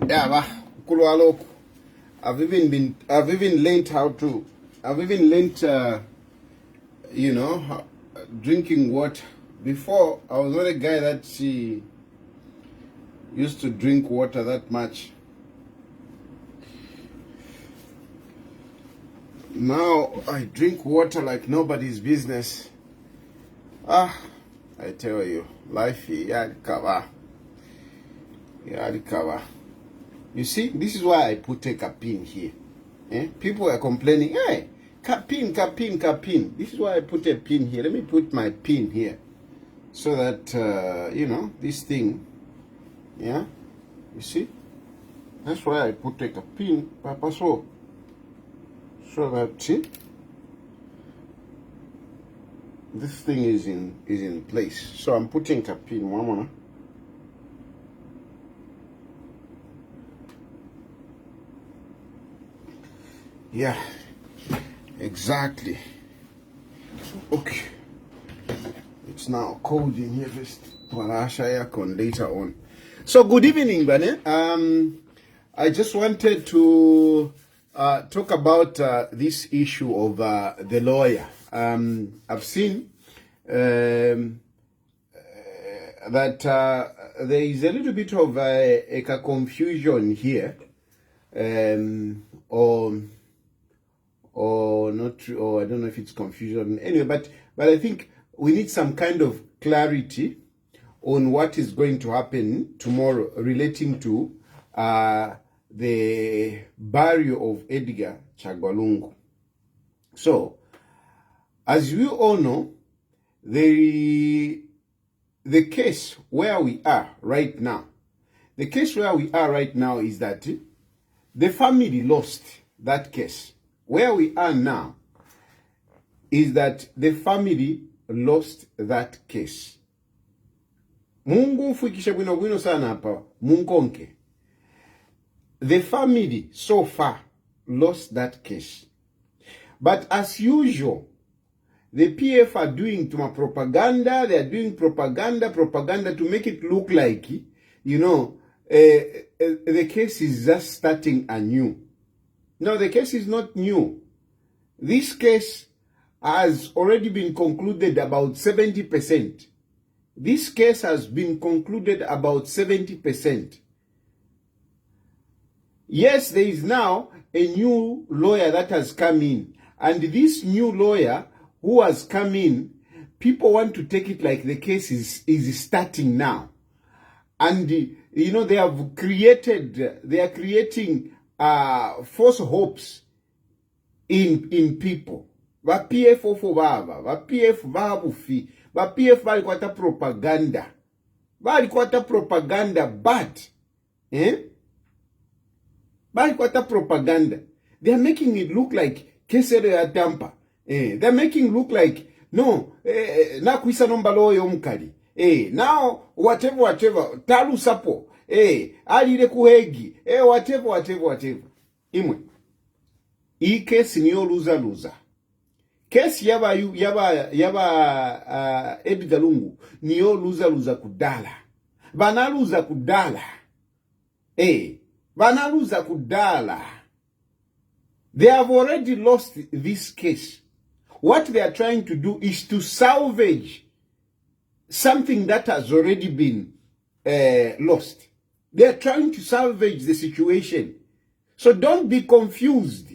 Yeah, I've even learned how to, drinking water. Before, I was not a guy that used to drink water that much. Now, I drink water like nobody's business. I tell you, life, yeah, cover. You see, this is why I put a pin here. People are complaining, hey, pin. This is why I put a pin here. Let me put my pin here. So that, this thing, yeah, you see? That's why I put a pin, Papa, so that, see? This thing is in place. So I'm putting a pin, one more. Yeah, exactly. Okay. It's now cold in here first. I'll show you later on. So good evening, Bane. I just wanted to talk about this issue of the lawyer. I've seen that there is a little bit of a confusion here, or not, or I don't know if it's confusion. Anyway, but I think we need some kind of clarity on what is going to happen tomorrow relating to the burial of Edgar Chagwalungu. So, as we all know, the case where we are right now, is that the family lost that case. Where we are now is that the family lost that case. Mungu mfikishe bwino sana hapa, munkonke. The family so far lost that case. But as usual, the PF are doing to my propaganda. They are doing propaganda to make it look like, the case is just starting anew. No, the case is not new. This case has already been concluded about 70%. This case has been concluded about 70%. Yes, there is now a new lawyer that has come in. And this new lawyer who has come in, people want to take it like the case is starting now. And, they are creating false hopes in people. Va PF ofo baba, va PF babufi, va PF bali kwata propaganda. Bali kwata propaganda bad. Bali kwata propaganda. They are making it look like kesero ya tampa. They are making it look like no, na kuisa nomba loyo mkali. Now whatever talu sapo. Alile kuhegi. Whatever. imwe iyi kesi niyo luza kesi yaba Edgar Lungu niyo luza kudala banaluza kudala banaluza kudala. They have already lost this case. What they are trying to do is to salvage something that has already been lost. They are trying to salvage the situation. So don't be confused.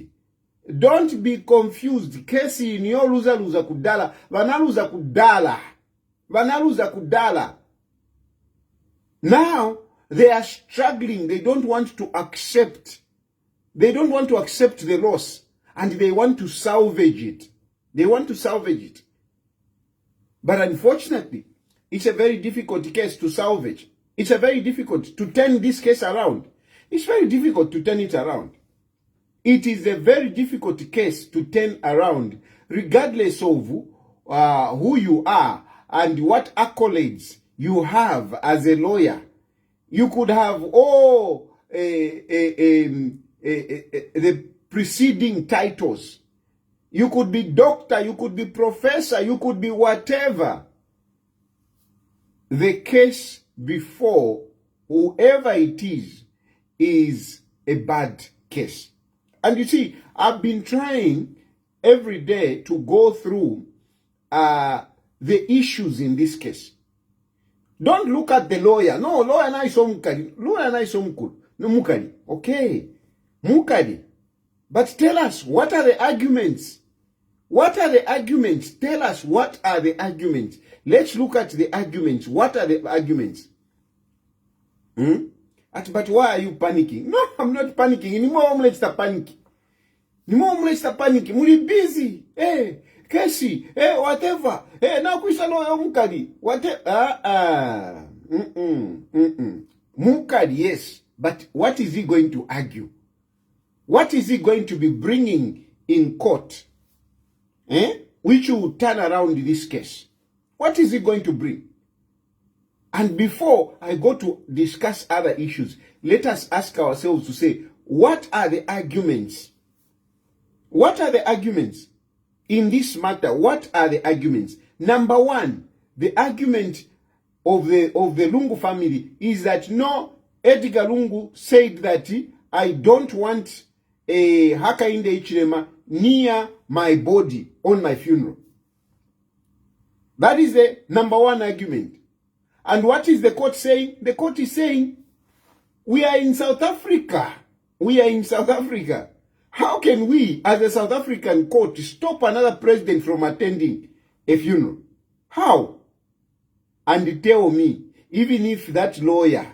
Don't be confused. Kesi niyo luza kudala. Vanaluza kudala. Vanaluza kudala. Now, they are struggling. They don't want to accept. They don't want to accept the loss. And they want to salvage it. They want to salvage it. But unfortunately, it's a very difficult case to salvage. It's a very difficult to turn this case around. It's very difficult to turn it around. It is a very difficult case to turn around, regardless of who you are and what accolades you have as a lawyer. You could have all the preceding titles. You could be doctor, you could be professor, you could be whatever. The case before whoever it is a bad case. And you see, I've been trying every day to go through the issues in this case. Don't look at the lawyer. No, lawyer na iso mukali. Lawyer na iso mukulu. No mukali. Okay. Mukali. But tell us, what are the arguments? What are the arguments? Tell us, what are the arguments? Let's look at the arguments. What are the arguments? But why are you panicking? No, I'm not panicking. Anymore, let's stop panicking. Anymore, let's stop panicking. We're busy. Hey, Casey. Hey, whatever. Hey, now kuisha lawyer mukali. Whatever. Mukali, yes. But what is he going to argue? What is he going to be bringing in court? Which will turn around this case. What is he going to bring? And before I go to discuss other issues, let us ask ourselves to say, what are the arguments? What are the arguments in this matter? What are the arguments? Number one, the argument of the Lungu family is that no, Edgar Lungu said that I don't want a Hakainde Hichilema near my body on my funeral. That is the number one argument. And what is the court saying? The court is saying, we are in South Africa. We are in South Africa. How can we, as a South African court, stop another president from attending a funeral? How? And tell me, even if that lawyer,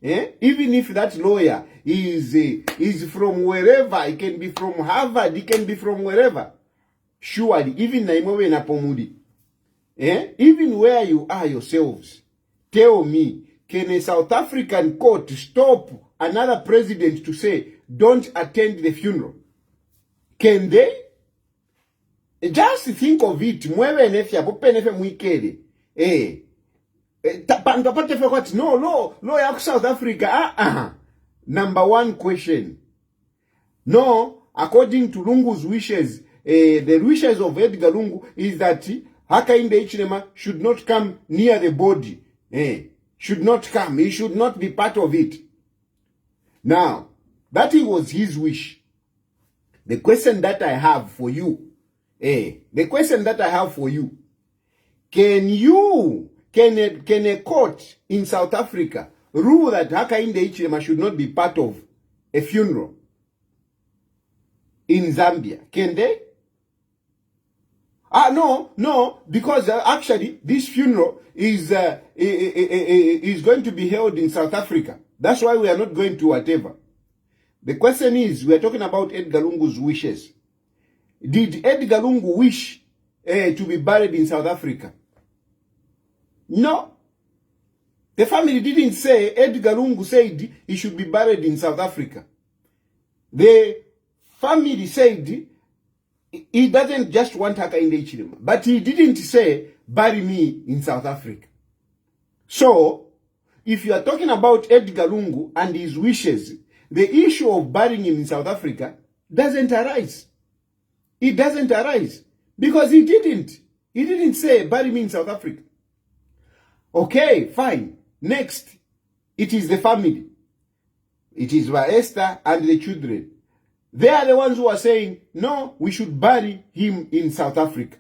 even if that lawyer is from wherever, it can be from Harvard, it can be from wherever. Surely, even Naimowe na Pomudi, even where you are yourselves, tell me, can a South African court stop another president to say, don't attend the funeral? Can they? Just think of it. Mwewe nefya, pope nefe mwikede. No, ya South Africa. Number one question. No, according to Lungu's wishes, the wishes of Edgar Lungu is that Hakainde Hichilema should not come near the body. Should not come. He should not be part of it. Now, that was his wish. The question that I have for you, the question that I have for you, can a court in South Africa rule that Hakainde Hichilema should not be part of a funeral in Zambia? Can they? No, because actually this funeral is going to be held in South Africa. That's why we are not going to whatever. The question is, we are talking about Edgar Lungu's wishes. Did Edgar Lungu wish to be buried in South Africa? No. The family didn't say Edgar Lungu said he should be buried in South Africa. The family said he doesn't just want Hakainde Hichilema, but he didn't say bury me in South Africa. So, if you are talking about Edgar Lungu and his wishes, the issue of burying him in South Africa doesn't arise. It doesn't arise. Because he didn't say bury me in South Africa. Okay, fine. Next, it is the family. It is Esther and the children. They are the ones who are saying, no, we should bury him in South Africa.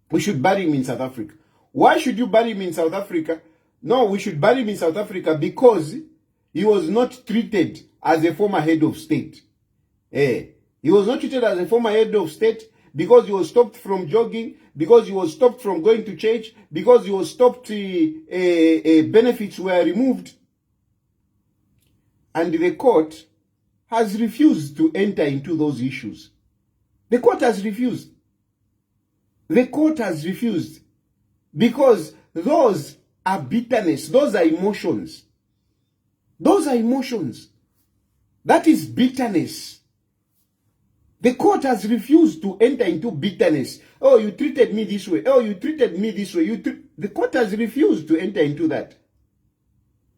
We should bury him in South Africa. Why should you bury him in South Africa? No, we should bury him in South Africa because he was not treated as a former head of state. He was not treated as a former head of state because he was stopped from jogging, because he was stopped from going to church, because he was stopped, benefits were removed. And the court has refused to enter into those issues. The court has refused. The court has refused because those are bitterness. Those are emotions. Those are emotions. That is bitterness. The court has refused to enter into bitterness. Oh, you treated me this way. Oh, you treated me this way. The court has refused to enter into that.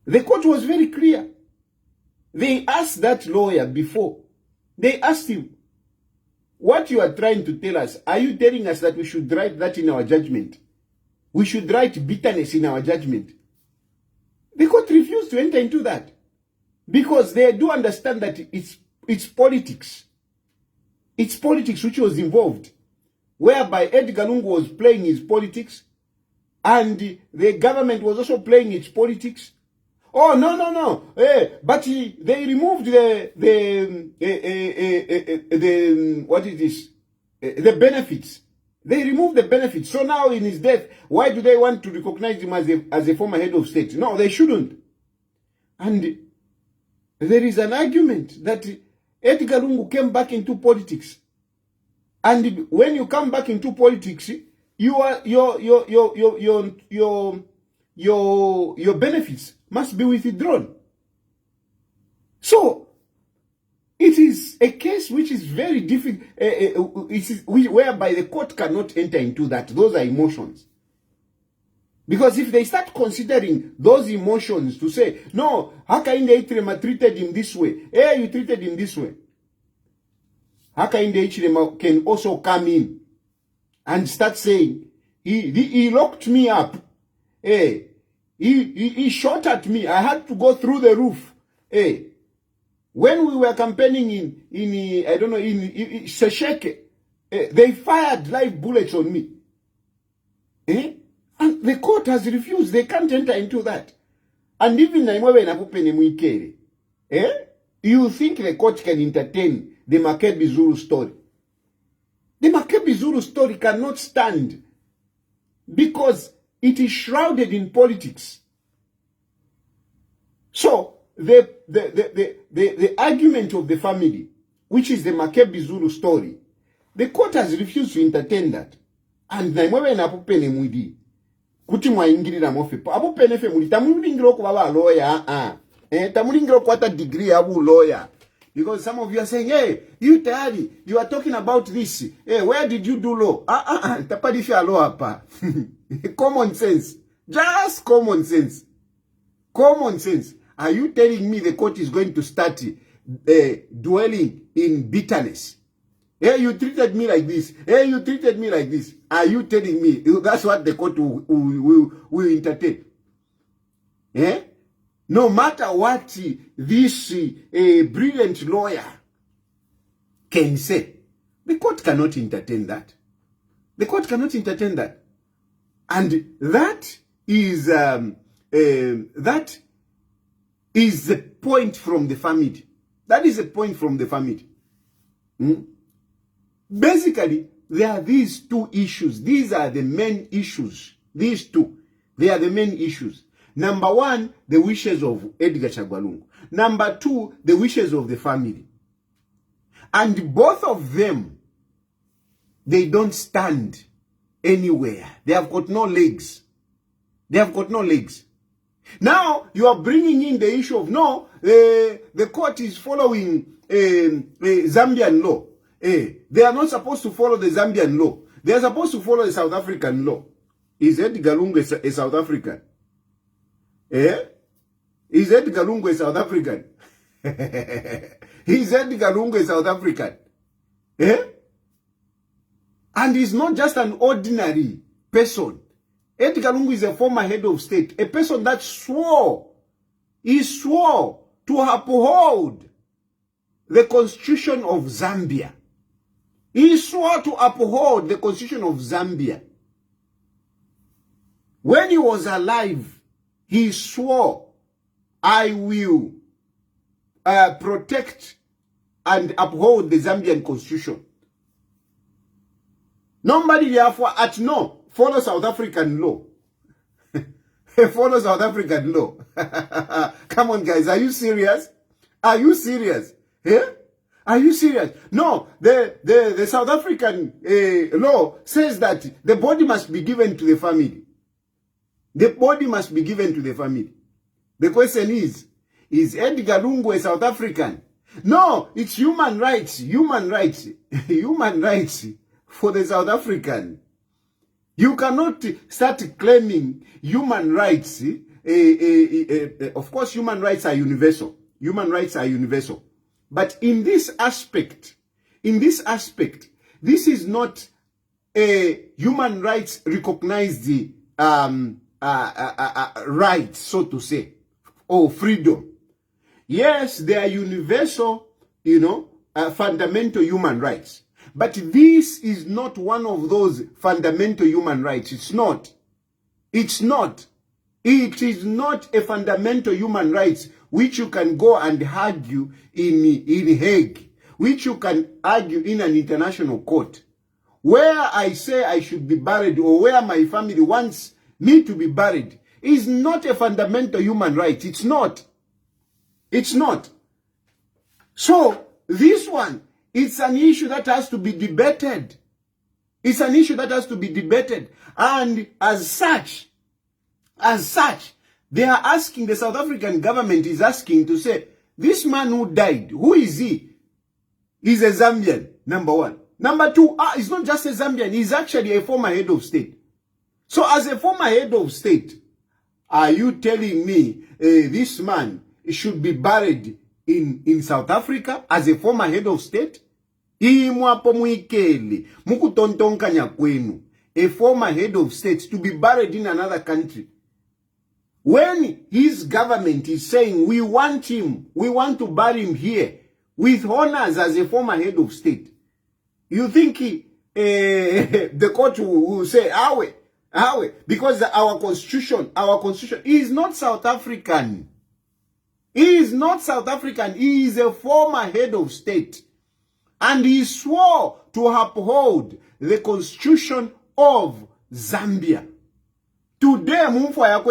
The court was very clear. They asked that lawyer before. They asked him, what you are trying to tell us, are you telling us that we should write that in our judgment? We should write bitterness in our judgment. The court refused to enter into that because they do understand that it's politics. It's politics which was involved, whereby Edgar Lungu was playing his politics and the government was also playing its politics. Oh, no. But they removed what is this? The benefits. They removed the benefits. So now in his death, why do they want to recognize him as a former head of state? No, they shouldn't. And there is an argument that Edgar Lungu came back into politics. And when you come back into politics, your benefits must be withdrawn. So it is a case which is very difficult, whereby the court cannot enter into that. Those are emotions. Because if they start considering those emotions to say, no, Hakainde Hichilema treated him this way, you treated him this way, Hakainde Hichilema can also come in and start saying, he locked me up, he shot at me, I had to go through the roof. When we were campaigning in Sesheke, they fired live bullets on me. And the court has refused. They can't enter into that. And even you think the court can entertain the Makebi Zulu story? The Makebi Zulu story cannot stand because it is shrouded in politics. So the argument of the family, which is the Makebi Zulu story, the court has refused to entertain that. And kuti mwaingirira mofepo apo penefe muli tamulingira okubaba lawyer tamulingira okwata degree abu lawyer, because some of you are saying, hey, you Tayali, you are talking about this, where did you do law? Tapadisha law apa. Common sense, just common sense. Are you telling me the court is going to start dwelling in bitterness? Hey, you treated me like this. Hey, you treated me like this. Are you telling me that's what the court will entertain? No matter what this brilliant lawyer can say, the court cannot entertain that. The court cannot entertain that. And that is the point from the family. That is a point from the family. Basically, there are these two issues. These are the main issues. These two. They are the main issues. Number one, the wishes of Edgar Chagwalungu. Number two, the wishes of the family. And both of them, they don't stand anywhere. They have got no legs. They have got no legs. Now, you are bringing in the issue of, no, the court is following Zambian law. They are not supposed to follow the Zambian law. They are supposed to follow the South African law. Is Edgar Lungu a South African? Is Edgar Lungu a South African? He's Edgar Lungu, a South African. Eh? And he's not just an ordinary person. Edgar Lungu is a former head of state, a person that he swore to uphold the constitution of Zambia. He swore to uphold the constitution of Zambia. When he was alive, he swore, I will protect and uphold the Zambian constitution. Nobody therefore follow South African law. Follow South African law. Come on, guys, are you serious? Are you serious? Yeah? Are you serious? No, the South African law says that the body must be given to the family. The body must be given to the family. The question is Edgar Lungu a South African? No, it's human rights, human rights for the South African. You cannot start claiming human rights. Of course, human rights are universal. Human rights are universal. But in this aspect, this is not a human rights recognized right, so to say, or freedom. Yes, they are universal, fundamental human rights. But this is not one of those fundamental human rights. It's not. It's not. It is not a fundamental human rights which you can go and argue in Hague, which you can argue in an international court. Where I say I should be buried or where my family wants me to be buried is not a fundamental human right. It's not. It's not. So this one, it's an issue that has to be debated. It's an issue that has to be debated. And as such, they are asking, the South African government is asking to say, this man who died, who is he? He's a Zambian, number one. Number two, he's not just a Zambian, he's actually a former head of state. So as a former head of state, are you telling me this man should be buried in South Africa as a former head of state? A former head of state to be buried in another country. When his government is saying, we want to bury him here with honors as a former head of state, you think the court will say, because our constitution is not South African. He is not South African. He is a former head of state. And he swore to uphold the constitution of Zambia. Today,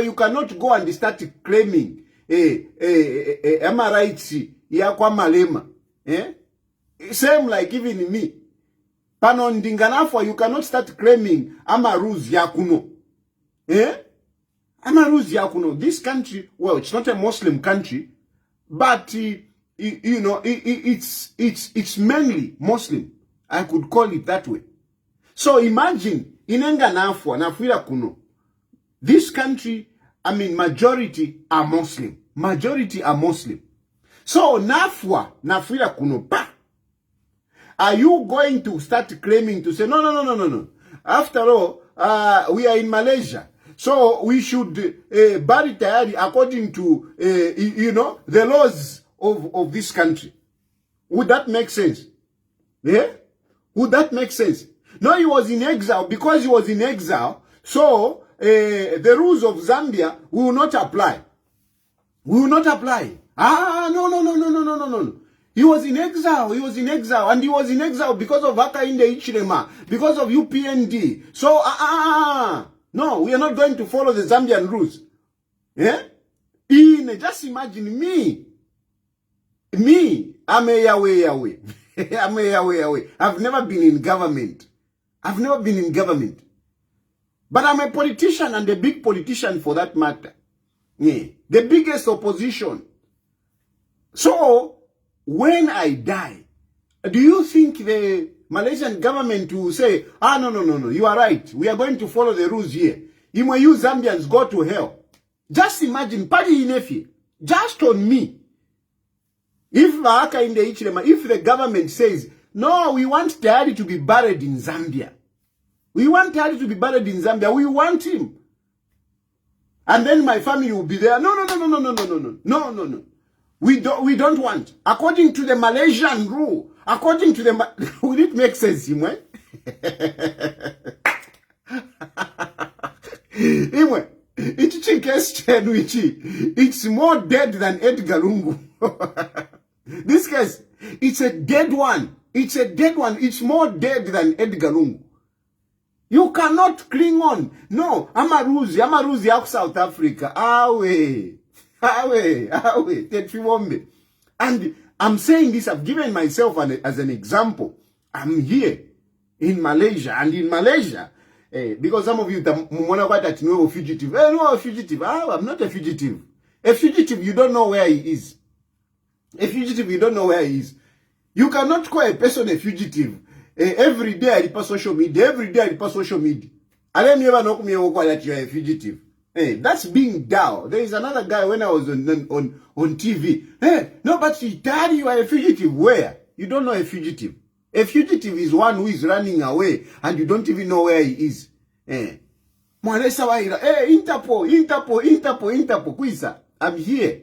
you cannot go and start claiming rights yakwa malema. Same like even me. Panondinganafwa, you cannot start claiming rules yakuno. Rules yakuno. This country, well, it's not a Muslim country, but it's mainly Muslim. I could call it that way. So imagine, inenganafwa nafwira kuno. This country, majority are Muslim. Majority are Muslim. So nafwira kuno pa. Are you going to start claiming to say, no. After all, we are in Malaysia. So we should bury Tayali according to, the laws of this country. Would that make sense? Yeah? Would that make sense? No, he was in exile. Because he was in exile, so the rules of Zambia will not apply. Will not apply. No. He was in exile. And he was in exile because of Hakainde Hichilema, because of UPND. So, no, we are not going to follow the Zambian rules. Yeah? Just imagine me, I'm a Yahweh. I'm a Yahweh. I've never been in government. But I'm a politician, and a big politician for that matter. Yeah. The biggest opposition. So, when I die, do you think the Malaysian government will say, no, you are right. We are going to follow the rules here. You Zambians go to hell. Just imagine, Padi Inefi, just on me. If the government says, no, we want Tayali to be buried in Zambia. We want Tayali to be buried in Zambia. We want him. And then my family will be there. No. We don't want. According to the Malaysian rule, according to the... Will it make sense, Imwe? Imwe, it's more dead than Edgar Lungu. This case, it's a dead one. It's a dead one. It's more dead than Edgar Lungu. You cannot cling on. No, Amaruzi out South Africa. Awe. And I'm saying this, I've given myself as an example. I'm here in Malaysia. And in Malaysia, because some of you that know a fugitive. No, a fugitive. I'm not a fugitive. A fugitive, you don't know where he is. A fugitive, you don't know where he is. You cannot call a person a fugitive. Every day I report social media. Every day I report social media. I don't ever know that you are a fugitive. That's being down. There is another guy when I was on TV. No, but Tayali, you are a fugitive. Where? You don't know a fugitive. A fugitive is one who is running away and you don't even know where he is. Interpol. Kwisa. I'm here.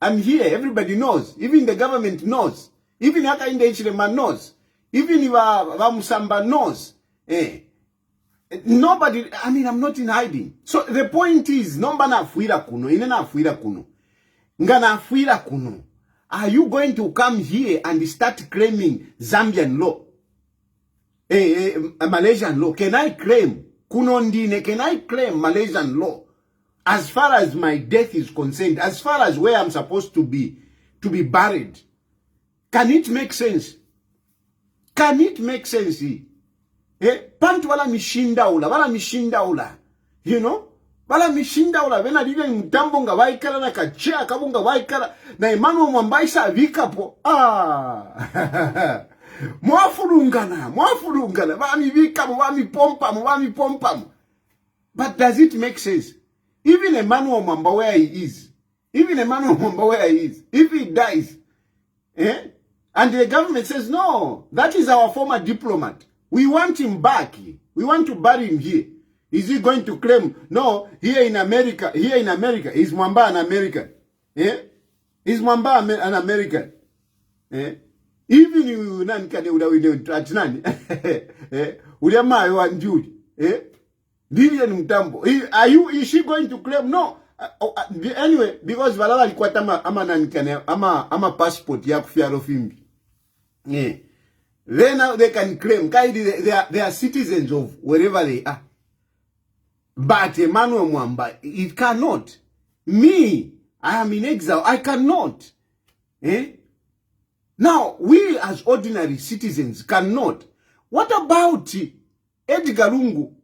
Everybody knows. Even the government knows. Even Haka in the Ichilema knows. Even if Vamusamba knows. Nobody, I mean, I'm not in hiding. So the point is, are you going to come here and start claiming Zambian law? Malaysian law? Can I claim? Can I claim Malaysian law? As far as my death is concerned, as far as where I'm supposed to be buried. Can it make sense? Can it make sense? Pantu wala mishinda ula. You know? Wala mishinda ula. Vena diga mtambo nga waikala na kachea kabunga waikala. Na Emmanuel Mwambaisa vikapo. Mwafurungana. Wami vikapo, wami pompamu. But does it make sense? Even Emmanuel Mwamba where he is. If he dies. And the government says, no, that is our former diplomat. We want him back. We want to bury him here. Is he going to claim, no, here in America, is Mwamba an American? Is Mwamba an American? Even you, nankade udawideutratnani. Ulema yuanjuri. Lilian Mtambo. Is she going to claim? No. Anyway, because Valala alikwata ama passport ya kufiaro fimbi. Then now they can claim they are citizens of wherever they are. But Emmanuel Mwamba, it cannot. Me, I am in exile. I cannot. Now, we as ordinary citizens cannot. What about Edgar Lungu,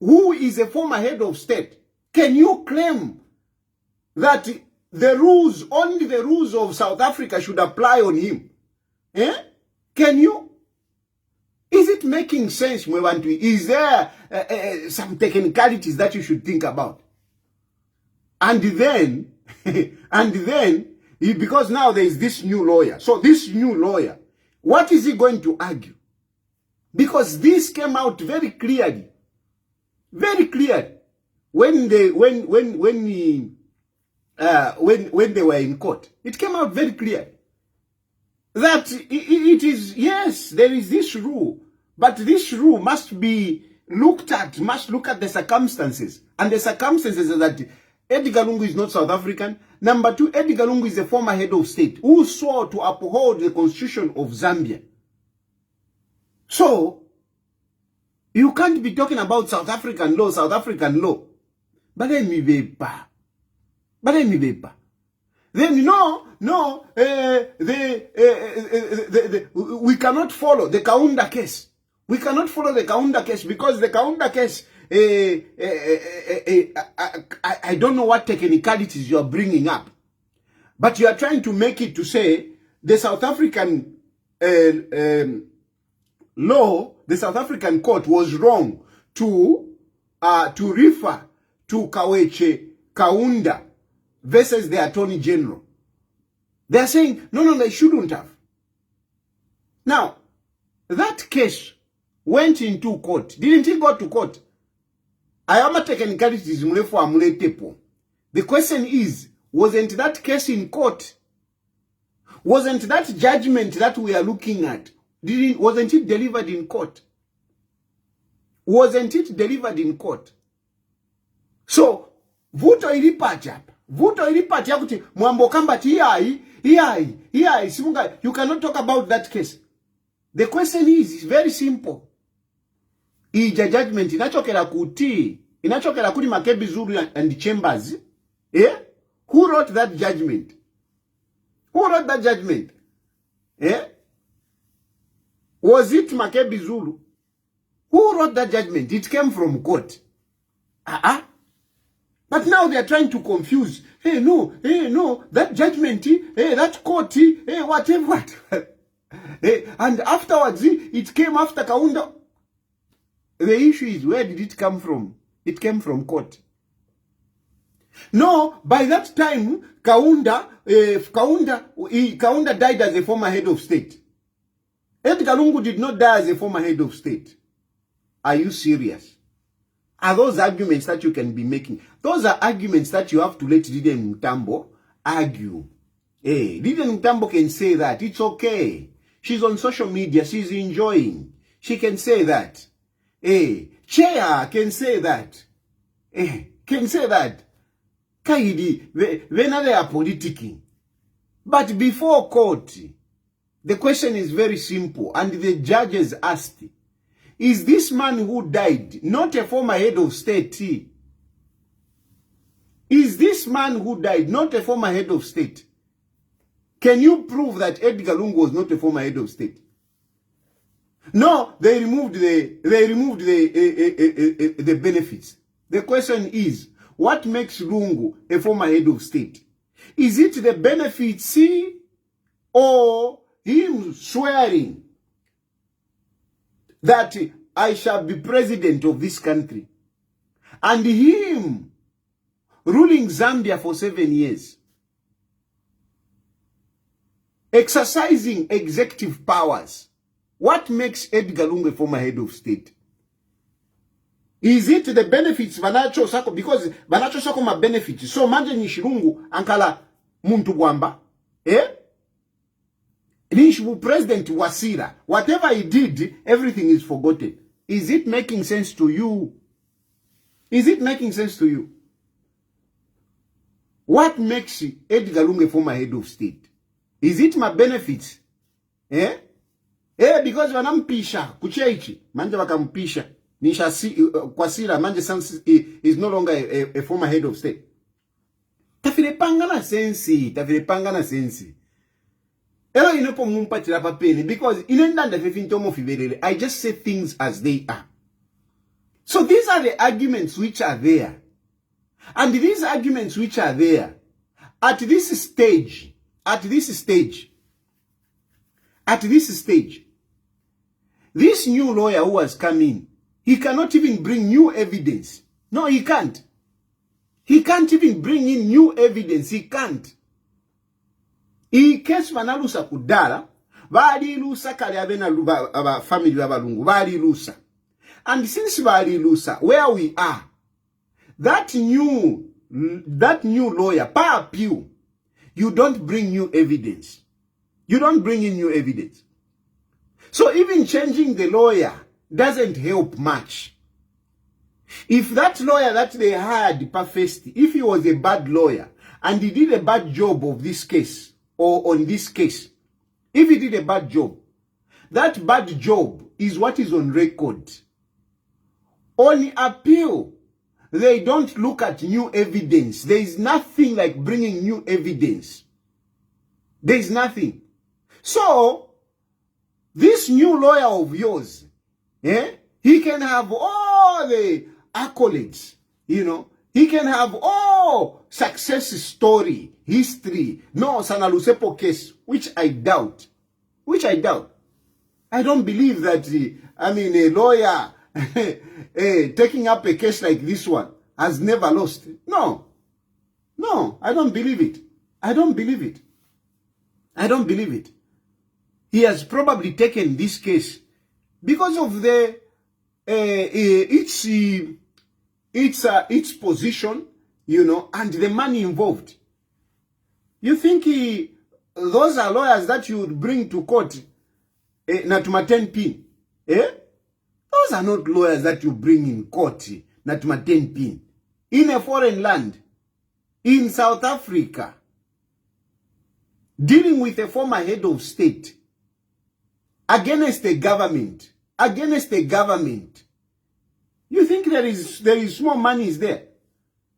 who is a former head of state? Can you claim that only the rules of South Africa should apply on him? Can you? Is it making sense, Mwewantu? Is there some technicalities that you should think about? And then, because now there is this new lawyer. So this new lawyer, what is he going to argue? Because this came out very clearly. Very clear when they were in court. It came out very clear that it is, yes, there is this rule, but this rule must be looked at, must look at the circumstances. And the circumstances are that Edgar Lungu is not South African. Number two, Edgar Lungu is a former head of state who swore to uphold the constitution of Zambia. So, you can't be talking about South African law. But then we cannot follow the Kaunda case. We cannot follow the Kaunda case because the Kaunda case, I don't know what technicalities you are bringing up. But you are trying to make it to say the South African law, the South African court was wrong to refer to Kaweche Kaunda versus the Attorney General. They're saying, no, they shouldn't have. Now, that case went into court. Didn't it go to court? I am a technicalities for amule tepo. The question is, wasn't that case in court? Wasn't that judgment that we are looking at, wasn't it delivered in court? Wasn't it delivered in court? So, vuto ilipata kuti mwambo kamba iyai, simunga, you cannot talk about that case. The question is very simple. Ija judgment inachokera kuti Makebi Zulu and Chambers. Eh? Who wrote that judgment? Who wrote that judgment? Eh? Was it Makebi Zulu? Who wrote that judgment? It came from court. But now they are trying to confuse. Hey, no, that judgment, that court, whatever. And afterwards, it came after Kaunda. The issue is, where did it come from? It came from court. No, by that time, Kaunda died as a former head of state. Edgar Lungu did not die as a former head of state. Are you serious? Are those arguments that you can be making? Those are arguments that you have to let Lydian Mutambo argue. Hey, Lydian Mutambo can say that. It's okay. She's on social media. She's enjoying. She can say that. Hey, Chair can say that. Hey, can say that. Kaidi, when they are politicking. But before court, the question is very simple. And the judges asked, is this man who died not a former head of state? Is this man who died not a former head of state? Can you prove that Edgar Lungu was not a former head of state? No, they removed the benefits. The question is, what makes Lungu a former head of state? Is it the benefits or him swearing that I shall be president of this country, and him ruling Zambia for 7 years, exercising executive powers? What makes Edgar Lungu a former head of state? Is it the benefits Banacho Sako? Because Banacho Sako ma benefits. So manje Nishirungu ankala muntu gwamba. Nishibu President Wasira. Whatever he did, everything is forgotten. Is it making sense to you? Is it making sense to you? What makes Edgar Lungu a former head of state? Is it my benefits? Because wanampisha kucheichi manje wakampisha nisha Kwasira manje is no longer a former head of state. Tafile pangana sensi. Elo inopo mumpatira papeni because inendanda fefintomo fiberele. I just say things as they are. So these are the arguments which are there. And these arguments which are there at this stage, this new lawyer who has come in, he cannot even bring new evidence. No, he can't. He can't even bring in new evidence. He can't. He case manalusa kudala, bali lusa kali abena aba family abalungu, bali lusa. And since bali lusa, where we are, that new lawyer, pa appeal, you don't bring new evidence. You don't bring in new evidence. So even changing the lawyer doesn't help much. If that lawyer that they hired first, if he was a bad lawyer and he did a bad job of this case or on this case, if he did a bad job, that bad job is what is on record. On appeal, they don't look at new evidence. There is nothing like bringing new evidence. There is nothing. So, this new lawyer of yours, he can have all the accolades, he can have all success story, history, no Sana Lusepo case, which I doubt. I don't believe that, a lawyer taking up a case like this one has never lost. No, I don't believe it. I don't believe it. He has probably taken this case because of the its position, you know, and the money involved. You think those are lawyers that you would bring to court natuma 10 pin? Those are not lawyers that you bring in court natuma 10 pin. In a foreign land, in South Africa, dealing with a former head of state, against the government, You think there is more money is there?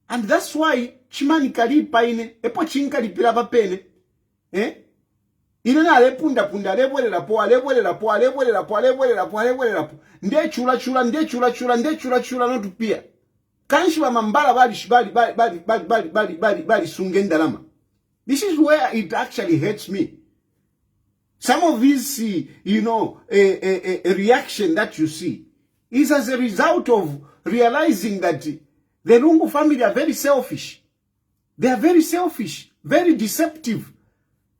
And that's why chimani kalipa ine, epo chinkali pila papene. Inena alepunda punda, alebwelela po. Nde chula no tupia. Kanshi wa mambala bali sungenda lama. This is where it actually hurts me. Some of these, you know, a reaction that you see is as a result of realizing that the Lungu family are very selfish. They are very selfish, very deceptive.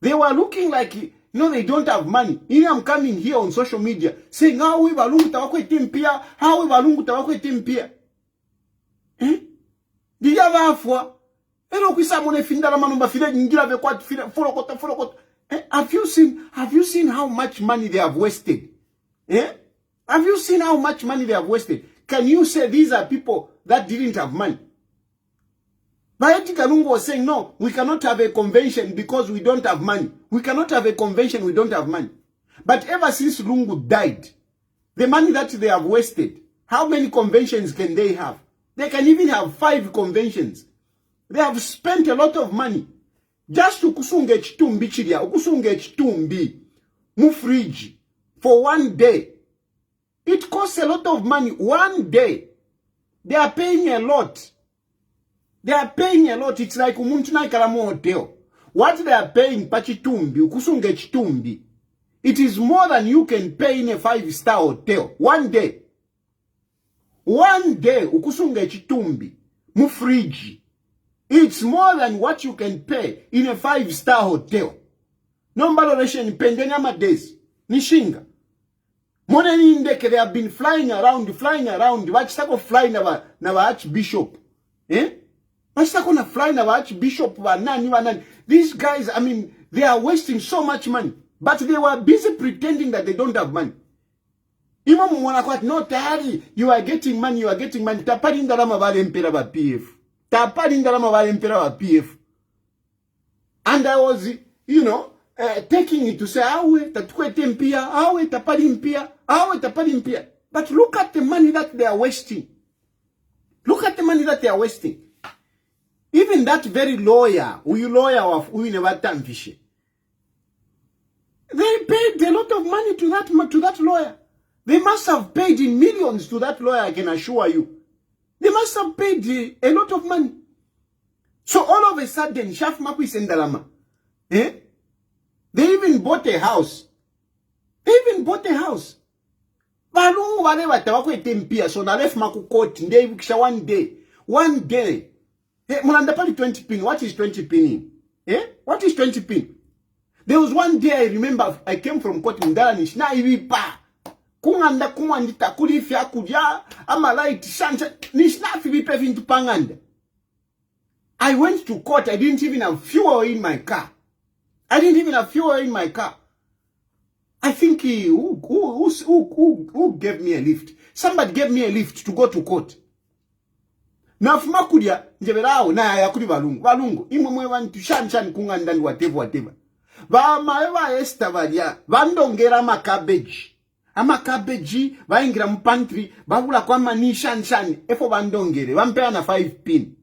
They were looking like, you know, they don't have money. I'm coming here on social media saying, how we Balungu tawakwete mpia, how we Balungu tawakwete mpia. Diyava afwa. Ero kwisa mone findala manumba file njila vekwati file folokota. Have you seen how much money they have wasted? Have you seen how much money they have wasted? Can you say these are people that didn't have money? Bayati Kalungu was saying, no, we cannot have a convention because we don't have money. We cannot have a convention, we don't have money. But ever since Lungu died, the money that they have wasted, how many conventions can they have? They can even have 5 conventions. They have spent a lot of money. Just to kusunge chitumbi chilia, ukusunge chitumbi, mufriji, for one day. It costs a lot of money, one day. They are paying a lot. It's like umuntuna ikaramo hotel. What they are paying pa chitumbi, ukusunge chitumbi, it is more than you can pay in a 5-star hotel. One day. Ukusunge chitumbi, mufriji. It's more than what you can pay in a 5-star hotel. No valoration pendenya days. Nishinga. Money indeke, they have been flying around. Wachitako flying na archbishop. Wachitako na flying na archbishop nani. These guys, I mean, they are wasting so much money. But they were busy pretending that they don't have money. Imam mwanakwat, no Tayali, you are getting money. Tapari ndarama vale mpira ba PF. And I was, you know, taking it to say, tapari mpia. But look at the money that they are wasting. Even that very lawyer, we never done fish. They paid a lot of money to that lawyer. They must have paid in millions to that lawyer, I can assure you. They must have paid a lot of money. So all of a sudden, Shaf Makwis and Dalama, they even bought a house. Balungu whatever tawakwe tempia, so na left maku court, one day. Mulandapali 20 pin, what is 20 pinning? What is 20 pin? There was one day I remember I came from court in Dalanish, na iwipa. Kunganda kumandita kulifya kuja amalaiti shanja nishnafi vipevintu panganda. I went to court. I didn't even have fuel in my car. I think who gave me a lift? Somebody gave me a lift to go to court. Na fumakudia njeberao na yakuri balungu imwe wantu shan kunganda whatever. Ba maewa esta varia vandongera makabeji. Ama cabbage, vaingira mpantry, babula kwa mani shan, efo bandongere, vampea na 5 pin.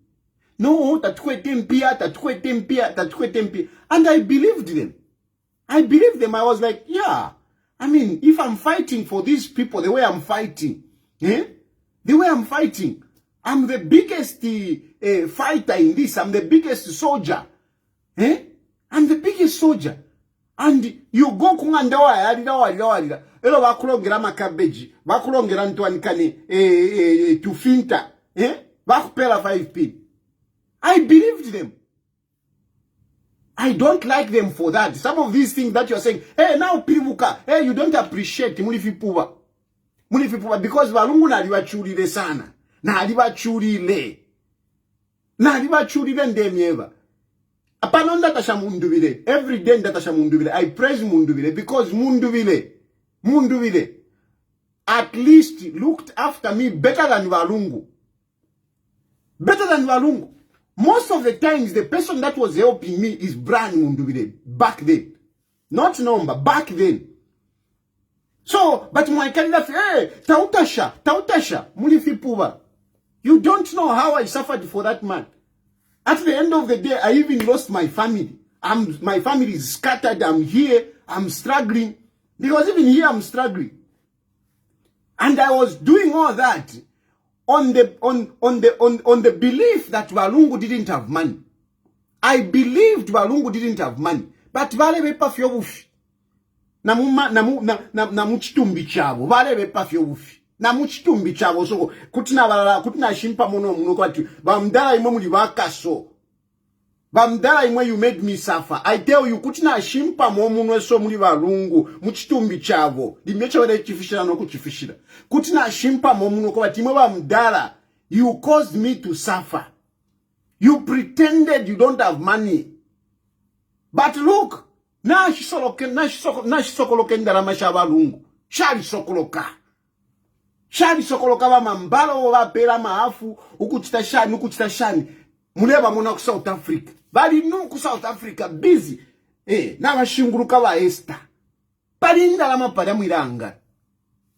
No, tatukwete mpia. And I believed them. I was like, yeah. I mean, if I'm fighting for these people the way I'm fighting, I'm the biggest fighter in this. I'm the biggest soldier. I'm the biggest soldier. And you go kungandawa yarida. Elo bakulongera makabeji, bakulongera ntwanikane tufinta, bakupela 5 pin. I believed them. I don't like them for that. Some of these things that you're saying, hey, now pivuka, hey, you don't appreciate mulifipuba. Mulifipuba, because valungu na liwachulile sana. Na liwachulile. Na liwachulile ndemieva. Apano ndatasha munduvile. Every day ndatasha munduvile. I praise munduvile because munduvile at least looked after me better than valungu. Better than valungu. Most of the times, the person that was helping me is Brian Munduvile back then. Not number, back then. So, but my candidate, hey, tautasha, mulifipuva. You don't know how I suffered for that man. At the end of the day, I even lost my family. My family is scattered. I'm here. I'm struggling. Because even here, I'm struggling. And I was doing all that on the belief that Valungu didn't have money. I believed Valungu didn't have money. But vale bepa fyobufi. Na muchitumbi chabo. Vale bepa fyobufi. Na muchitumbi chabo. So, kutina shimpa mono kwa tu. Bamdala imo muli wakaso. Bamdala imo you made me suffer. I tell you, kutina shimpa mono so muli Valungu. Muchitumbi chabo. Di mecha wale chifishira no kuchifishira. Kutina shimpa mono kwa timo bamdala. You caused me to suffer. You pretended you don't have money. But look, na shisokoloke ndarama shabalungu. Shali sokoloka. Shali sokoloka wa mambalo wa pera maafu. Ukuchita shani. Muleba muna ku South Africa. Bali nuku South Africa busy. Na washinguluka wa Esther. Pali ndarama padia mwiranga.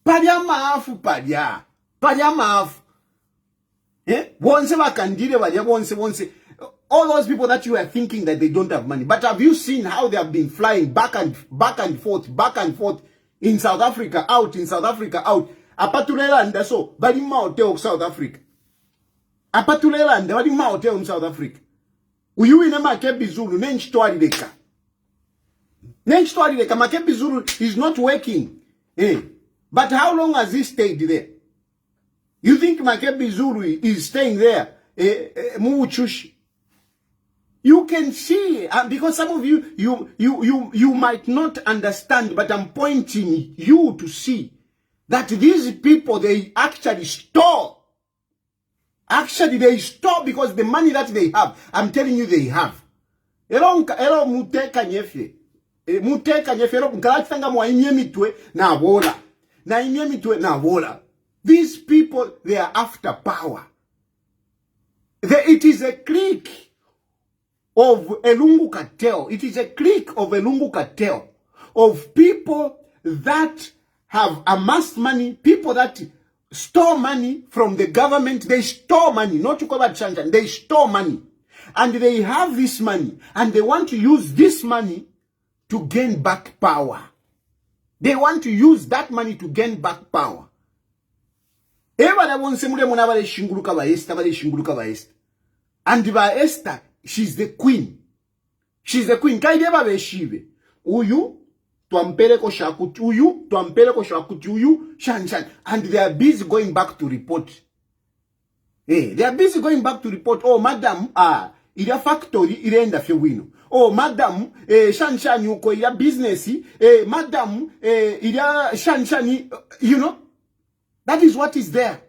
Padia maafu padia. Padia maafu. Bonse wakandire wadia bonse. All those people that you are thinking that they don't have money. But have you seen how they have been flying back and forth in South Africa, out, in South Africa, out? Apatulelanda so, bali maoteo South Africa. Apatulelanda, bali maoteo South Africa. Uyuine makebi Zulu, nenchitwali leka. Nenchitwali leka, makebi Zulu is not working. But how long has he stayed there? You think Makebi Zulu is staying there? Muuchushi. You can see, because some of you might not understand, but I'm pointing you to see that these people, they actually store. Actually, they store because the money that they have, I'm telling you, they have. Ero muteka nyefe. Muteka nyefe. Ero mkalachitanga mwa inyemitwe na wola. Na inyemitwe na wola. These people, they are after power. It is a clique of Elungu cartel. It is a clique of Elungu cartel. Of people that have amassed money, people that store money from the government. They store money, not to cover Chanjan. They store money. And they have this money. And they want to use this money to gain back power. They want to use that money to gain back power. And by Esther, she's the queen. She's the queen. Kaideba beshive. Uyu, tuampeleko shakuti. Uyu, tuampeleko shakuti. Uyu, shan. And they are busy going back to report. They are busy going back to report. Oh, madam, ila factory, ila enda fewino. Oh, madam, shan yuko, ila business, madam, ila shan, you know. That is what is there.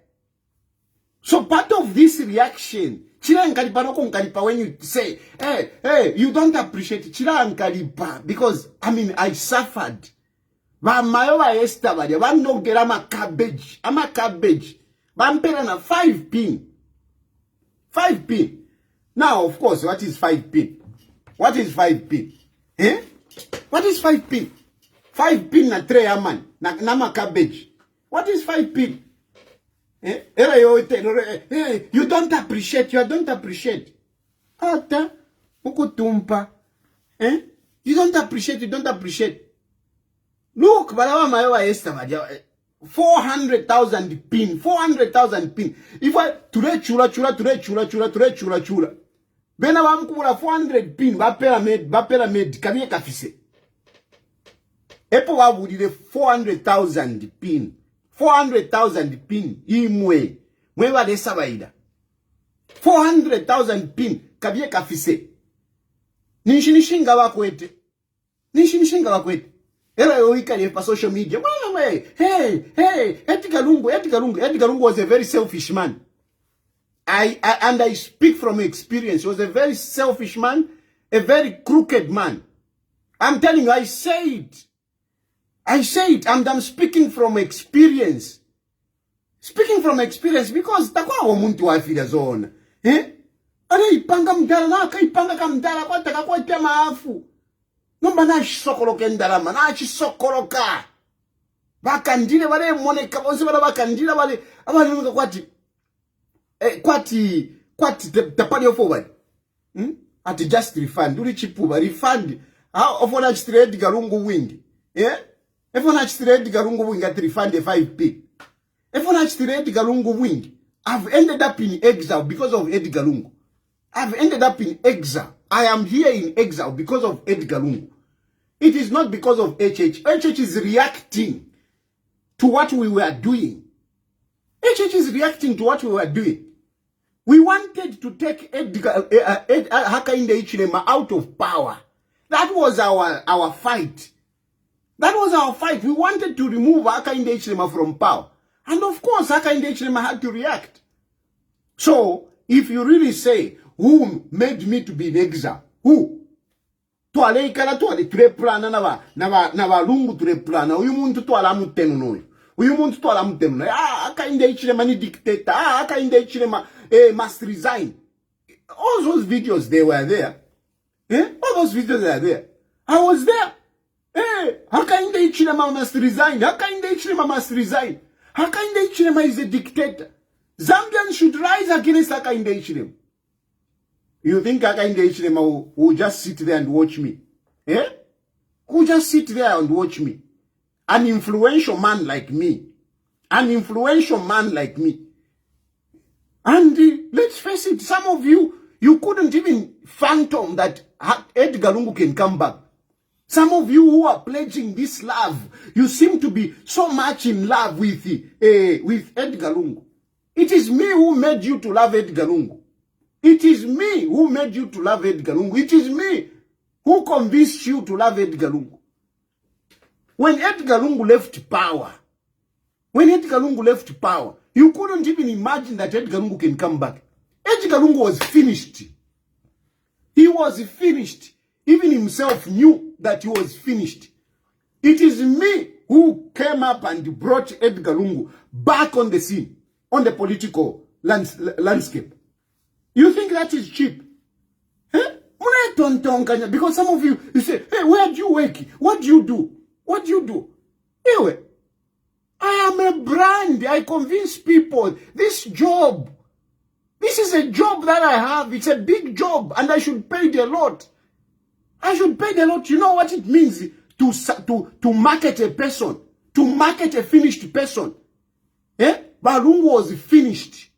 So part of this reaction, chila nkalipa when you say, hey, you don't appreciate it. Chila nkalipa because I suffered. Mayowa Esther badia, no get I'm a cabbage. Bampera na 5 pin. 5 pin. Now, of course, what is 5 pin? What is 5 pin? What is 5 pin? 5 pin na tray man, na cabbage. What is 5 pin? You don't appreciate. You don't appreciate. Ata, ukutumpa. You don't appreciate. Look, balawa mayowa Esther maja. 400,000 pin. 400,000 pin. If I ture chula. Bena wamkubula 400 pin. Bapela med. Kamie kafise. Epo wabudi de 400,000 pin. 400,000 pin. Imwe. Mwewa de sabaida. 400,000 pin. Kabie kafise. Nishinishinga wakwete. Nishinishinga wakwete. Era yoikanye pa social media. Hey, Edgar Lungu was a very selfish man. And I speak from experience. He was a very selfish man, a very crooked man. I'm telling you, I say it, and I'm speaking from experience. Speaking from experience, because takwa omuntu afira zone. Are ipanga mdala na ipanga kamdala kwa takwa tema afu. Nomba na sokoloka ndalama, na sokoloka. Bakandile bale moneka bonse bala bakandila bale abantu kwati tapani forward. At just refund, uri chipuba refund. How often I trade Garungu wing? Yeah? If I trade Garungu wing at refund a 5p. If I trade Garungu wing, I've ended up in exile because of Edgar Lungu. I've ended up in exile. I am here in exile because of Edgar Lungu. It is not because of HH. HH is reacting to what we were doing. HH is reacting to what we were doing. We wanted to take Hakainde Hichilema out of power. That was our fight. That was our fight. We wanted to remove Hakainde Hichilema from power. And of course, Hakainde Hichilema had to react. So, if you really say, who made me to be in exile? Who? Tuale ikala tuale tureplana na walungu tureplana. Uyu muntu tuala mutenu noyo. Uyu muntu tuala mutenu noyo. Hakainde Hichilema ni dictator. Hakainde Hichilema must resign. All those videos, they were there. All those videos are there. I was there. Hakainde Hichilema must resign. Hakainde Hichilema must resign. Hakainde Hichilema is a dictator. Zambian should rise against Hakainde Hichilema. You think Hakainde Hichilema will just sit there and watch me? Who just sit there and watch me? An influential man like me. An influential man like me. And let's face it, some of you couldn't even phantom that Edgar Lungu can come back. Some of you who are pledging this love, you seem to be so much in love with Edgar Lungu. It is me who made you to love Edgar Lungu. It is me who made you to love Edgar Lungu. It is me who convinced you to love Edgar Lungu. When Edgar Lungu left power, you couldn't even imagine that Edgar Lungu can come back. Edgar Lungu was finished. He was finished. Even himself knew that he was finished. It is me who came up and brought Edgar Lungu back on the scene, on the political landscape. You think that is cheap? Because some of you say, hey, where do you work? What do you do? What do you do? Anyway, I am a brand. I convince people this job. This is a job that I have. It's a big job and I should pay a lot. I should pay a lot. You know what it means to market a person, to market a finished person. Balungu was finished.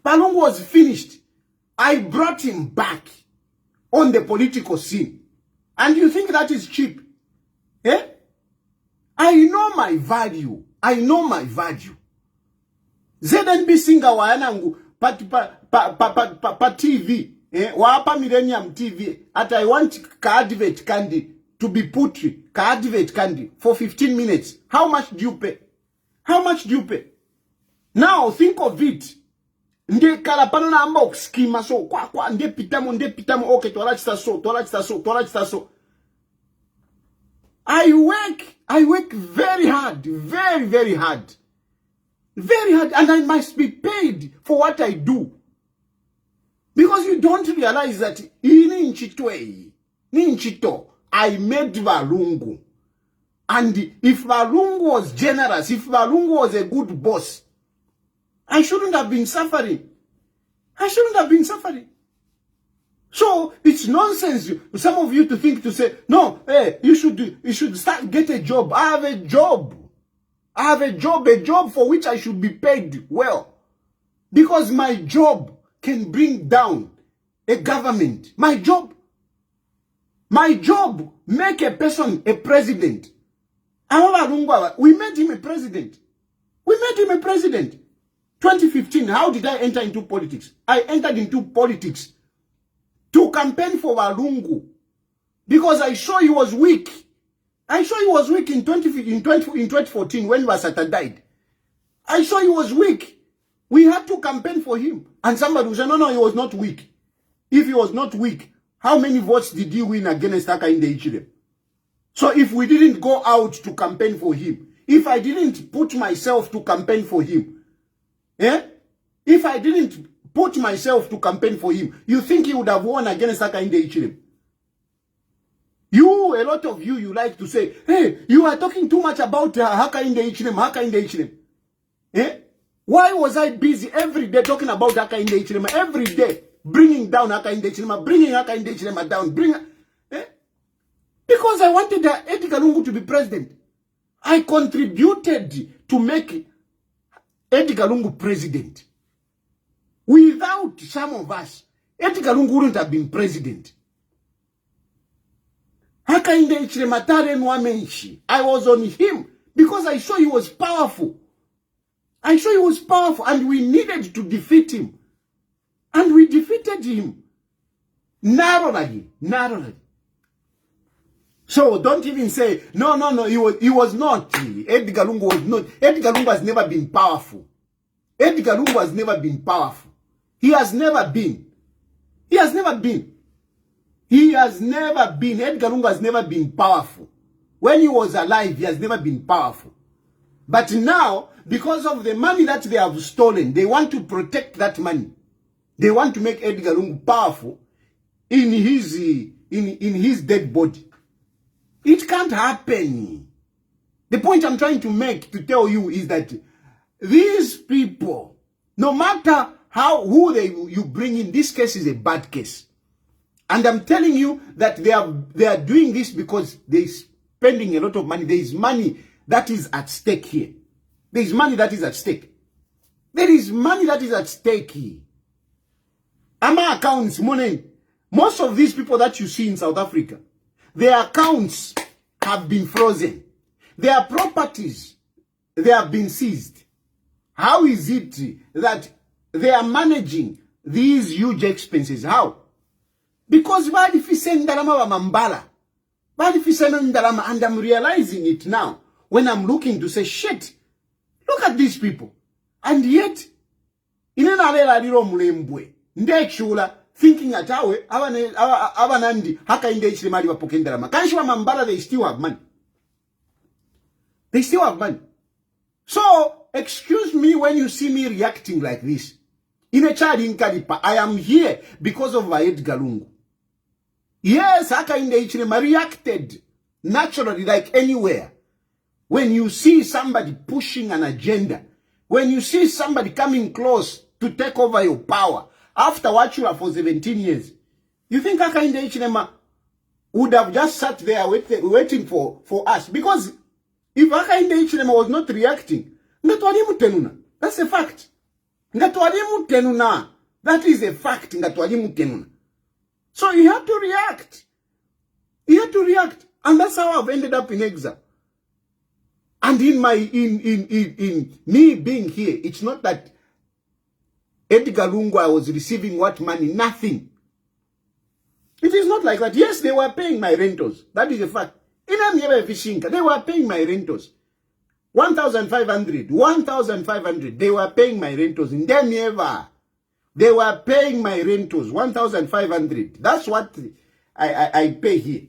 Balungu was finished. I brought him back on the political scene. And you think that is cheap? I know my value. I know my value. ZNB Singa wayanangu pa TV. Wapa Millennium TV. At I want ka-advert candy to be put ka-advert candy for 15 minutes. How much do you pay? How much do you pay? Now think of it. Nde kalapano na amba okskima so kwa nde pitamo okay twalachita so. I work very hard, very hard. Very hard, and I must be paid for what I do. Because you don't realize that in Nchito, I made Valungu. And if Valungu was generous, if Valungu was a good boss, I shouldn't have been suffering. I shouldn't have been suffering. So it's nonsense. Some of you to say, no, hey, you should start get a job. I have a job. I have a job for which I should be paid well. Because my job can bring down a government. My job make a person a president. We made him a president. 2015, how did I enter into politics? I entered into politics to campaign for Walungu because I saw he was weak. I saw he was weak in 2014 when Wasata died. I saw he was weak. We had to campaign for him. And somebody will say, no, he was not weak. If he was not weak, how many votes did he win against Hakainde Hichilema? So if we didn't go out to campaign for him, if I didn't put myself to campaign for him, if I didn't put myself to campaign for him, you think he would have won against Hakainde Hichilema? You, a lot of you like to say, hey, you are talking too much about Hakainde Hichilema. Why was I busy every day talking about Hakainde Hichilema? Every day, bringing down Hakainde Hichilema, bringing Hakainde Hichilema down, because I wanted Edgar Lungu to be president. I contributed to make Edgar Lungu president. Without some of us, Edgar Lungu wouldn't have been president. Hakainde Hichilema Tare Nwamenshi. I was on him because I saw he was powerful. I saw he was powerful and we needed to defeat him. And we defeated him. Narrowly. So don't even say, no, he was not. Edgar Lungu was not. Edgar Lungu has never been powerful. Edgar Lungu has never been powerful. He has never been. Edgar Lungu has never been powerful. When he was alive, he has never been powerful. But now, because of the money that they have stolen, they want to protect that money. They want to make Edgar Lungu powerful in his dead body. It can't happen. The point I'm trying to make to tell you is that these people, no matter who you bring in, this case is a bad case. And I'm telling you that they are doing this because they're spending a lot of money. There is money that is at stake here. There is money that is at stake. There is money that is at stake here. Ama accounts, money. Most of these people that you see in South Africa, their accounts have been frozen. Their properties, they have been seized. How is it that they are managing these huge expenses? How? Because and I'm realizing it now when I'm looking to say, shit, look at these people. And yet, thinking at Avanandi, Hakainde Hichilema Pokendalama. Kanshwa Mambala, they still have money. They still have money. So, excuse me when you see me reacting like this. In a child in Kadipa, I am here because of Edgar Lungu. Yes, Hakainde Hichilema reacted naturally like anywhere. When you see somebody pushing an agenda, when you see somebody coming close to take over your power, after what you are for 17 years, you think Hakainde Hichilema would have just sat there waiting for us? Because if Hakainde Hichilema was not reacting, that's a fact. That is a fact. So you have to react. And that's how I've ended up in exile. And in me being here, it's not that Edgar Lungu, I was receiving what money? Nothing. It is not like that. Yes, they were paying my rentals. That is a fact. They were paying my rentals. 1,500. 1,500. They were paying my rentals. In Demieva, they were paying my rentals. 1,500. That's what I pay here.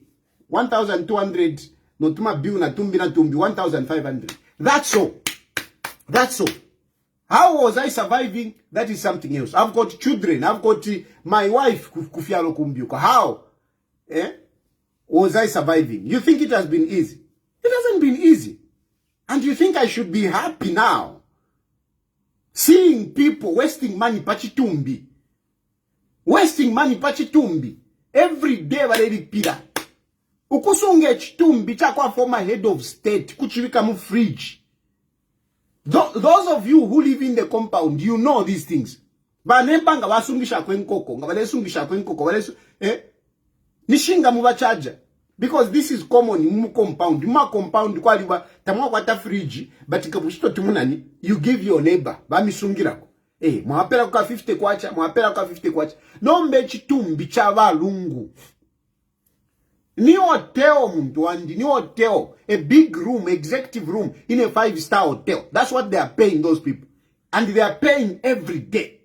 1,200. Notuma bill na tumbi 1,500. That's all. How was I surviving? That is something else. I've got children. I've got my wife, Kufialo Kumbiuka. How was I surviving? You think it has been easy? It hasn't been easy. And you think I should be happy now? Seeing people wasting money pachitumbi. Every day walipira. Ukusunge chitumbi chakwa former head of state. Kuchivika mu fridge. Those of you who live in the compound, you know these things. Banembanga wasungisha kwenkoko, ngabalesungisha kwenkoko, nishinga mubachaja. Because this is common in mu compound. Ma compound kwa liba tamwa kwata fridge, but kabushito tumunani, you give your neighbor, bamisungirako. Mwapela kwa 50 kwacha, mwapela kwa 50 kwacha. Nombe chitumbi chava lungu. Ni hotel muntu wandi, ni hotel. A big room, executive room in a 5-star hotel. That's what they are paying those people. And they are paying every day.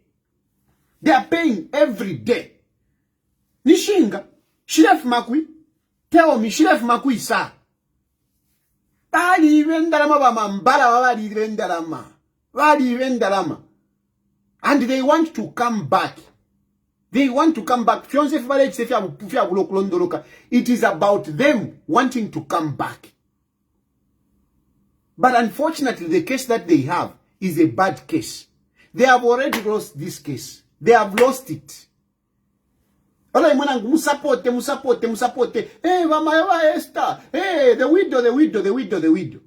They are paying every day. Nishinga, Shiref Makui, tell me, Shiref Makui sa. Bali vendarama bamambala bali vendarama. Bali vendarama. And they want to come back. They want to come back. It is about them wanting to come back. But unfortunately, the case that they have is a bad case. They have already lost this case. They have lost it. Hey, Mama Esther. Hey, the widow.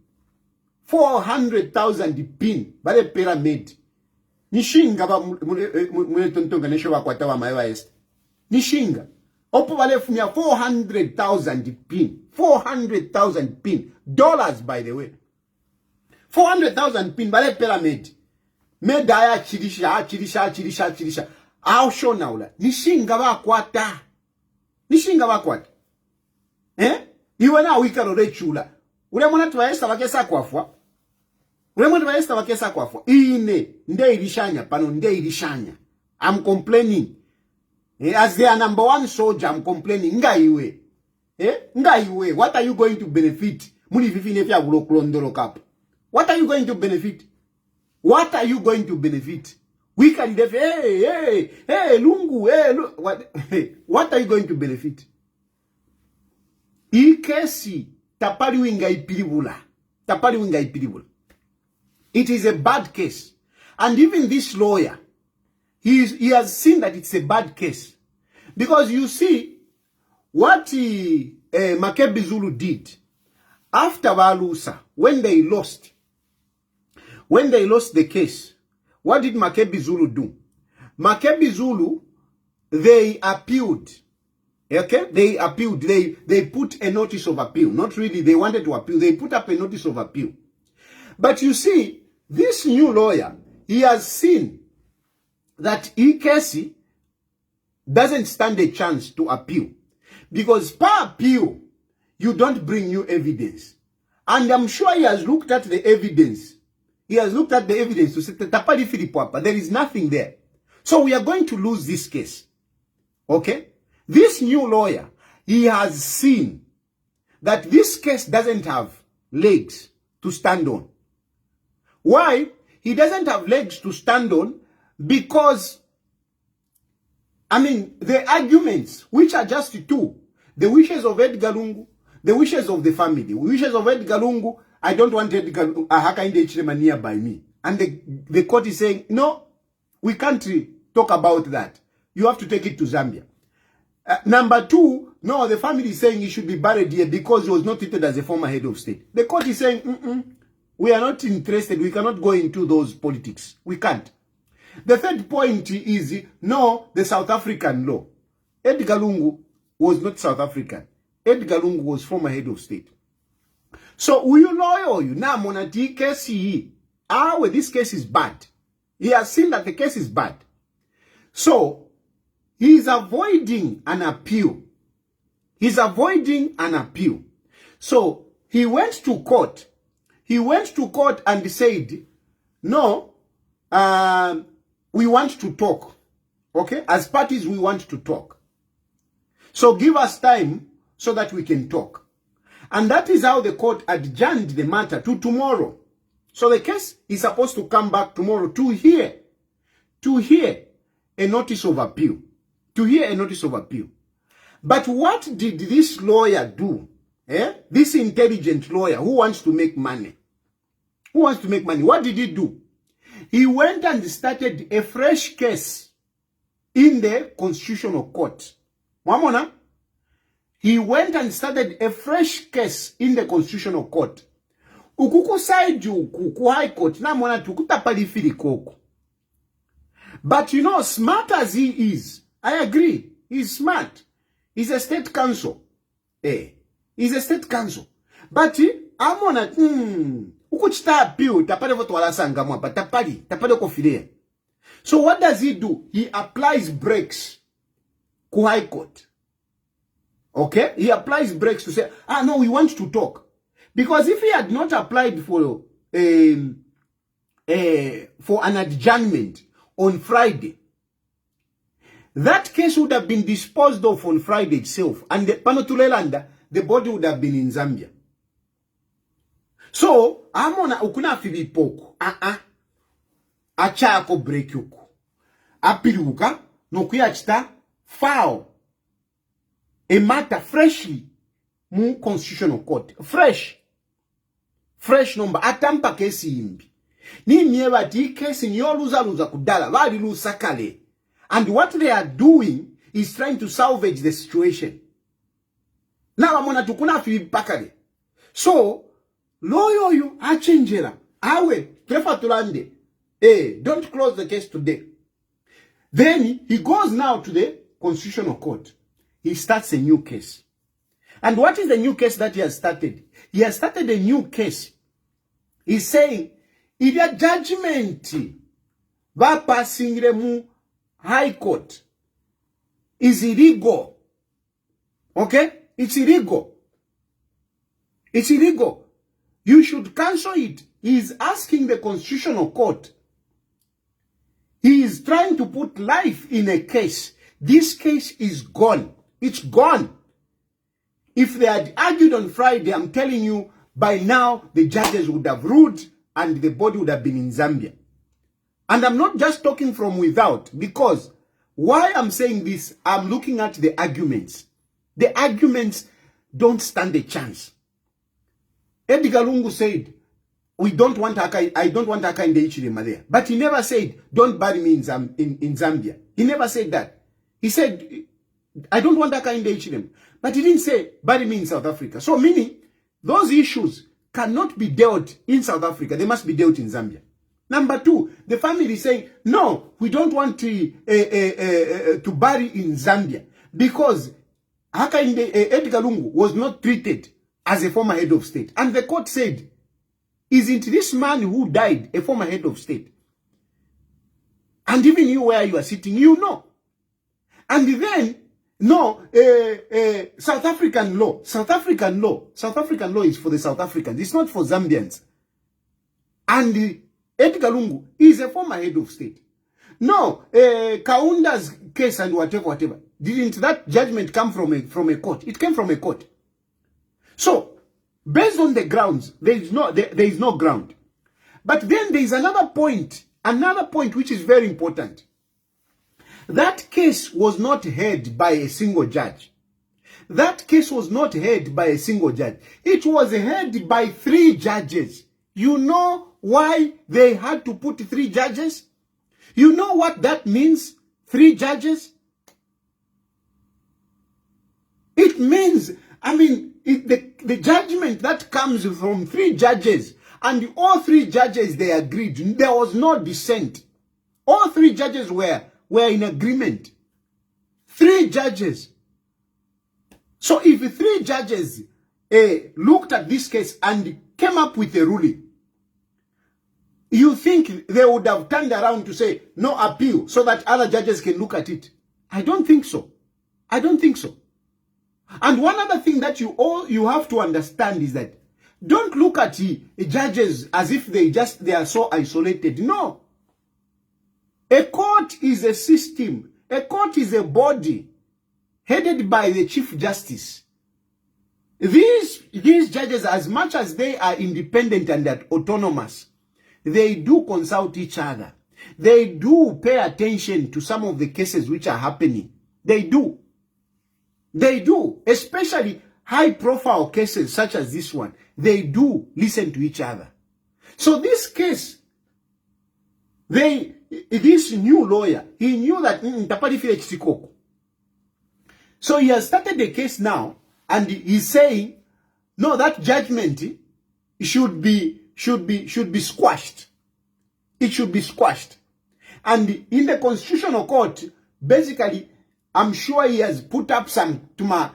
400,000 pin. By the pyramid. Nishinga ba mule tontonga nesho wakwata wa maewa Esther. Nishinga. Opo wale fumia 400,000 pin. 400,000 pin. Dollars, by the way. 400,000 pin. By the pyramid. Medaya chirisha. How show now la? Nishinga wakwata. Nishinga wakwata. Iwe na wika rore chula. Ule mwana tuwa Esther wakesa kwafwa. Ine nde ilishanya pano nde ilishanya. I'm complaining. As their number one soldier, I'm complaining. Ngaiwe. Ngaiwe. What are you going to benefit? Muni vivi nefia ulokulondoro kap. What are you going to benefit? What are you going to benefit? We can def. Hey, lungu. What are you going to benefit? Ikesi tapali winga ipiribula. It is a bad case. And even this lawyer, he has seen that it's a bad case. Because you see, what Makebi Zulu did, after Walusa, when they lost the case, what did Makebi Zulu do? Makebi Zulu, they appealed. Okay? They appealed. They put a notice of appeal. Not really, they wanted to appeal. They put up a notice of appeal. But you see, this new lawyer, he has seen that Ikesi doesn't stand a chance to appeal. Because per appeal, you don't bring new evidence. And I'm sure he has looked at the evidence. He has looked at the evidence to say, Tapali Filipwapa, there is nothing there. So we are going to lose this case. Okay? This new lawyer, he has seen that this case doesn't have legs to stand on. Why? He doesn't have legs to stand on because, the arguments, which are just two, the wishes of Edgar Lungu, the wishes of the family, the wishes of Edgar Lungu, I don't want Edgar Hakainde nearby me. And the court is saying, no, we can't talk about that. You have to take it to Zambia. Number two, no, the family is saying he should be buried here because he was not treated as a former head of state. The court is saying, we are not interested. We cannot go into those politics. We can't. The third point is, no, the South African law. Edgar Lungu was not South African. Edgar Lungu was former head of state. So, will you lawyer you? Now, Monati case this case is bad. He has seen that the case is bad. So, he is avoiding an appeal. He's avoiding an appeal. So, he went to court. He went to court and said, no, we want to talk. Okay? As parties, we want to talk. So give us time so that we can talk. And that is how the court adjourned the matter to tomorrow. So the case is supposed to come back tomorrow to hear a notice of appeal. But what did this lawyer do? This intelligent lawyer who wants to make money. What did he do? He went and started a fresh case in the Constitutional Court. Wamona? He went and started a fresh case in the Constitutional Court. Ukuku saiju ku High Court na mwana tukutapali fili koko. But you know, smart as he is, I agree, he's smart. He's a state council. He's a state council. But amona ukuchita appeal tapale voto wala sanga mwapa tapali kofidea. So what does he do? He applies brakes to High Court. Okay? He applies brakes to say, no, we want to talk. Because if he had not applied for an adjournment on Friday, that case would have been disposed of on Friday itself. And the Panotulelanda, the body would have been in Zambia. So, amona ukuna filipoko. Achako break yuku. Apiruka, no kuyachita, file a matter freshly mu constitutional court. Fresh number. Atampa kesi imbi. Ni mieva ti kesi niyo luza kudala. Wadi lusakale. And what they are doing is trying to salvage the situation. Now amona tukuna filipakale. So, lawyer you achenjela. Awe, prefer tulande. Don't close the case today. Then he goes now to the Constitutional Court. He starts a new case. And what is the new case that he has started? He has started a new case. He's saying, if a judgment va passing the High Court is illegal. Okay? It's illegal. It's illegal. You should cancel it. He is asking the Constitutional Court. He is trying to put life in a case. This case is gone. It's gone. If they had argued on Friday, I'm telling you, by now, the judges would have ruled and the body would have been in Zambia. And I'm not just talking from without, because why I'm saying this, I'm looking at the arguments. The arguments don't stand a chance. Edgar Lungu said, I don't want Haka in the Ichirema there. But he never said, don't bury me in Zambia. He never said that. He said, I don't want Haka in the Ichirema. But he didn't say, bury me in South Africa. So meaning, those issues cannot be dealt in South Africa. They must be dealt in Zambia. Number two, the family is saying, no, we don't want to bury in Zambia. Because Haka in the Edgar Lungu was not treated as a former head of state. And the court said, isn't this man who died a former head of state? And even you where you are sitting, you know. And then, no, South African law is for the South Africans. It's not for Zambians. And Edgar Lungu is a former head of state. No, Kaunda's case and whatever. Didn't that judgment come from a court? It came from a court. So, based on the grounds, there is no ground. But then there is another point which is very important. That case was not heard by a single judge. That case was not heard by a single judge. It was heard by 3 judges. You know why they had to put 3 judges? You know what that means? 3 judges? It means, the judgment that comes from 3 judges, and all 3 judges, they agreed. There was no dissent. All 3 judges were in agreement. 3 judges. So if 3 judges looked at this case and came up with a ruling, you think they would have turned around to say, no appeal, so that other judges can look at it? I don't think so. I don't think so. And one other thing that you have to understand is that don't look at the judges as if they are so isolated. No. A court is a system. A court is a body headed by the Chief Justice. These judges, as much as they are independent and autonomous, they do consult each other. They do pay attention to some of the cases which are happening. They do. They do. Especially high-profile cases such as this one. They do listen to each other. So this case, this new lawyer, he knew that so he has started the case now, and he's saying, no, that judgment should be squashed. It should be squashed. And in the Constitutional Court, basically, I'm sure he has put up some to my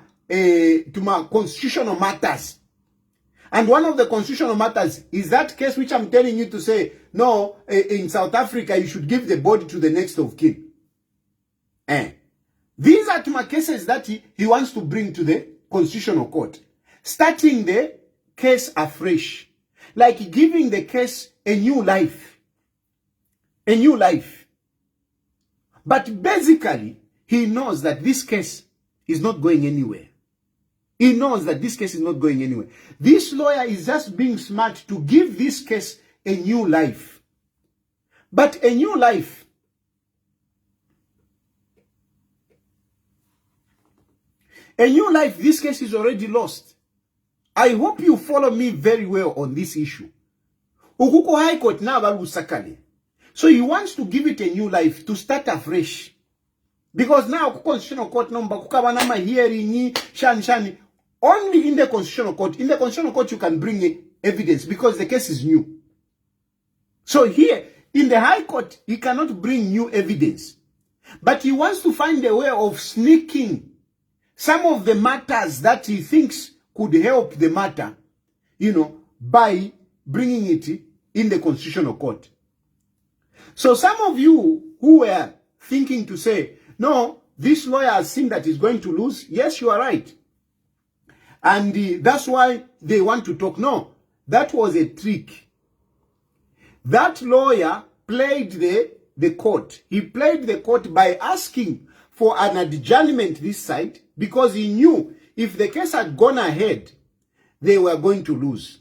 constitutional matters. And one of the constitutional matters is that case which I'm telling you to say, no, in South Africa, you should give the body to the next of kin. These are Tuma cases that he wants to bring to the Constitutional Court, starting the case afresh, like giving the case a new life. A new life. But basically, he knows that this case is not going anywhere. He knows that this case is not going anywhere. This lawyer is just being smart to give this case a new life. But a new life, this case is already lost. I hope you follow me very well on this issue. Ukuko High Court na balusakale. So he wants to give it a new life, to start afresh. Because now Constitutional Court number kukabanama hearing shani only in the Constitutional Court. In the Constitutional Court you can bring evidence because the case is new. So here in the High Court he cannot bring new evidence. But he wants to find a way of sneaking some of the matters that he thinks could help the matter, by bringing it in the Constitutional Court. So some of you who were thinking to say, no, this lawyer has seen that he's going to lose. Yes, you are right. And that's why they want to talk. No, that was a trick. That lawyer played the court. He played the court by asking for an adjournment this side because he knew if the case had gone ahead, they were going to lose.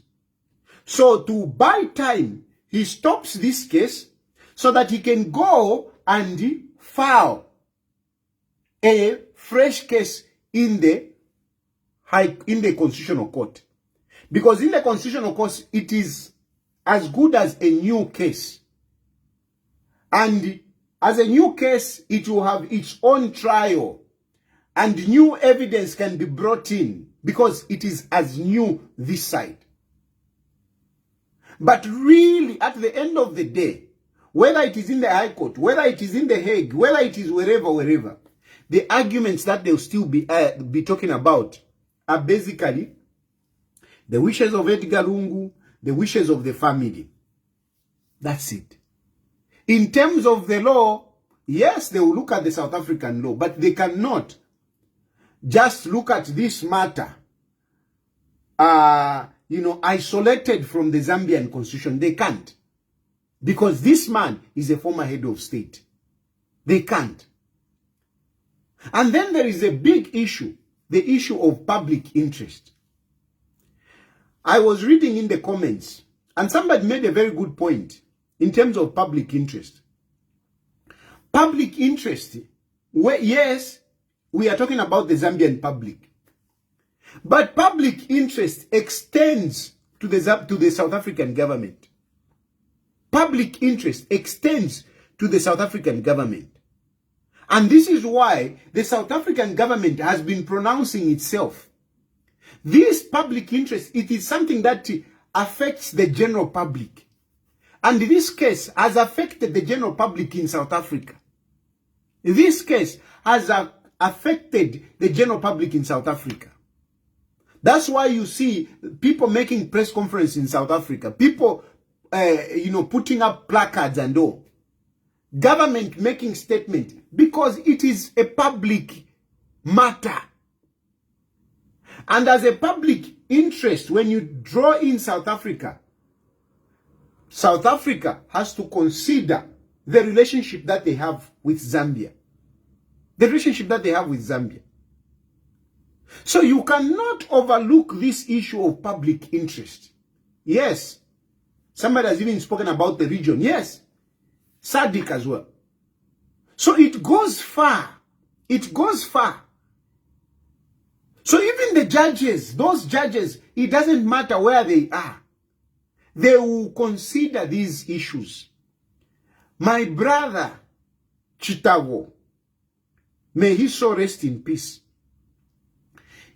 So to buy time, he stops this case so that he can go and file a fresh case in the Constitutional Court. Because in the Constitutional Court, it is as good as a new case. And as a new case, it will have its own trial. And new evidence can be brought in because it is as new this side. But really, at the end of the day, whether it is in the High Court, whether it is in the Hague, whether it is wherever, the arguments that they'll still be talking about are basically the wishes of Edgar Lungu, the wishes of the family. That's it. In terms of the law, yes, they will look at the South African law, but they cannot just look at this matter, isolated from the Zambian constitution. They can't. Because this man is a former head of state. They can't. And then there is a big issue, the issue of public interest. I was reading in the comments, and somebody made a very good point in terms of public interest. Public interest, yes, we are talking about the Zambian public. But public interest extends to the South African government. Public interest extends to the South African government. And this is why the South African government has been pronouncing itself. This public interest, it is something that affects the general public. And this case has affected the general public in South Africa. This case has affected the general public in South Africa. That's why you see people making press conferences in South Africa. People, putting up placards and all. Government making statement because it is a public matter. And as a public interest, when you draw in South Africa has to consider the relationship that they have with Zambia. The relationship that they have with Zambia. So you cannot overlook this issue of public interest. Yes. Somebody has even spoken about the region. Yes. SADC as well. So it goes far. It goes far. So even the judges, those judges, it doesn't matter where they are. They will consider these issues. My brother, Chitawo, may he so rest in peace.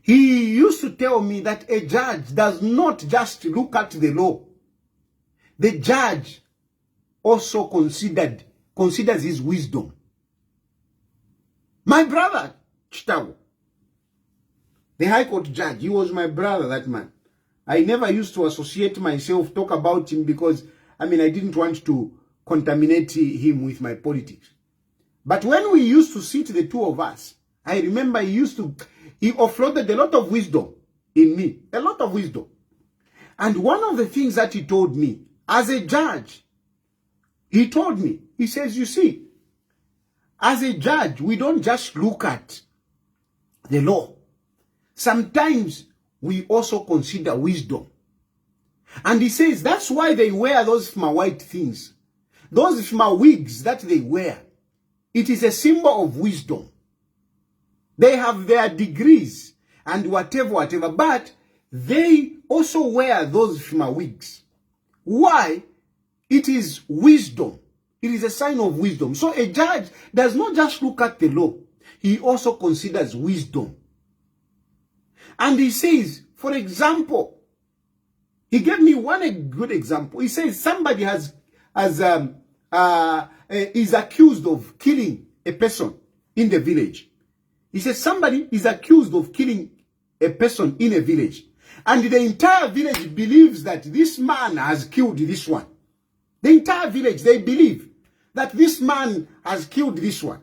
He used to tell me that a judge does not just look at the law. The judge also considers his wisdom. My brother, Chitawo, the High Court judge, he was my brother, that man. I never used to associate myself, talk about him, because I didn't want to contaminate him with my politics. But when we used to sit, the two of us, I remember he offloaded a lot of wisdom in me, a lot of wisdom. And one of the things that he told me, as a judge, he told me, he says, you see, as a judge, we don't just look at the law. Sometimes we also consider wisdom. And he says, that's why they wear those white things. Those wigs that they wear. It is a symbol of wisdom. They have their degrees and whatever, but they also wear those wigs. Why? It is wisdom. It is a sign of wisdom. So a judge does not just look at the law. He also considers wisdom. And he says, for example, he gave me one good example. He says somebody is accused of killing a person in the village. He says somebody is accused of killing a person in a village. And the entire village believes that this man has killed this one. The entire village, they believe that this man has killed this one.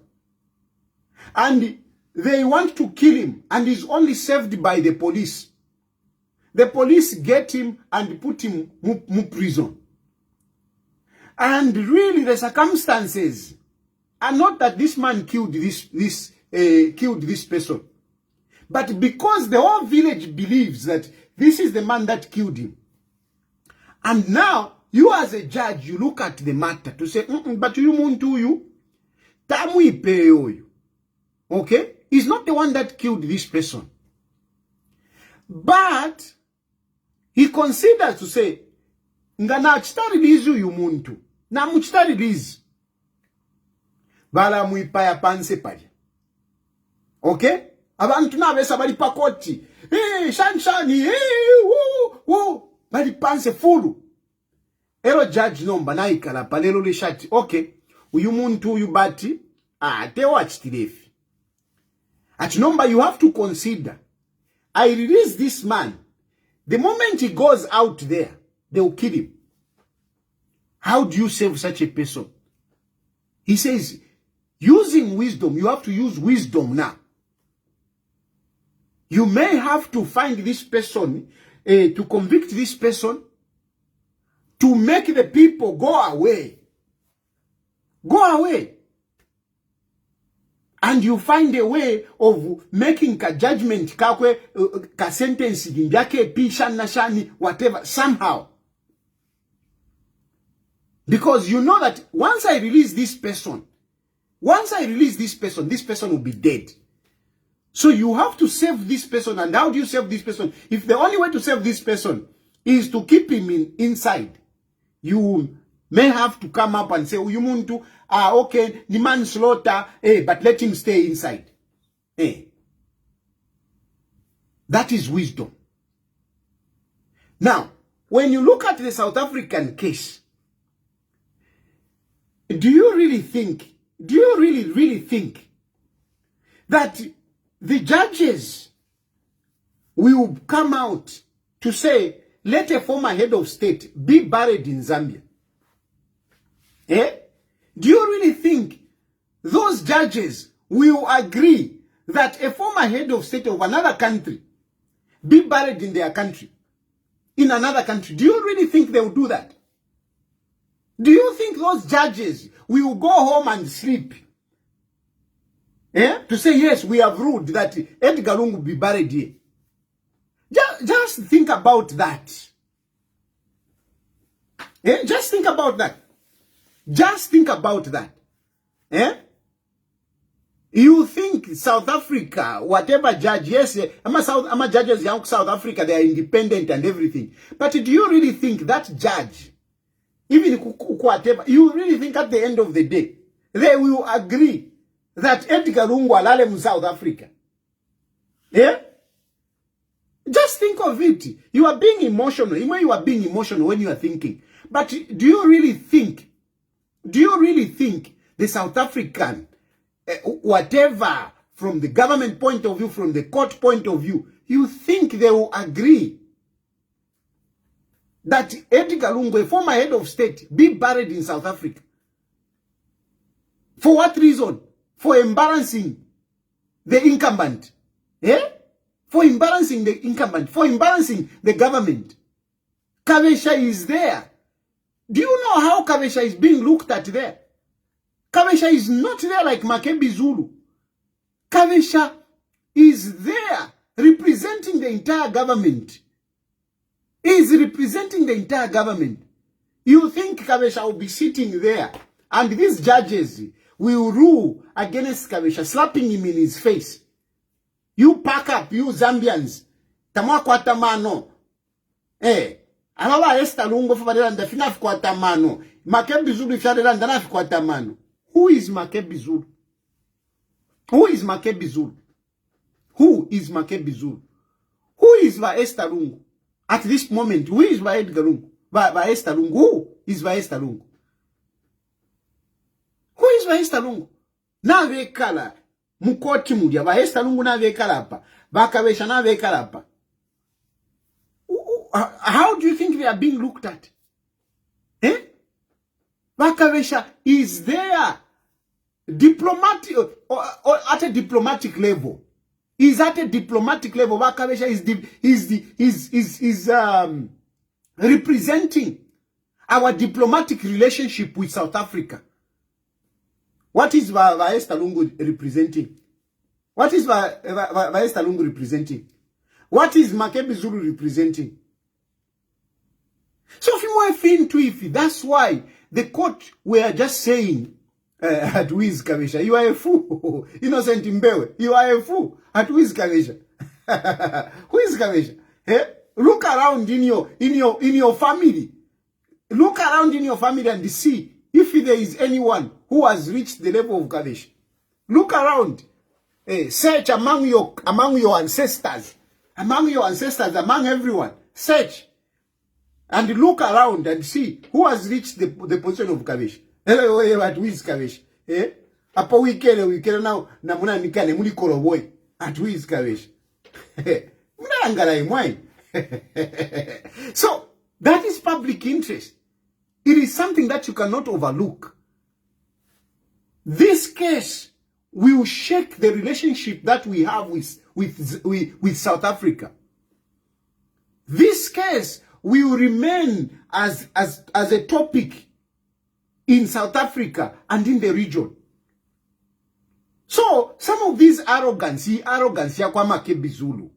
And they want to kill him, and he's only saved by the police. The police get him and put him in prison. And really the circumstances are not that this man killed this person. But because the whole village believes that this is the man that killed him. And now, you as a judge, you look at the matter to say, but you muntu you, tamu ipeyo you. Okay? He's not the one that killed this person. But he considers to say, ngana chitarilizu yu muntu. Na muchitarilizu. Bala muipaya panse pali. Okay? Abantu na besa bali pakoti. Shanshani. Bali panse fulu. Ero judge nomba na ikala palelo le shati. Okay. Uyu muntu uyu bati. Tewa chitilefi. At number, you have to consider, I release this man. The moment he goes out there, they will kill him. How do you save such a person? He says, using wisdom, you have to use wisdom now. You may have to find this person, to convict this person, to make the people go away. Go away. And you find a way of making a judgment, ka sentence, whatever, somehow. Because you know that once I release this person, this person will be dead. So you have to save this person. And how do you save this person? If the only way to save this person is to keep him inside, you may have to come up and say, Uyumuntu, okay, the manslaughter, but let him stay inside. That is wisdom. Now, when you look at the South African case, do you really think that the judges will come out to say, let a former head of state be buried in Zambia? Do you really think those judges will agree that a former head of state of another country be buried in their country, in another country? Do you really think they will do that? Do you think those judges will go home and sleep? To say, yes, we have ruled that Edgar Lungu will be buried here. Just think about that. Just think about that. Just think about that. You think South Africa, whatever judge, yes, I'm judges in South Africa, they are independent and everything. But do you really think that judge, even whatever, you really think at the end of the day, they will agree that Edgar Lungu alale in South Africa? Just think of it. You are being emotional. You are being emotional when you are thinking. But do you really think the South African, whatever, from the government point of view, from the court point of view, you think they will agree that Edgar Lungu, a former head of state, be buried in South Africa. For what reason? For embarrassing the incumbent. Eh? For embarrassing the incumbent. For embarrassing the government. Kabesha is there. Do you know how Kabesha is being looked at there? Kabesha is not there like Makebi Zulu. Kabesha is there representing the entire government. He is representing the entire government. You think Kabesha will be sitting there and these judges will rule against Kabesha, slapping him in his face? You pack up, you Zambians. Tamwa kwa tamano. Alaba esta lungo fadela ndafina kwa tamano. Makebi Zulu fadela ndana kwa tamano. Who is Makebi Zulu? Who is Makebi Zulu? Who is Makebi Zulu? Who is Esta Lungu? At this moment, who is Edgar Lungu? Esta Lungu? Who is Esta Lungu? Who is Esta Lungu? Na vekala mukoti mudia Esta Lungu na vekala hapa. Bakabesha na vekala hapa. How do you think they are being looked at? Eh? Bakabesha is there diplomatic or at a diplomatic level. Is at a diplomatic level. Bakabesha is representing our diplomatic relationship with South Africa. What is Esta Lungu representing? What is Esta Lungu representing? What is Makebi Zulu representing? So if that's why the court were just saying at Wiz Kabesha, you are a fool. Innocent Mbewe, you are a fool. At Wiz Kabesha. Who is Kabesha? Eh? Look around in your family. Look around in your family and see if there is anyone who has reached the level of Kabesha. Look around. Search among your ancestors. Among everyone. Search. And look around and see who has reached the position of Kabesha. Hello, at Wiz Kabesha. Eh? Apa wikele now na muna nikane muli koroboy at Wiz Kabesha. Muna angala imwai. So that is public interest. It is something that you cannot overlook. This case will shake the relationship that we have with South Africa. This case will remain as a topic in South Africa and in the region. So some of these arrogance ya kwa Makebi Zulu,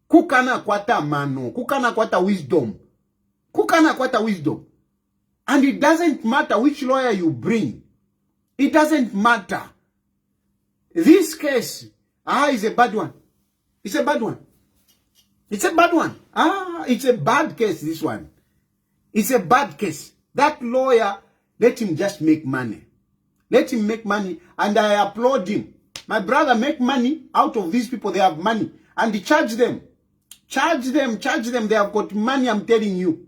kukana kwata mano, kukana kwata wisdom, and it doesn't matter which lawyer you bring. It doesn't matter. This case is a bad one. It's a bad one. It's a bad one. It's a bad case, this one. It's a bad case. That lawyer, let him just make money. Let him make money, and I applaud him. My brother, make money out of these people. They have money. And charge them. Charge them. They have got money, I'm telling you.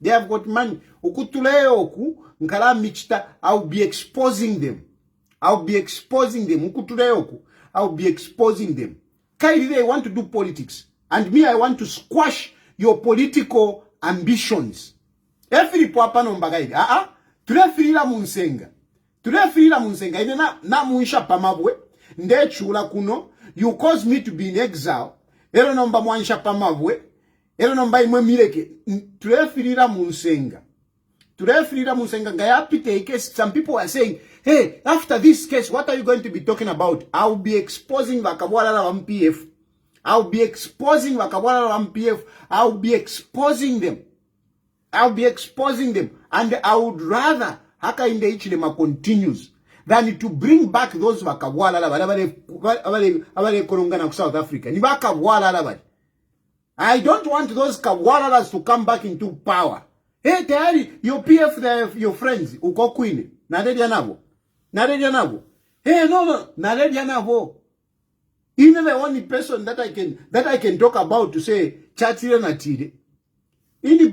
They have got money. Ukutuleoku, nkala michita, I'll be exposing them. Ukutuleoku, I'll be exposing them. Kairi, they want to do politics. And me, I want to squash your political ambitions. Every papa no mbagaidi. Tulefirila munsenga. Ine na muisha pamabwe. Nde chula kuno. You cause me to be in exile. Ero nomba mwanisha pamabwe. Ero nomba imwe mileke. Tulefirila munsenga. Ngayapite case. Some people are saying, hey, after this case, what are you going to be talking about? I'll be exposing Vakabwala wa MPF. I'll be exposing Vakabwala wa MPF. I'll be exposing them. And I would rather Haka in the Ichilema continues than to bring back those Vakabwala Korongana South Africa. Ni Vakabwala labari. I don't want those Kawalalas to come back into power. Hey, Tayali, your PF, your friends, uko kwini. Naredia nabo. Hey, no. Naredia nabo. Even the only person that I can talk about to say, Chatire na tide. Ini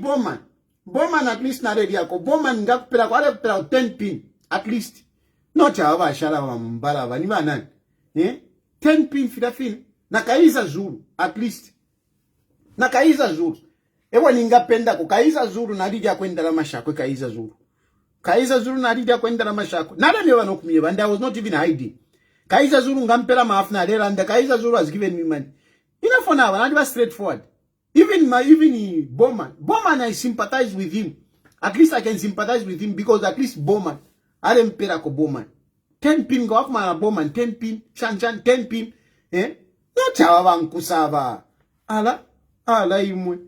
Bowman at least naredia ko. Bowman ngakupela kwa 10 pin. At least. Not hawa shala wa mbala wa. Ni manan. 10 pin fidafin. Nakaiza Zulu. At least. Nakaiza Zulu. Ewa ningapenda kukaiza zuru naridi ya kwenda la mashako kaiza zuru. Kaiza zuru naridi ya kwenda la mashako. Nada mewa no kumiyeba and I was not even hiding. Kaiza zuru ngampela maafna adela and Kaiza zuru has given me money. Enough for now, and I was straightforward. Even Bowman, I sympathize with him. At least I can sympathize with him because at least Bowman, I didn't pay like a Bowman. 10 pin go off my Bowman, 10 pin, Shan, 10 pin. No chawa kusava. Ala imwe.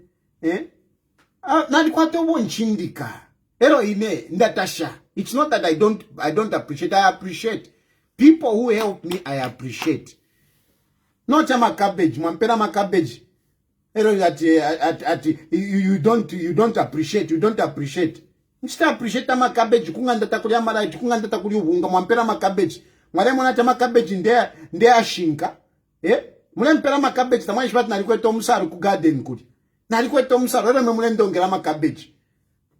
Nalikuwa wonchindika. Ero ine ndatasha. It's not that I don't appreciate. I appreciate. People who help me, I appreciate. Not chama cabbage, mampera ma cabbage. Ero that you don't appreciate. You don't appreciate. Instead appreciate ma cabbage. Kunganda takulia mara, kunganda takulia unga mampera ma cabbage. Mwale mwana chama cabbage ndea shinka. Mule mpera ma cabbage tamani shbat nalikuwa tomusaru ku garden kuli. Nalikuwa tomusaru ero mule ndongera ma cabbage.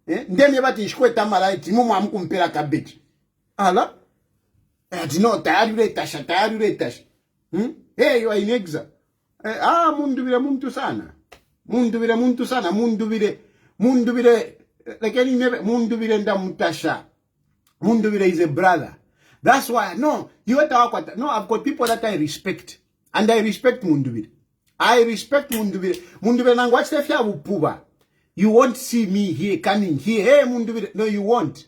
Ndemye bati nshikwe tamara iti mumu amukumpera cabbage. Ala? Ati no tayari uretasha. Hey, you are in exile. Mundu vile muntu sana. Mundu vile, like any never, mundu vile nda mutasha. Mundu vile is a brother. That's why, no, I've got people that I respect. And I respect mundu vile. I respect mundu vile. Mundu vile nangu wachitefia upuba. You won't see me here, coming here. Hey, mundu vile. No, you won't.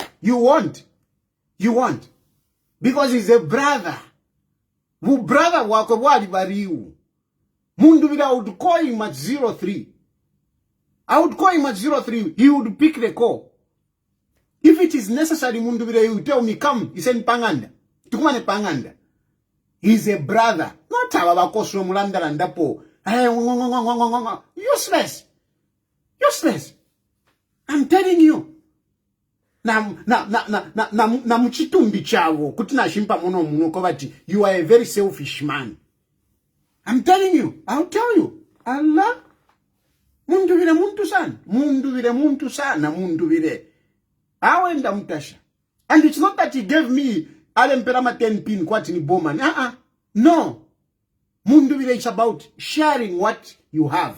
Because he's a brother. Mu brother wako wali bariu. Mundu vile I would call him at 03. I would call him at 03. He would pick the call. If it is necessary, mundu vile he would tell me, come, he said panganda. Tukumane panganda. He's a brother. Not our koso mulanda landapo. Useless. I'm telling you. Na mchitumbi chavo kutina shimpa muno kovati you are a very selfish man. I'm telling you, I'll tell you. Allah mundu vile muntu sana. Awenda mutasha. And it's not that he gave me alemperama 10 pin kwati ni Bowman. No. Mundu vile is about sharing what you have.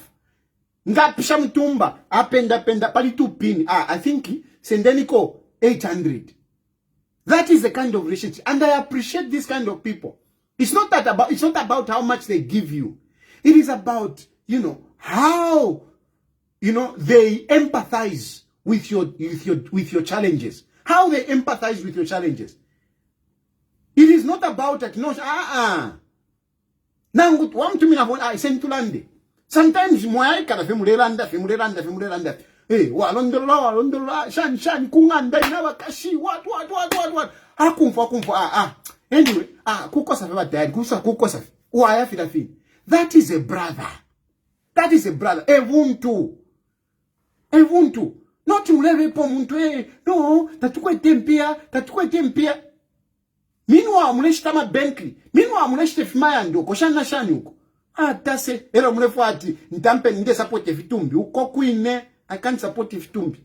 Ngapisha mtumba apenda pali 2 pin. I think Sendeniko 800. That is the kind of relationship, and I appreciate this kind of people. It's not about how much they give you. It is about how they empathize with your challenges. How they empathize with your challenges. It is not about that. No, nangu wamtu mina I send to lande. Sometimes mwai kana femulelanda. Walondola, shan, kunganda, inawakashi, what. Akumfa. Anyway, kukosa feba dad, kukosa. Uaya fidafi. That is a brother. Evuntu. Not muleve po muntu, no, tatukwe tempia. Minwa muleshitama Bentley. Minwa muleshite fimaya ndoko, shani uko. Tase, ero mulefu ati, nitampe ninde support vitumbi. Uko kuine. I can't support Fugitive.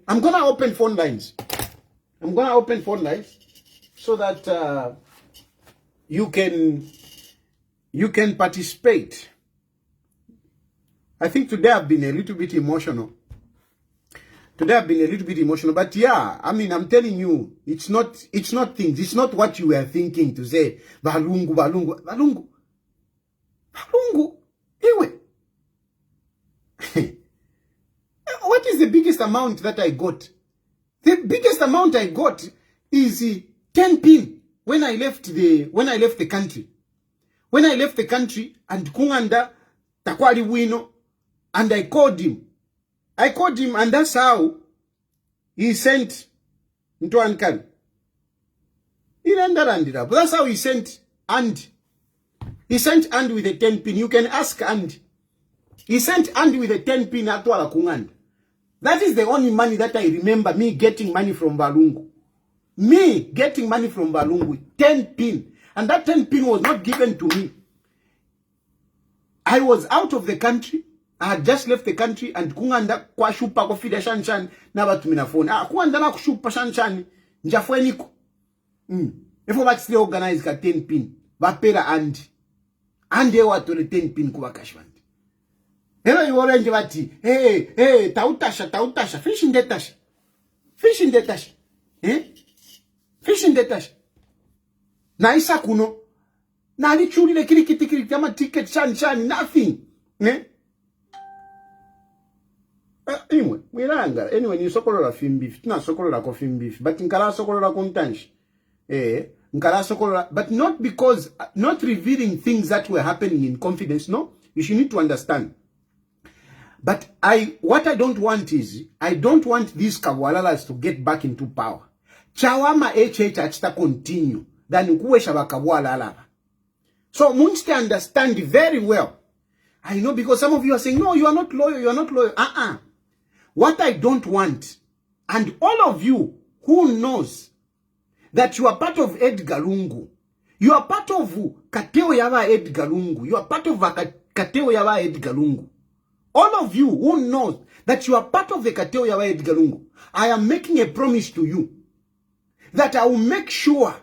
I'm gonna open phone lines. So that you can participate. I think today I've been a little bit emotional. But yeah, I mean, I'm telling you, it's not things. It's not what you were thinking to say. Balungu. Anyway. What is the biggest amount that I got? The biggest amount I got is 10 pin when I left the country. When I left the country and kunganda takwali wino, and I called him and that's how he sent into Ankara. But that's how he sent Andy. He sent Andy with a 10 pin. You can ask Andy. He sent Andy with a 10 pin at Wala Kunganda. That is the only money that I remember me getting money from Balungu. 10 pin. And that 10 pin was not given to me. I was out of the country. I had just left the country and kunganda kwa shupa kwa fida shanshan na batu mina phone. Kunganda na kushupa shanshan njafwe niko. Efo bati sile organize ka 10 pin. Bapera Andy. Andy watu le 10 pin kuwa kashwandi. Hello, you orange bati. Hey, tautasha. Fish in the tash. Fish in the tash. Fish in the tash. Na isa kuno. Na ali chuli le kiri kama ticket shan nothing. Anyway, wiranga. Anyway, ni sokolo la film beef. Tina sokolo la film beef. But nkala sokolo la kuntanshi. Nkala sokolo la, but not because, not revealing things that were happening in confidence. No, you should need to understand. But what I don't want is, I don't want these Kawalalas to get back into power. Chawama achita continue. Then kuwesha bakawalala. So munste understand very well. I know because some of you are saying, no, you are not loyal. What I don't want, and all of you who knows that you are part of Edgar Lungu, you are part of Kateo Yava Edgar Lungu, you are part of Kateo Yava Edgar Lungu. All of you who know that you are part of the Kateo Yava Edgar Lungu, I am making a promise to you that I will make sure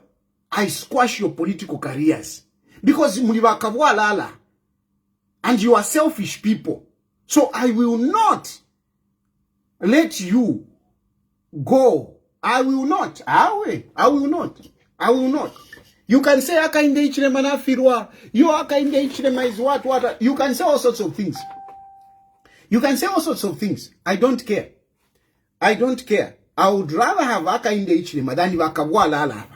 I squash your political careers. Because muliwakavwa lala, and you are selfish people. So I will not let you go. I will not. I will not. You can say akainde ichilema na firwa. You akainde ichilema is what. You can say all sorts of things. I don't care. I would rather have akainde ichilema than wakavwa lala.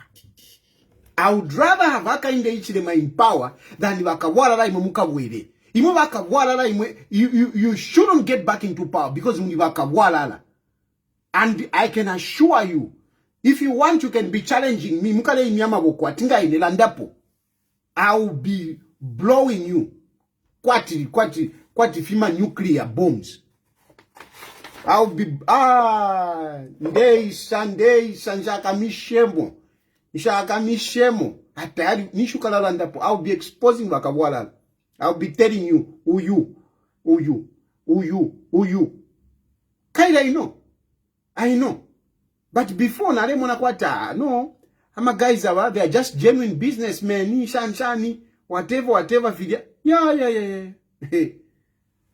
I would rather have akainde ichilema in power than wakavwa lala imemukabwele. You shouldn't get back into power because and I can assure you, if you want, you can be challenging me. I'll be blowing you. Kwati fima nuclear bombs. I'll be I'll be exposing Wakawala. I'll be telling you who you. Kaida, I know. But before Naremona Kwata, no, I'm a guys they are just genuine businessmen, shani, whatever figure. Yeah. Hey,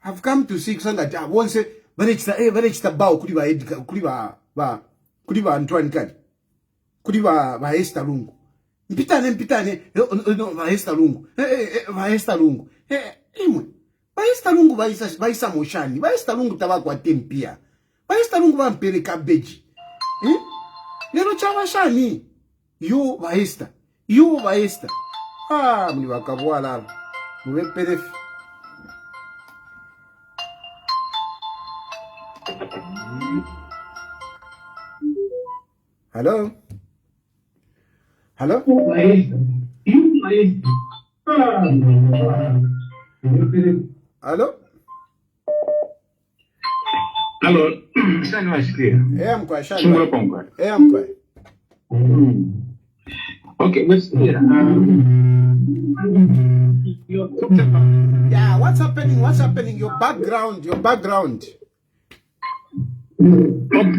I've come to 600. I won't say, but it's the bow, Kudiva Antoine Card. Kudiva Maesta Lungu. Mpitane, no, Maesta Lungu. Maesta Lungu. Maesta Lungu vaisa moshani. Maesta Lungu tabakwa tempia. Maesta Lungu vampere cabbage. Lero chawa shani. You Maesta. Mniwakabwa lala. Mwepere. Hello? Hello? Hello? Hello. Shani wasikia. I'm quiet. Shimura pongwa. I'm quiet. Okay, let's hear. Yeah, what's happening? Your background.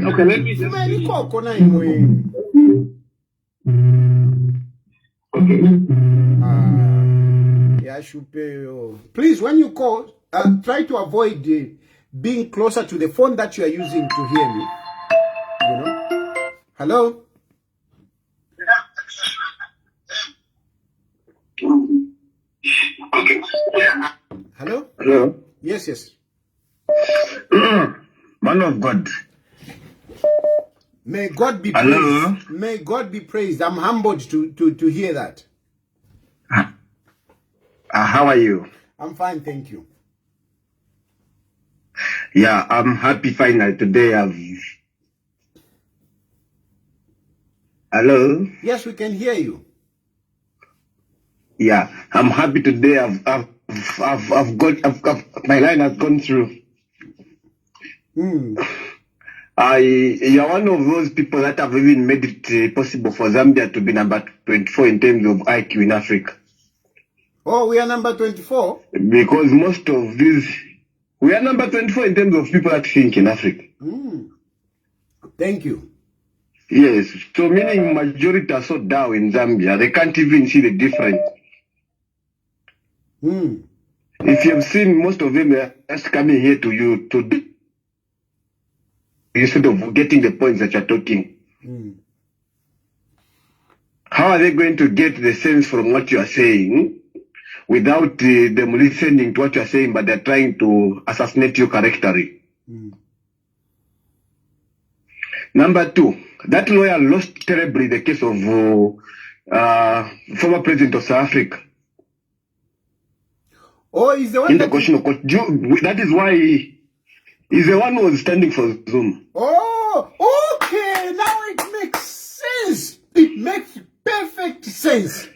Okay, let me just yeah, should pay you. Please, when you call, try to avoid being closer to the phone that you are using to hear me. You know? Hello? Okay. Hello? Hello? Yes. Man of God. May God be praised. Hello? May God be praised. I'm humbled to hear that. How are you? I'm fine, thank you. Yeah, I'm happy finally today Hello? Yes, we can hear you. Yeah, I'm happy today. I've my line has gone through. You're one of those people that have even made it possible for Zambia to be number 24 in terms of IQ in Africa. Oh, we are number 24? Because most of these, we are number 24 in terms of people that think in Africa. Thank you. Yes, so meaning majority are so down in Zambia, they can't even see the difference. If you've seen, most of them are just coming here to you to do, instead of getting the points that you're talking. How are they going to get the sense from what you are saying without them listening to what you are saying, but they're trying to assassinate you characterly? Number two, that lawyer lost terribly the case of former president of South Africa. Oh, he's the one in the question of court. That is why he's the one who was standing for Zoom. Oh, okay. Now it makes sense. It makes perfect sense.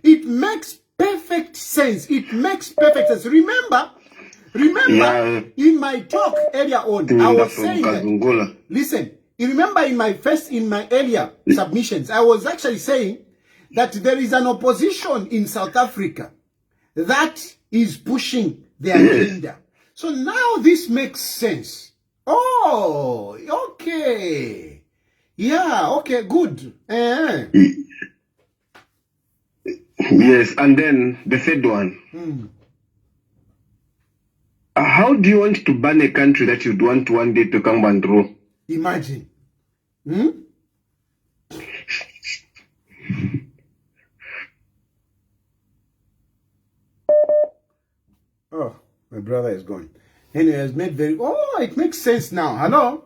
It makes perfect sense. It makes perfect sense. Remember, in my talk earlier on, I was saying that, listen, you remember in my earlier submissions, I was actually saying that there is an opposition in South Africa that is pushing the agenda. So now this makes sense. Oh, okay. Yeah, okay, good. Yes, and then the third one. How do you want to ban a country that you'd want one day to come and rule? Imagine. Oh, my brother is gone. Anyway, it has made it makes sense now. Hello?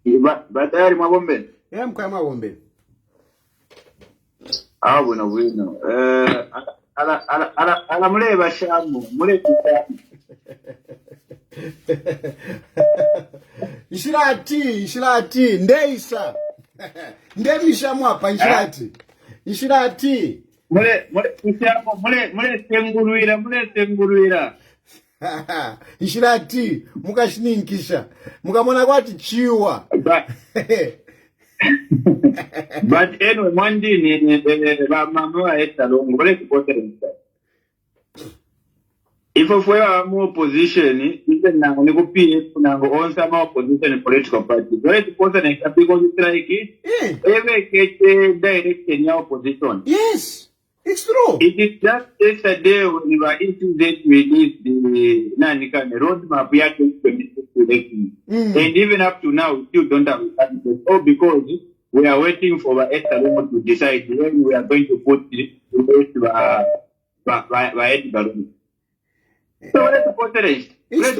But Mabombe. Yeah, I'm coming, Mabombe. Bueno. Ala muleba shamu, muleba. Ishirati, ndeisa. Ndemishamu hapa Ishirati. Mule tenguruira. Ishirati, mukashininkisha. Mukamona kwati chiwa. But anyway, Mwandini, mama esta longo, mule kupotereza. If we are more opposition, even now, we go PF, now on some opposition and political parties. Where the person is because it's like it, every get direct in your opposition. Yes, it's true. It is just yesterday when we were into that release the roadmap we had to 26 elections. And even up to now, we still don't have a candidate. All because we are waiting for the Estalongo to decide when we are going to put the Edbalon. So let's post it. Let's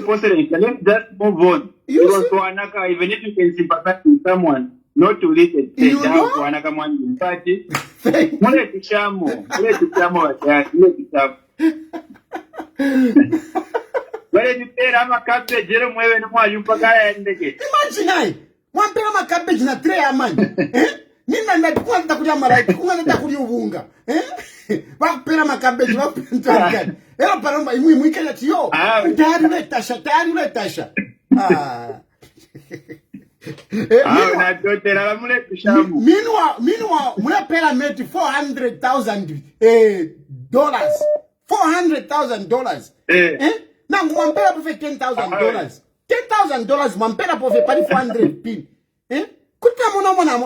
just move on. Because for Anaka, even if you can sympathize with someone, not to listen down for Anaka one party. Let's chamo. Imagine wampera makabeji na tray amani. Nina ndikuwa nitakuja maraiki, kunga nitakuja uvunga. Wakupera makabeji, wakupera gani. Ero paromba imwike na tiyo. Tayari ule tasha. Meanwhile, mule pera meti $400,000 $400,000. Nangu wampera pofe $10,000. $10,000 wampera pofe pari 400 pin. Kuta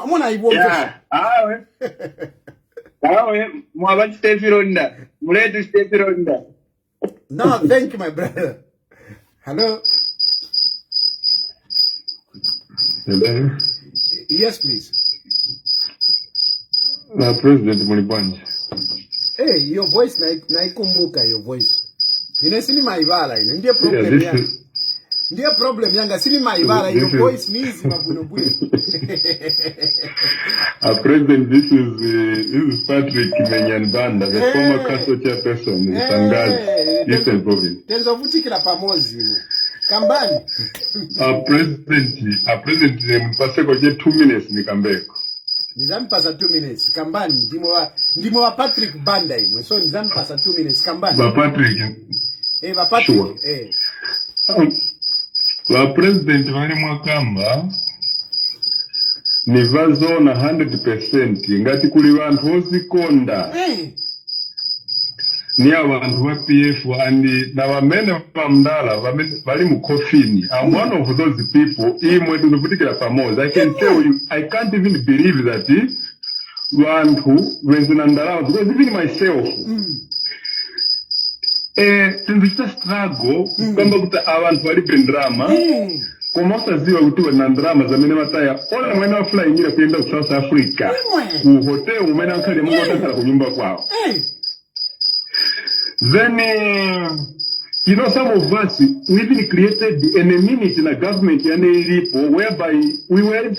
mona ibo mfesha. Mwabati Stefironda. Muletu Stefironda. No, thank you, my brother. Hello? Hello? Yes, please. President Mulibanja. Hey, your voice, naikumbuka your voice. Sini maibala, ndiye problem yanga. Ndiye problem yanga, sini maibala, your voice means mabunobuni. President, this is Patrick Menyanbanda, the former council chairperson in Sangazi, Eastern Province. Tenzo vutikila pamozi. Kambani. President, mpase koje 2 minutes nikambeko. Nizampasa 2 minutes. Kambani, ndimo wa Patrick Banda imwe. So nizampasa 2 minutes. Kambani. Ba Patrick. Ba Patrick. Sure. Ba President wale mwakamba nivazo na 100% ngati kuli bantu ozikonda. Ni abantu wa PF and na bamene pamdala bali mu coffin. I'm one of those people imwe tunuvutikira pamoja. I can tell you, I can't even believe that bantu wenzina ndala because even myself tindichita struggle kwamba kuti abantu bali drama komosa ziwa kuti wana drama zamene mataya ona mwene wafula ingira kuenda ku South Africa ku hotel umene ankali mungu atakala ku nyumba kwao. Then you know, some of us, we even created an immunity in a government whereby we were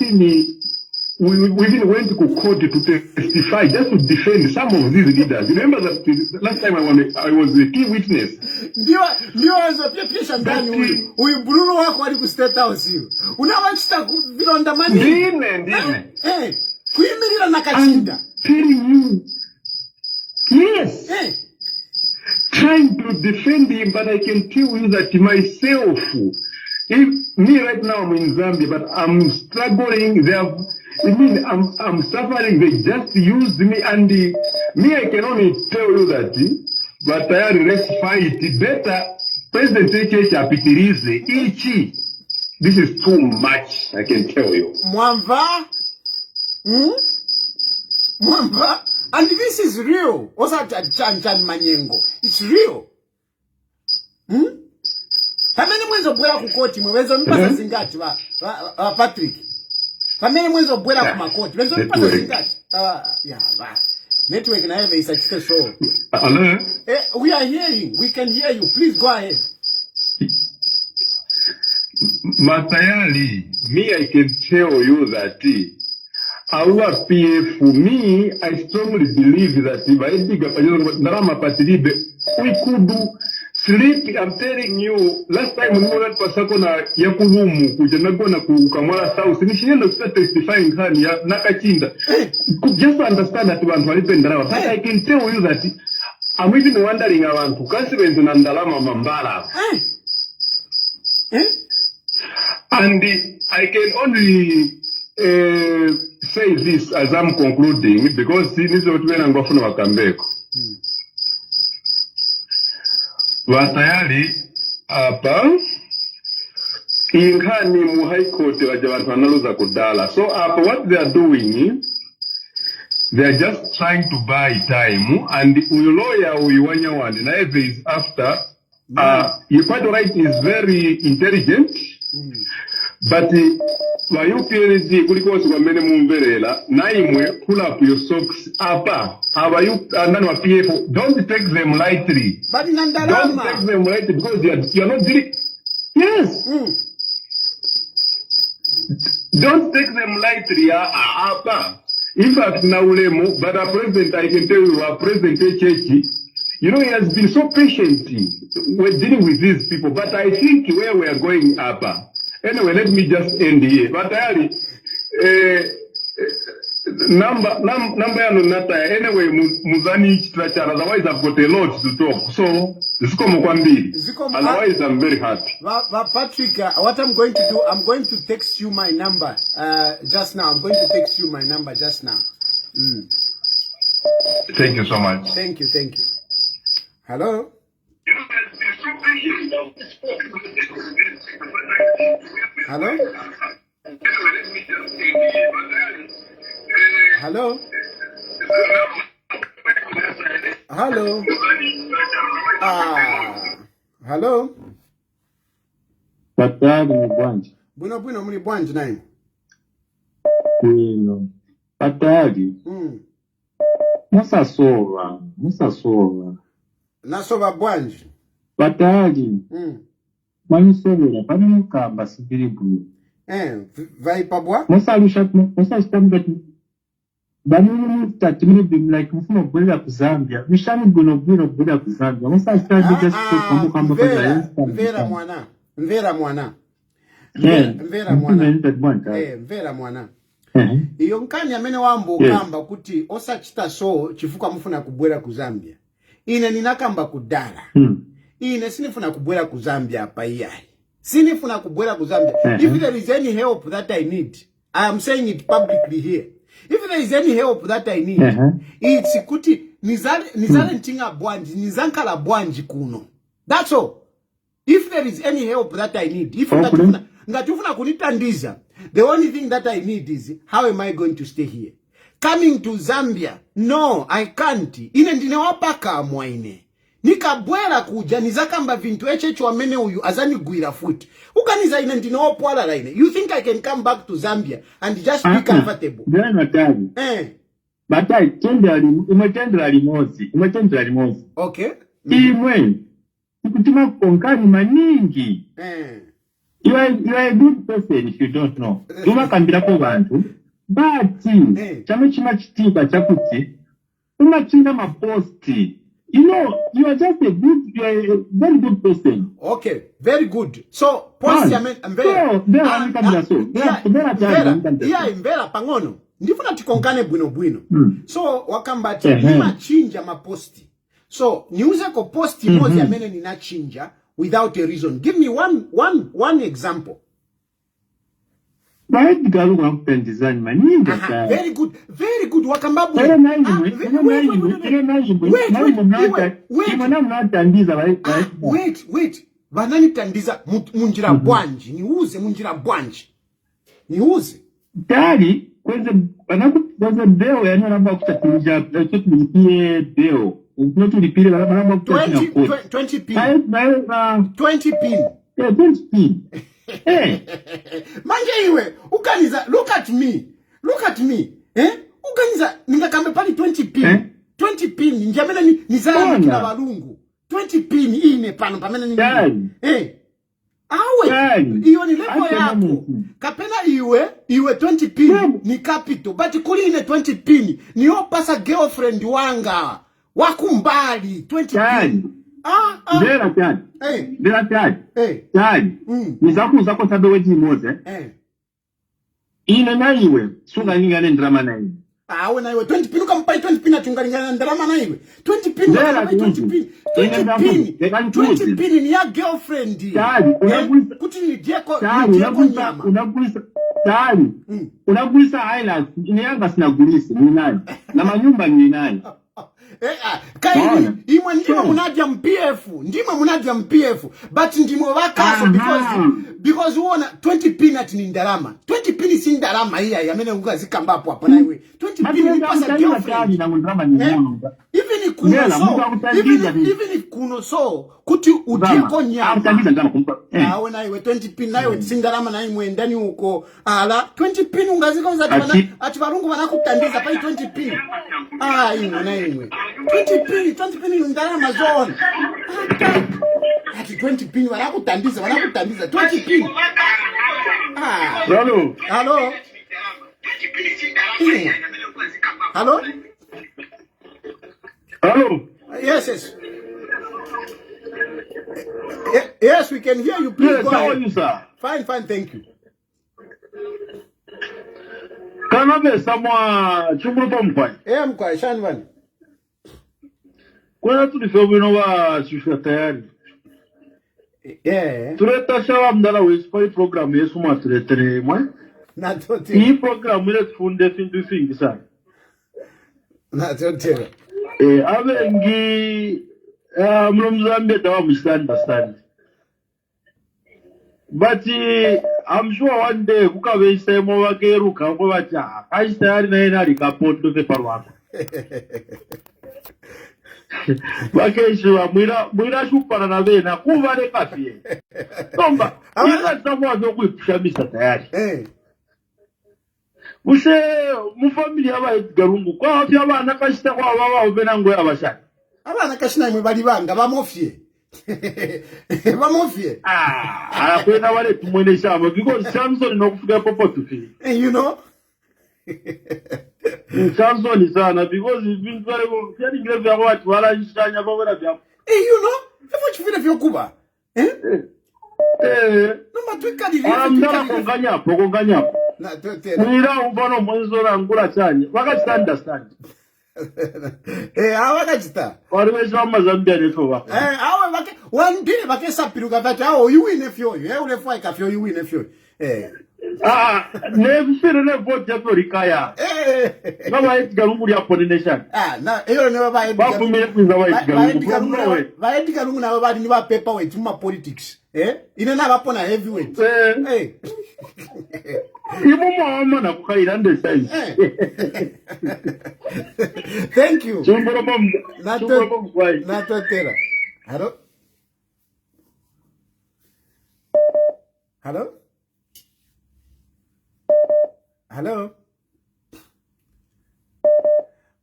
we even went to court to testify just to defend some of these leaders. Remember that last time I was a key witness. Ndio wazo pia pia shambani huyu Bruno wako wali ku State House hiyo. Unawachita vilonda mani. Ndine. Kuyimirira nakachinda. Telling you. Yes. Trying to defend him, but I can tell you that myself, if me right now I'm in Zambia, but I'm struggling. I'm suffering. They just used me, and me I can only tell you that. But let's fight better. President Church apitirize ichi. This is too much. I can tell you. Mwamba, Mwamba. And this is real. Osa chan manyengo. It's real. Pamene mwenzo bwela kukoti mwezo mpasa singati Patrick. Pamene mwenzo bwela kumakoti mwezo mpasa singati. Network na have is a show. Hello? We are hearing. We can hear you. Please go ahead. Tayali, me I can tell you that our PF, me, I strongly believe that if I dig up we could do sleep. I'm telling you, last time we were at Pasakona Yakulumu, Kujanagona Kukamara South, and she started testifying her Nakachinda. Just to understand that one but I can tell you that I'm even wondering around Kukasiben to Nandalama Mambala. And I can only say this as I'm concluding, because this is what when I'm going to come back. Tayali apa ingani mu high court wajabantu wanaluza kudala. So what they are doing, they are just trying to buy time, and uyu lawyer uyiwanya wandi na is after you quite right, is very intelligent. But why you PLD kuliko sikwambene mumverela na imwe pull up your socks apa aba you andani wa PF, don't take them lightly. But don't take them lightly because you are not dealing. Yes. Don't take them lightly apa. In fact now ulemo, but our president, I can tell you, our president Chechi, you know, he has been so patient with dealing with these people. But I think where we are going up. Anyway, let me just end here. But number anyway, Muzani structure, otherwise I've got a lot to talk. So otherwise I'm very happy. Patrick, what I'm going to do, I'm going to text you my number just now. I'm going to text you my number just now. Thank you so much. Thank you. Hello? Hello? Hello? Hello? Hello? Patali mubwanji. Bwino muli bwanji naye. Bwino. Patali. Musasova. Nasova bwanji. Patali. Mwanisovera pane mukamba sibiri bwino. Vai pabwa? Musalusha mugati. Bani mutati muli like mfuna bwela ku Zambia. Mishani bwino bwela ku Zambia. Musalusha just kamba Mvera mwana. Mvera mwana. Iyo nkani amene wambo kamba kuti osachita so chifuka mufuna kubwera ku Zambia. Ine ninakamba kudala. Ine sinifuna kubwera ku Zambia apa iyai. Sinifuna kubwera ku Zambia. If there is any help that I need, I am saying it publicly here. If there is any help that I need, it's kuti nizale ntinga bwanji, nizankala bwanji kuno. That's all. If there is any help that I need, if ngatufuna kunitandiza, the only thing that I need is, how am I going to stay here? Coming to Zambia, no, I can't. Ine ndine wapaka mwaine. nikabwera kuja nizakamba vintu echecho wamene uyu azanigwira futi ukaniza ine ndinopwala line. You think I can come back to Zambia and just be comfortable? Then Natali. But I tenderly mozi. Okay. Imwe kutima konkani maningi. You are a good person if you don't know. Kambira ko bantu. But chame chima chitiba chakuti umachinga maposti. You know, you are a very good person. Okay, very good. So, post ya mbela. Mbela pangono. Ndifuna tikonkane bwino. So, wakambati nima chinja maposti. So, niuze ko posti mozi ya mene nina chinja without a reason. Give me one example. Very good. Wakambabu. Wait. Banani tandiza munjira bwanji. Munjira bwanji. Niuze. Tayali, kwenye beo ya nyoramba kutakuja, tulipie beo. Tulipie barabara kutakuja 20 pin. 20 pin. Yeah, 20 pin. Hey. Manje iwe, ukaniza, look at me. Ukaniza, ningakambe pali 20 pin. 20 pin, njamena nizaya kila walungu. 20 pin, ine pano, pamena ni awe, iyo ni lepo yako. Kapena iwe 20 pin, ni capital. But kuli ine 20 pin, ni opasa girlfriend wanga. Wakumbali, 20 pin. Ndera tayari. Nizaku tabe weji moze. Ine na iwe, sunga ningane ndrama na iwe. Awe na iwe, 20 pin ukampai 20 pin atunga ningane ndrama na iwe. 20 pin ukampai 20 pin. 20 pin ni ya girlfriend. Tayari, kuti ni jeko nyama. Unaguisa highlights, ni yanga sinagulisi, ni nani. Na manyumba ni nani. Kaini imwe ndimo munadia MPF but ndimo wakaso because uona 20 pin ati ni ndarama 20 pin si ndarama hii ya mene unga zikamba hapo hapa na iwe 20 pin ni pasa girlfriend even if kuno so kuti udieko nyama awe na iwe 20 pin na iwe si ndarama na imwe ndani uko ala 20 pin ungazika uzati ati barungu wanakutandiza pa 20 pin imwe na imwe 20 pin ni ndarama zone ati 20 pin wanakutandiza 20 pin Hello. Yes. Yes, we can hear you. Please go ahead. You, sir. Fine, thank you. Kanabe samwa chumbuto mkwai. Mkwai, Shanvan. Kwa tulifewino wa Chilufya Tayali. Tuleta shawa mdala wesipai programu yesu matuletere mwe. Natotera. Hii programu ile tufunde findu fingi sana. Natotera. Avengi Mzambia dawa misunderstand. But I'm sure one day kukabe semo wakeruka kwa wacha. Kaisi tayari na ina likapondo ke parwako. Wakesho mwira shupana na vena kuvale kapie. Tomba, ina samu kuipushamisa tayari. Use mufamili aba Edgarungu kwa afya abana kashita kwa baba obenango yabashaka. Abana kashina mwe bali banga bamofye. Bamofye. Kwenda wale tumwene shamba because Samson no kufika popo tufi. You know? Samson sana because been very go yani ngeve ya watu wala ishanya baba bya. You know? Efo chifile vyo kuba. Noma twikali vyo. Amdala konganya. Na totera. Mwira umbano mwenzo na ngula chanya. Wakati understand. Awakachita. Waliweza Zambia neto wako. Awe wake one day wake sapiruka vati you win if you ule fwa kafyo you win if you. Nefire ne vote ya rikaya. Baba Edgarungu ya nation. Na hiyo ne baba Edgarungu. Bakumile kuza wa Edgarungu. Ba Edgarungu na baba ni ba paperweight mu politics. Ine na bapona heavyweight. Thank you. Natotera. Hello? Hello? Hello?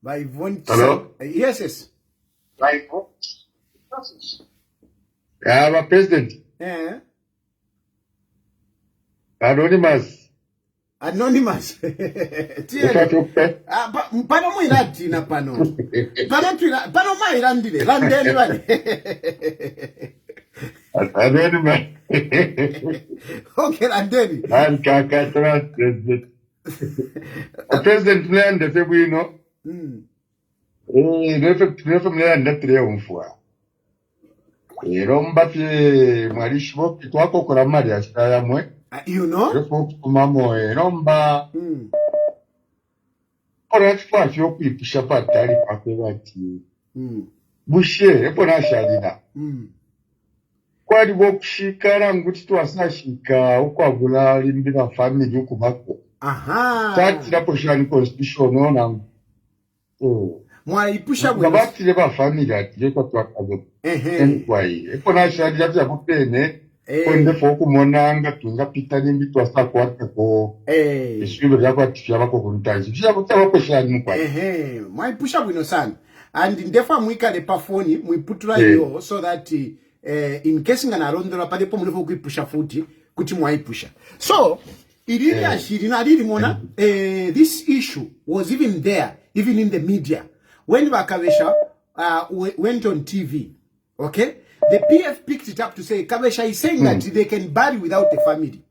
By one. Hello? Yes, yes. President. Anonymous. Anonymous. Pano muirati na pano. Pano mairandile. Landeni wale. Anonymous. Okay, landeni. And Kakatra President. President Land, the same we know. Refa mlenda triumfwa. Romba pye marishmo kitwako kora mari ashaya mwe. You know? Refa kumamo romba. Ora twa fyo kwipisha patali pakwe bati. Bushe refa nashadina. Kwali bokushikara nguti twasashika ukwagula limbira family ukumako. Aha. Tati rapo shani constitution ona. Mwaipusha bwe. Babati leba family ati leko twakazo. Enkwai. Eko nashadi yapya kupene. Konde foku monanga tunga pita nimbi twasakwata ko. Ishibiro yako atifya bako kuntaji. Bisha kutawa ko shani mkwai. Mwaipusha bwino sana. And ndefa mwikale pafoni mwiputura yo so that in case ngana rondora palepo mulifo kuipusha futi kuti mwaipusha. So iriri ashiri na riri mona this issue was even there, even in the media when Kabesha went on TV. Okay, the PF picked it up to say Kabesha is saying that they can bury without the family.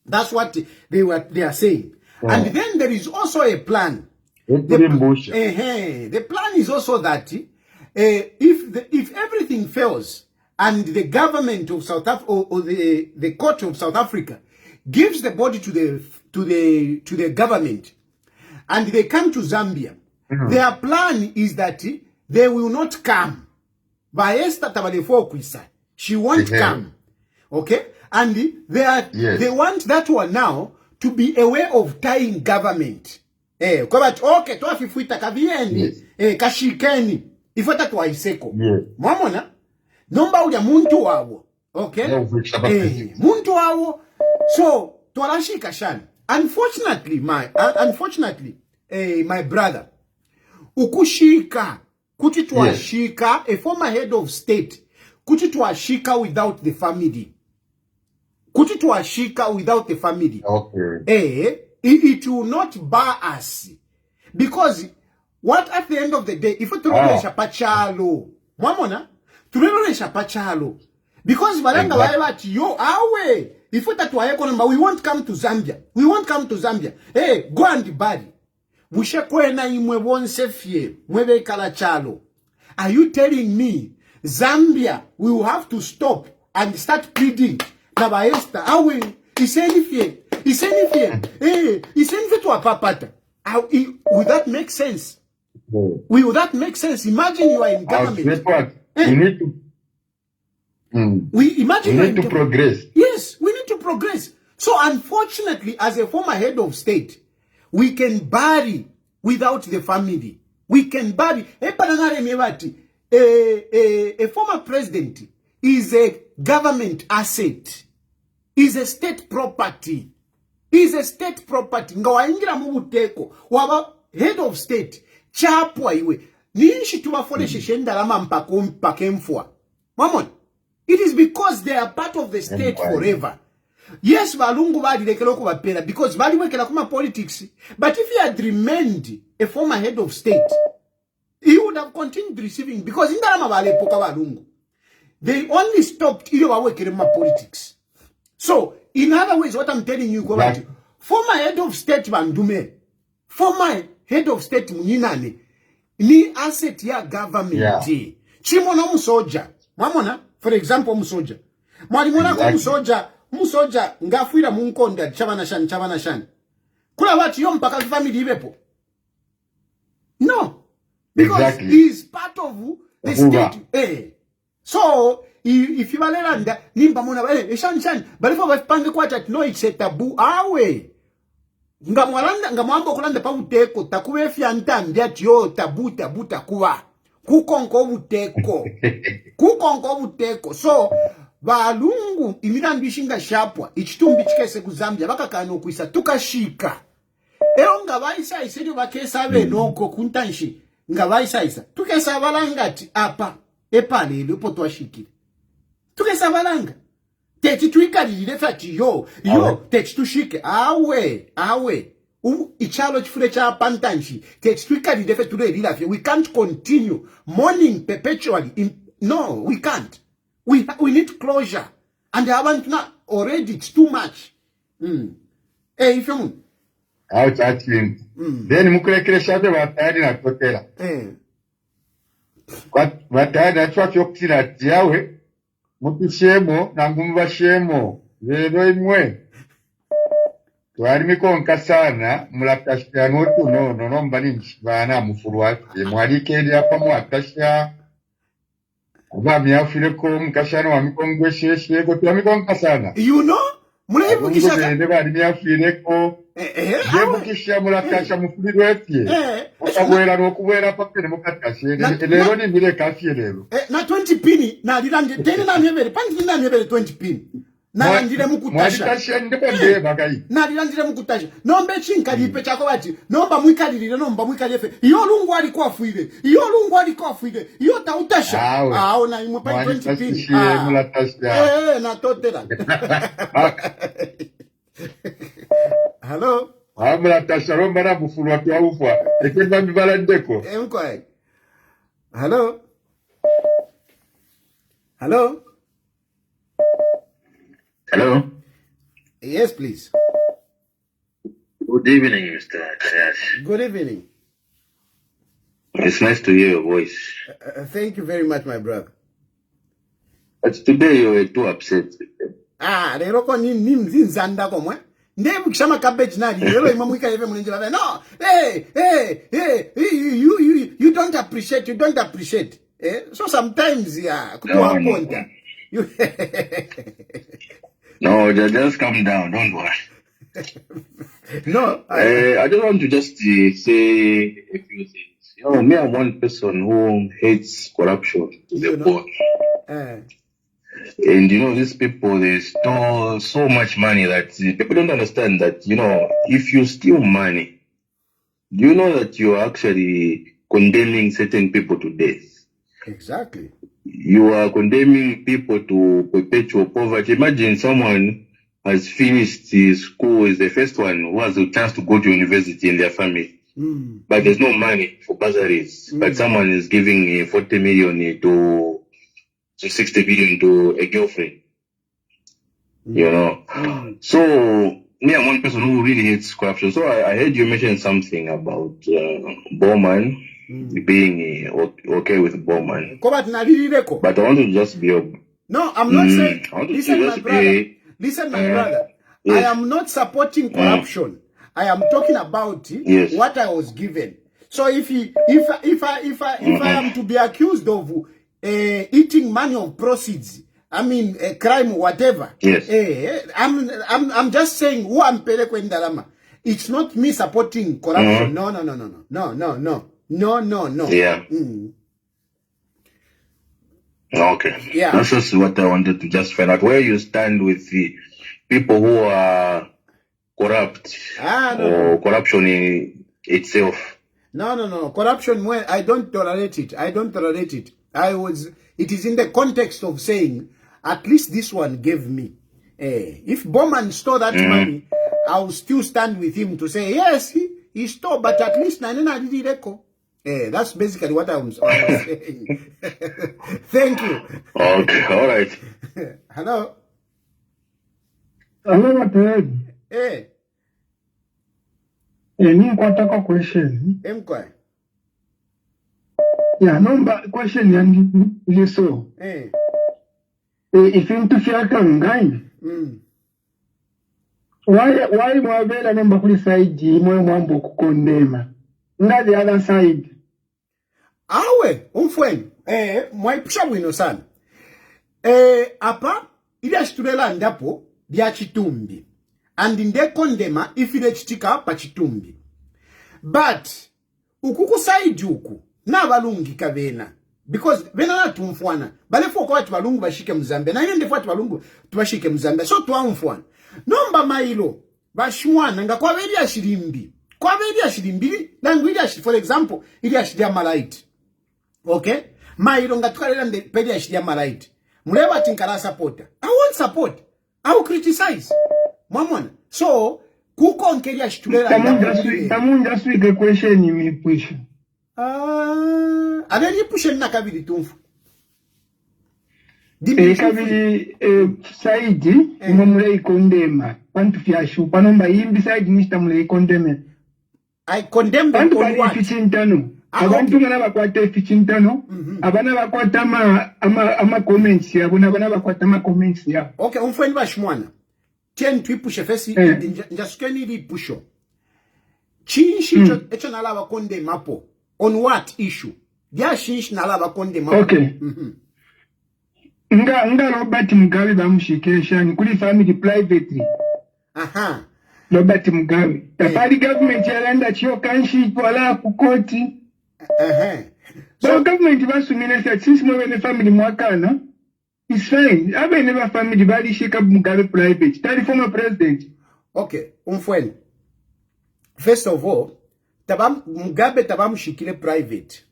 That's what they are saying. And then there is also a plan. The plan is also that if everything fails and the government of South Africa or the court of South Africa gives the body to the government and they come to Zambia, their plan is that they will not come. She won't come. Okay? And they want that one now to be a way of tying government. Okay, twafifuita kavieni, kashikeni, ifota twaiseko. Mwamona? Nomba ulia muntu wawo. Okay? Muntu wawo. So, twarashika shani. Unfortunately, my brother, ukushika, kuti twashika, a former head of state, kuti twashika without the family. Kuti twashika without the family. Okay. It will not bar us. Because what at the end of the day, if you tulolesha pachalo, mwamona, tulolesha pachalo. Because balanga waiwati yo awe. If you tatuwa we won't come to Zambia. We won't come to Zambia. Hey, go and bari. Bushe kwena imwe wonse fie. Mwebe kala chalo. Are you telling me Zambia will have to stop and start pleading? Nabaesta awe isenifie. Isenifie to a papata. Would that make sense? Will that make sense? Imagine you are in government. We need to we need to progress. Yes, we need to progress. So unfortunately, as a former head of state, we can bury without the family. We can bury. A former president is a government asset. Is a state property. Is a state property. Ngawaingira mubuteko. Waba head of state. Chapwa iwe. Nishi tuwafone shishenda lama mpakemfwa. Mamon. It is because they are part of the state forever. Yes, valungu vadi lekeloko vapera because vadi wekela kuma politics. But if he had remained a former head of state, he would have continued receiving because in Darama vale poka valungu. They only stopped iyo wawekele ma politics. So, in other words, what I'm telling you, former head of state Bandume, former head of state Muninane, ni asset ya government. Chimona musoja. Mamona, for example, musoja. Mwalimona ko musoja ngafuira munkonda chavana shan. Kula wati yo mpaka family ibepo. No. Because he is part of the state. So, if you valera nimba mona shani balifo bapange kwata no it's a taboo awe ngamwambo kulanda pa uteko takuwe fyanta ndiati yo tabu takuwa kukonko buteko so balungu imirandishinga shapwa ichitumbi chikese ku Zambia bakakana okuisa tukashika ero ngabaisa isedi bakesa benoko kuntanshi ngabaisa tukesa balangati apa epale lepo twashikire tukesa balanga techi tuikalire fati yo techi tushike awe ichalo chifure cha pantanshi techi tuikalire fati turelila we can't continue mourning perpetually no we can't. We need closure. And I want not already, it's too much. If you out at him. Then Mukreke Shadow Batari at Totela. But Batari, what you're seeing at Yahweh, Mutushemo, Nangumba Shemo, Vero Mwe. To Armiko Kasana, Mulatashano, no, Baninch, Vana, Mufuat, the Marike, the Apamuatasha. You know, na 20 pini na dilande tena na nyebele panti na nyebele 20 pini na ndile mukutasha na dilande mukutasha nombe chinka lipe chako bati nomba mwikalire nomba mwikalife iyo lungu alikuwa fuile iyo tautasha na imwe pa 20 pini na totela hello amla tasharomba na bufulu watu aufwa ekenda mbala ndeko mkwae hello hello hello yes please good evening Mr. Tayali. Good evening. It's nice to hear your voice. Thank you very much, my brother. But today you were too upset. Lero ko ni nzanda ko mwe. Ndebu kishama cabbage nali lero imamwika yeve mwenje baba. No. Hey, you don't appreciate. So sometimes kutuwa ponta. No, just calm down, don't worry. No, I just want to just say a few things. You know, me, I'm one person who hates corruption to the core. And you know, these people, they stole so much money that people don't understand that, you know, if you steal money, do you know that you are actually condemning certain people to death? Exactly. You are condemning people to perpetual poverty. Imagine someone has finished his school, is the first one who has a chance to go to university in their family. But there's no money for bursaries. But someone is giving 40 million to 60 billion to a girlfriend. You know. So, me, I'm one person who really hates corruption. So I heard you mention something about Bowman being okay with Bowman. But I want to just be... No, I'm not saying... Listen, my brother. Yes. I am not supporting corruption. I am talking about what I was given. So if I am to be accused of eating money of proceeds, I mean a crime, whatever. Yes. I'm just saying who I'm pelekwendarama. It's not me supporting corruption. No. Yeah. Okay. Yeah. That's just what I wanted to just find out, where you stand with the people who are corrupt or corruption in itself. No. Corruption, well, I don't tolerate it. It is in the context of saying, at least this one gave me. If Bowman stole that money, I'll still stand with him to say, yes, he stole, but at least Nanena did it. That's basically what I was saying. Thank you. Okay, all right. Hello. Hello, any question? Yeah, no, question you saw. If you to feel guy. Why mwabela nomba kuli side mwe mwambo kukondema. Na the other side. Awe, umfweni. Mwaipusha wino sana. Apa, ili ashitulela ndapo, dia chitumbi. And in de kondema, ifile chitika pa chitumbi. But, ukukusaidi uku, na balungi kavena. Because, vena na tumfuana. Balefo kwa watu balungu bashike Mzambia. Na ile ndefu watu balungu tubashike Mzambia. So tuwa mfuana. Nomba mailo, bashmuana, nga kwa veli ashirimbi. Kwa veli ashirimbi, langu ili ashiri, for example, ili ashiria malaiti. Okay? Mailo nga tukarela nde peli ashiria malaiti. Mlewa tinkara supporter. I won't support. I will criticize. Mwamwana. So, kuko nkeli ashitulela. Tamunja swike question me push. Abeli push na kabili tumfu. Kabili saidi mumulei kondema. Pantu fiashu. Panomba yimbi saidi nista mulei kondeme. I condemn them on what? Abantu ngana bakwata efichintano abana bakwata ama comments yabo nabana bakwata ama comments yabo. Okay, umfweni bashimwana. Tien twipushe fesi njasukeni li pusho. Chinshi echo nalaba konde mapo. On what issue? Dia shinshi nalaba konde mapo. Okay. Nga Robert Mugabe bamushikesha ni kuli family privately. Aha. Robert Mugabe. Tapali government yalenda chiyo kanshi wala kukoti. So government basumine said since mwe family mwakana, it's fine. Abe never family bali shika Mugabe private. Tali former president. Okay, umfweni. First of all, Mugabe tabamushikile private.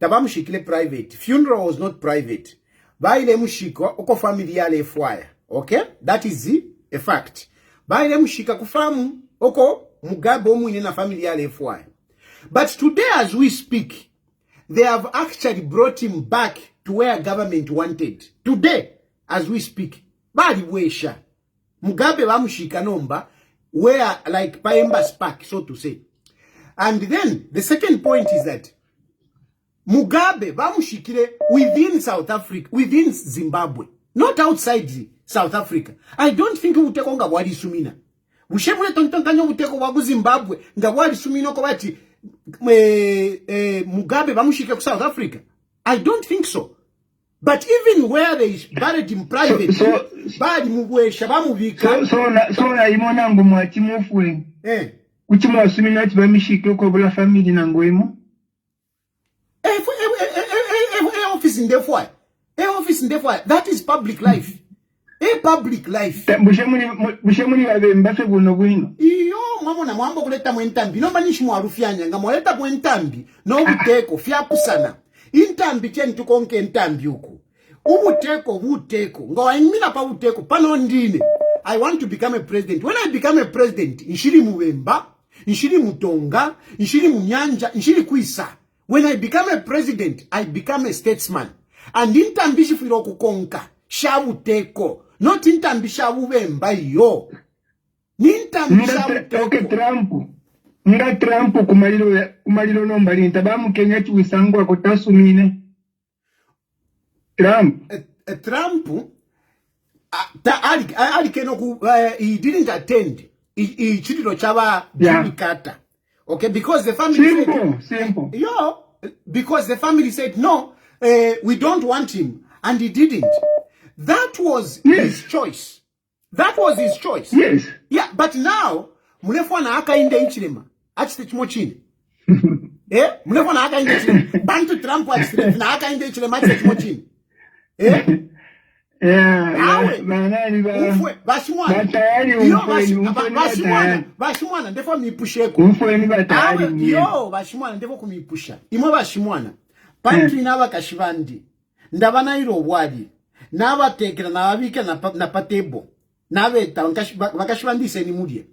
Tabamushikile private. Funeral was not private. Baile mushiko oko family yale fwaya. Okay? That is a fact. Baile mushika kufamu oko Mugabe omwine na family yale fwaya. But today as we speak, they have actually brought him back to where government wanted. Today as we speak. Bali wesha. Mugabe bamushika nomba where like Paemba spark, so to say. And then the second point is that Mugabe bamushikile within South Africa, within Zimbabwe, not outside South Africa. I don't think uteko nga wali sumina. Bushebule tontonkanyo uteko wagu Zimbabwe nga wali sumina ko bati Mugabe bamushike ku South Africa. I don't think so. But even where they is buried in private, bali mubwesha bamubika. So na imona ngo mwati mufwe. Kuchimo asumina ati bamishike ko bula family na ngoimo. Office in therefore. Office in therefore. That is public life. Public life. Bushemuni wabe mbafe buno bwino. Iyo mwamona mwambo kuleta mwentambi. Nomba nishi mwarufyanya nga mwaleta mwentambi. No buteko fyakusana. Intambi cheni tukonke ntambi huku. Ubuteko buteko. Nga waimina pa buteko pano ndine. I want to become a president. When I become a president, nshiri muwemba, nshiri mutonga, nshiri munyanja, nshiri kuisa. When I become a president, I become a statesman. And intambi shifiro kukonka. Shabu teko. Not intambi shabu wemba yo. Nintambi shabu teko. Okay, Trump kumalilo nombali. Ntabamu Kenya chuwisangwa kotasu mine. Trump. He didn't attend. He chitiro chaba Jimmy Carter. Okay, because the family Simple. Yo, because the family said, no, we don't want him. And he didn't. That was his choice. That was his choice. Yes. Yeah, but now, mulefwana aka inde ichilema. Achite chimochini. Mulefwana aka inde ichilema. Bantu Trump achite na aka inde ichilema achite chimochini. Bashimwana ndefo mipusheko. Yo, bashimwana ndefo kumipusha. Imo bashimwana. Pantu inaba kashivandi. Ndabana iro wadi. Naba tekela na wabika na patebo. Nabeta wakashivandi seni mudie.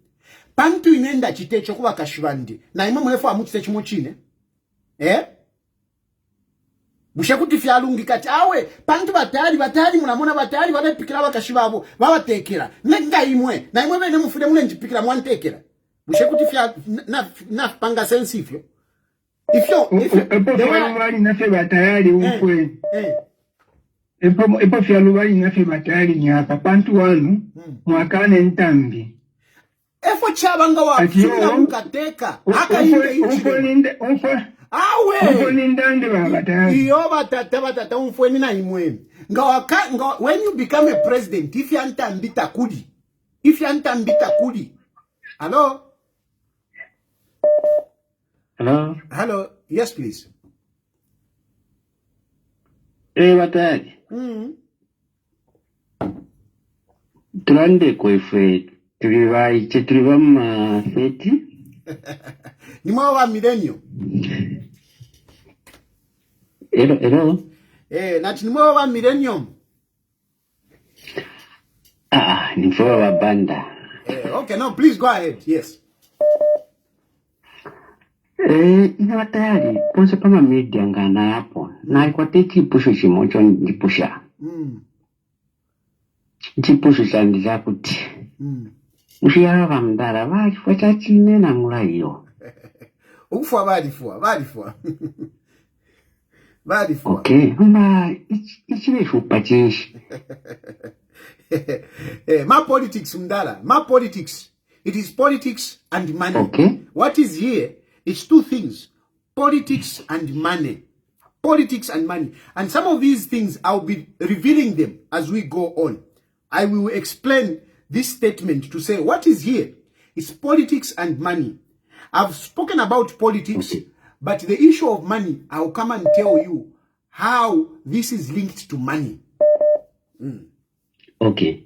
Pantu inenda chitecho kuwa kashivandi. Na imo mwefo amuchite chimochine. Bushakuti fyalungi kati awe pantu batali munamona batali babepikira bakashibabo babatekera nenga imwe na imwe bene mufude mule njipikira mwantekera bushakuti fya na panga sensifyo ifyo bali nafe batali ukwe epo fyalu bali nafe batali nyaka pantu wanu mwakane ntambi efo chabanga wa funa mukateka aka inde ichile awe Iyo batata umfweni na imwe When you become a president, if you antambita kudi. If you antambita kudi. Hello? Hello? Hello? Yes, please. Watali. Tulande kwefe. Tuliva mafeti. Ni mwa millennium. Hello? Nati ni mwa millennium. Ni mwa banda. Okay, no, please go ahead. Yes. Ina Tayali, ponse pama media ngana hapo. Na ikwate chipusho chimocho njipusha. Chipusho chandiza kuti. Ushiyara vamdara vachifwa chachine na mula iyo. Ufwa badifwa. Okay, ichile shupa chinshi. My politics, Mdala. My politics. It is politics and money. Okay. What is here is two things. Politics and money. Politics and money. And some of these things, I'll be revealing them as we go on. I will explain this statement to say what is here is politics and money. I've spoken about politics, but the issue of money, I'll come and tell you how this is linked to money. Okay.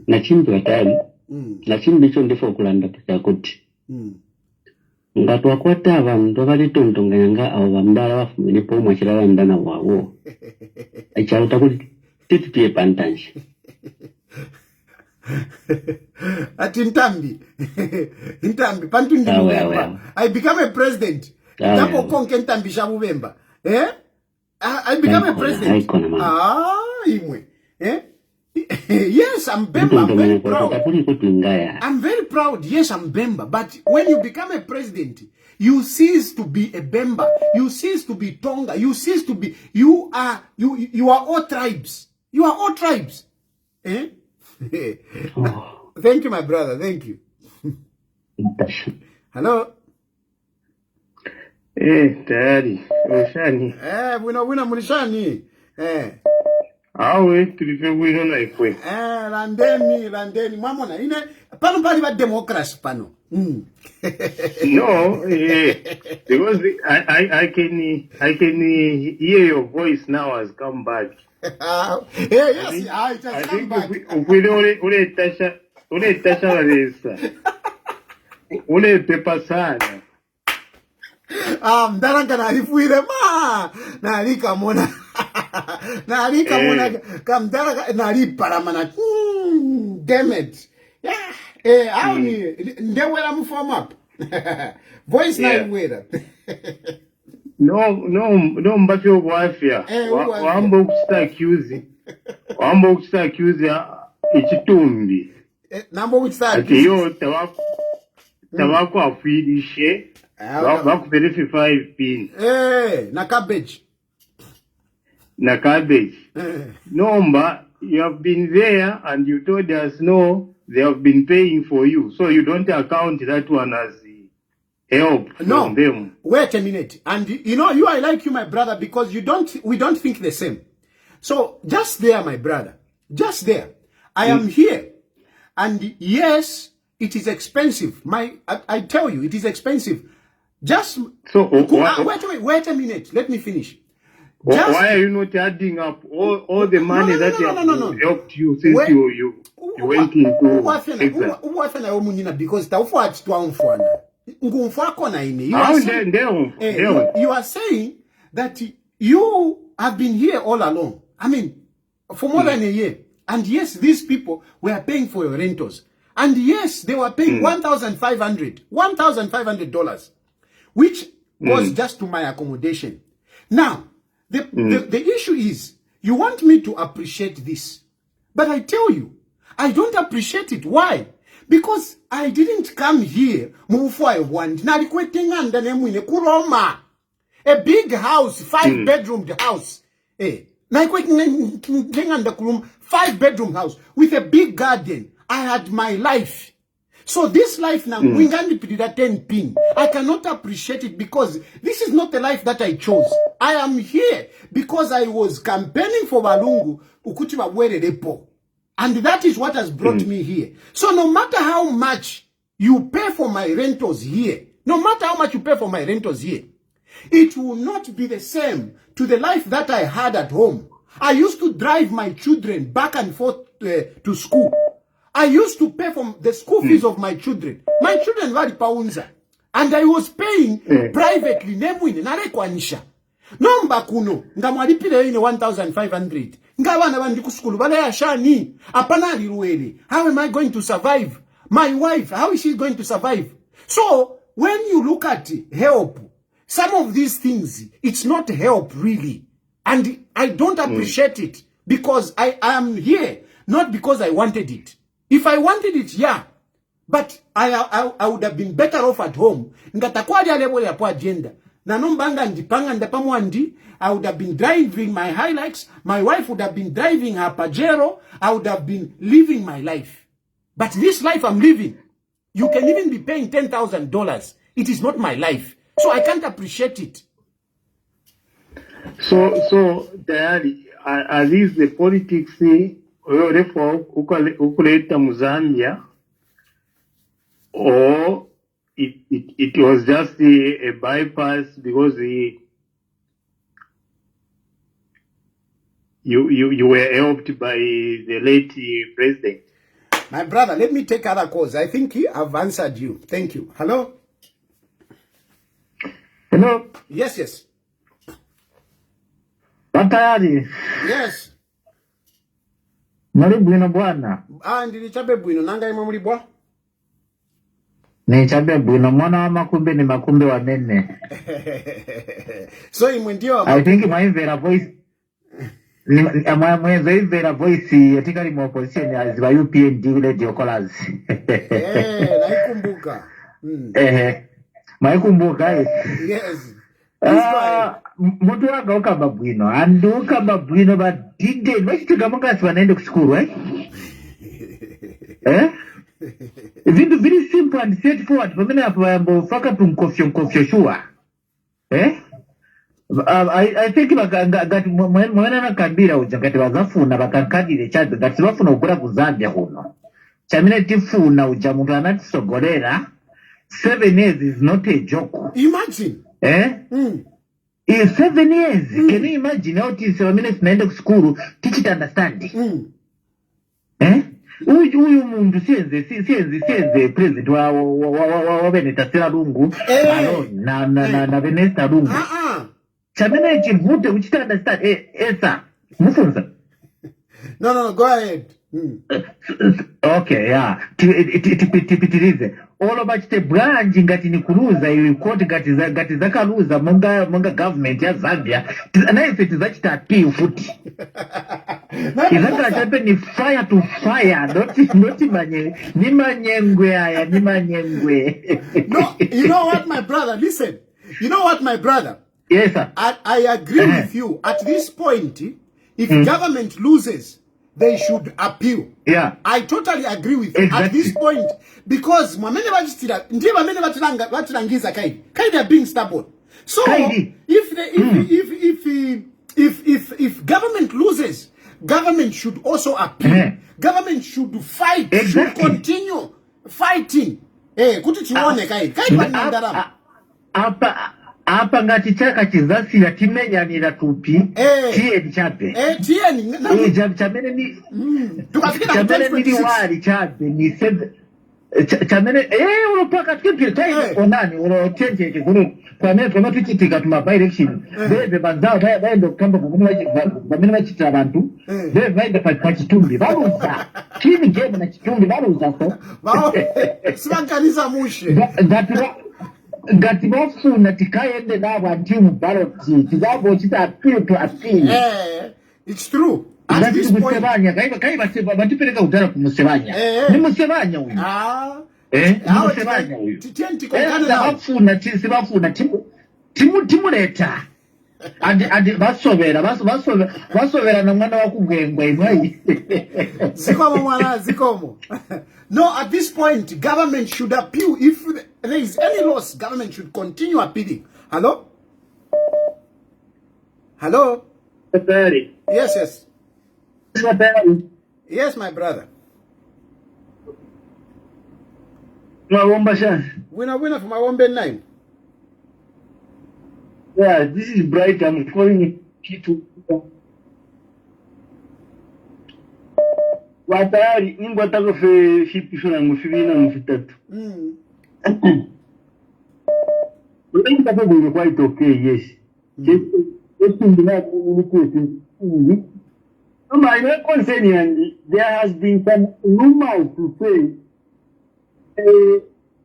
Nachimbi Watali. Nachimbi chondefa okulanda kuti. Ngati wakwata abantu abalitontonga yanga abo bamdala bafumire po mwachira ndana wawo. Acharuta kuti titiye pantanji. Ati ntambi pantu ndi November. I become a president. Tapo konke ntambi sha November. I become a president. Imwe. Yes, I'm Bemba. I'm very proud. I'm very proud. Yes, I'm Bemba. But when you become a president, you cease to be a Bemba. You cease to be Tonga. You cease to be. You are all tribes. You are all tribes. Thank you, my brother. Thank you. Hello. Tayali. Mulishani. Wina mulishani. Awe tulife wino na ikwe. Randeni mwamona ine pano pali ba democracy pano. No, because I can hear your voice now has come back. Yes, it has come back. Ule tasha walesa. Ule pepa sana. Mdaranga nalifuire nalika mona. Nalika mona kamdara nalipara mana. Damn it. Yeah. Ndewera mu form up. Voice naliwera. No mbafi obwafya. Wamba ukusta accuse ichitumbi. Namba ukusta accuse. Ati yo tawako afirishe. Baku 5 pin. Na cabbage. Nomba, you have been there and you told us no, they have been paying for you. So you don't account that one as help from them. Wait a minute. And I like you, my brother, because we don't think the same. So just there, my brother, just there. I am here. And yes, it is expensive. I tell you, it is expensive. Just wait a minute. Let me finish. Why are you not adding up all the money that you have helped you since you went into exile? Because you are saying that you have been here all along. I mean, for more than a year. And yes, these people were paying for your rentals. And yes, they were paying $1,500, which was just to my accommodation. Now, the issue is, you want me to appreciate this. But I tell you, I don't appreciate it. Why? Because I didn't come here, a big house, 5-bedroom house. 5-bedroom house with a big garden. I had my life. So this life now, we can't put that 10 pin. I cannot appreciate it because this is not the life that I chose. I am here because I was campaigning for Balungu, Ukuti Wabwere Depo. And that is what has brought me here. So no matter how much you pay for my rentals here, no matter how much you pay for my rentals here, it will not be the same to the life that I had at home. I used to drive my children back and forth to school. I used to pay for the school fees of my children. My children were paunza. And I was paying privately. Narekwanisha. Nomba kuno. Ngamwalipile ine 1,500. Ngawana bandiku school. Bale ya shani. Apana liruele. How am I going to survive? My wife, how is she going to survive? So, when you look at help, some of these things, it's not help really. And I don't appreciate it because I am here, not because I wanted it. If I wanted it, yeah. But I would have been better off at home. Ngatakwadi level ya po agenda. Na nombanga ndipanga ndapamwandi. I would have been driving my Hilux. My wife would have been driving her Pajero. I would have been living my life. But this life I'm living, you can even be paying $10,000. It is not my life. So I can't appreciate it. So Tayali, are these the politics therefore ukuleta Zambia, or it was just a bypass because you were helped by the late president? My brother, let me take other calls. I think I've answered you. Thank you. Hello? Hello? Yes. Tayali. Yes. Mali bwino bwana. Ndilichabe bwino nanga ima muli bwa? Ni chabe bwino mwana wa makumbe ni makumbe wa nene. So imwe ndio I think mwaimvera voice mwaimvera voice yatika li opposition as by UPND radio callers. Naikumbuka. Maikumbuka Yes. Mtu wanga ukamba bwino and ukamba bwino badinde wachitiga mungasi wanaende kushukuru Vindu very simple and straightforward pamene apo yambo faka tumkofyo sure I think ngati mwana nakambira uja ngati wazafuna bakankadire chabe ngati wafuna kugura ku Zambia kuno chamene tifuna uja muntu anatisogolera 7 years is not a joke. Imagine. In 7 years, can you imagine how it is 7 minutes naenda school, teach it understanding? Uyu mundu sienze president wa Venezuela lungu alone na Venezuela lungu. Chamene chivute uchita understand esa mufunza. No, go ahead. Okay, yeah. Tipitirize. All about the branch ngati ni kuruza ikoti ngati zakaruza monga government ya Zambia. Anaise tizachita appeal futi. Izaka chape ni fire to fire. Not ni manyengwe aya, ni manyengwe. No, you know what my brother, listen. You know what my brother? Yes sir. I agree with you. At this point, if government loses, they should appeal. Yeah. I totally agree with you exactly. At this point, because mwamene bajistira, ndiye mwamene batilangiza kaidi are being stubborn. So if government loses, government should also appeal. Government should fight. Exactly. Should continue fighting. Kuti chione kaidi banandarama. Apa ngati chaka chizasira timenyanira tupi tieni chape tieni chamene ni chamene ni wali chape ni sebe chamene unopaka tipi tayi onani unotenjeke kuno kwa tuchitika tuma direction bebe banzao baendo kamba kumene wachita abantu bebe baenda pa chitumbi baruza kimi game na chitumbi baruza so sibankaniza mushe ngati bafuna tikaende nabo anti mu ballot tizabo chita appeal to appeal. It's true. At this point Musevanya kaiba seba batipeleka utara ku Musevanya. Ni Musevanya uyu. Ni Musevanya uyu. Titenti kokana na bafuna sibafuna timuleta. andi basovera na mwana wakugengwa imwe. Zikomo mwana zikomo. No, at this point government should appeal. If there is any loss, government should continue appealing. Hello? Hello? Yes. Yes, my brother. Winner from Mawombe 9. Yeah, this is Bright. I'm calling you. Watayali ingwa tako fe shipisho na mufibina mufitatu. Utengi tako bunye quite okay, yes. My concern, there has been some rumors to say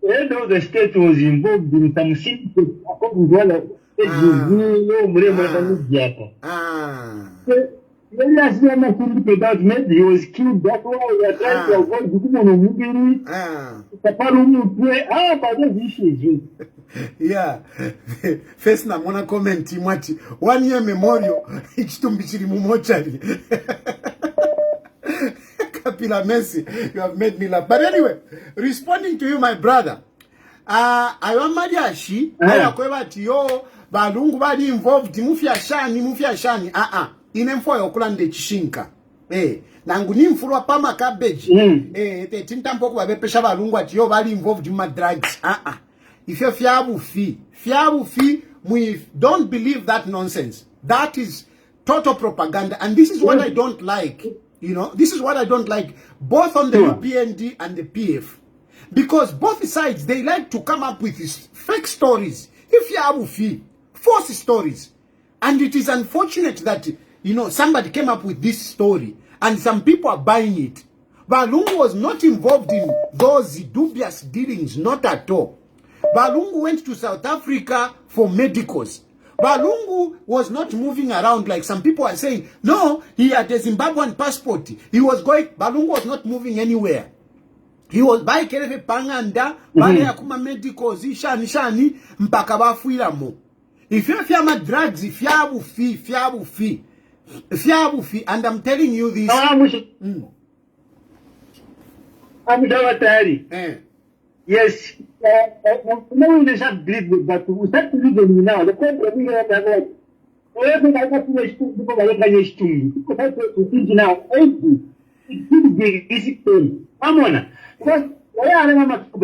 head of the state was involved in some secret according to what maybe he was killed. That's why we are trying to avoid how about those issues? Yeah. First na mwana comment mwati 1 year memorial ichitumbi chiri mumochari. Kapila Messi, you have made me laugh. But anyway, responding to you, my brother, I want Mariashi, I kweba tiyo balungu bali involved mufya shani inemfo yokulande chishinka nangu nimfurwa pama cabbage te tintampo kwa bepesha balungu atiyo bali involved in my drugs if you fiabu fi we don't believe that nonsense. That is total propaganda, and this is what I don't like. You know, this is what I don't like, both on the UPND and the PF, because both sides, they like to come up with these fake stories. If you have false stories, and it is unfortunate that, you know, somebody came up with this story and some people are buying it. Balungu was not involved in those dubious dealings, not at all. Balungu went to South Africa for medicals. Balungu was not moving around like some people are saying. No, he had a Zimbabwean passport. He was going, Balungu was not moving anywhere. He was by Kereve Panganda, by Akuma medicals, shani, mpaka bafuira mo. If you have drugs, if you have fee, and I'm telling you this. Yes, no, they should believe it, but we start to read them now. The problem we have about everything I got to people are going to think now. It could be easy pain. I'm on because why are they not to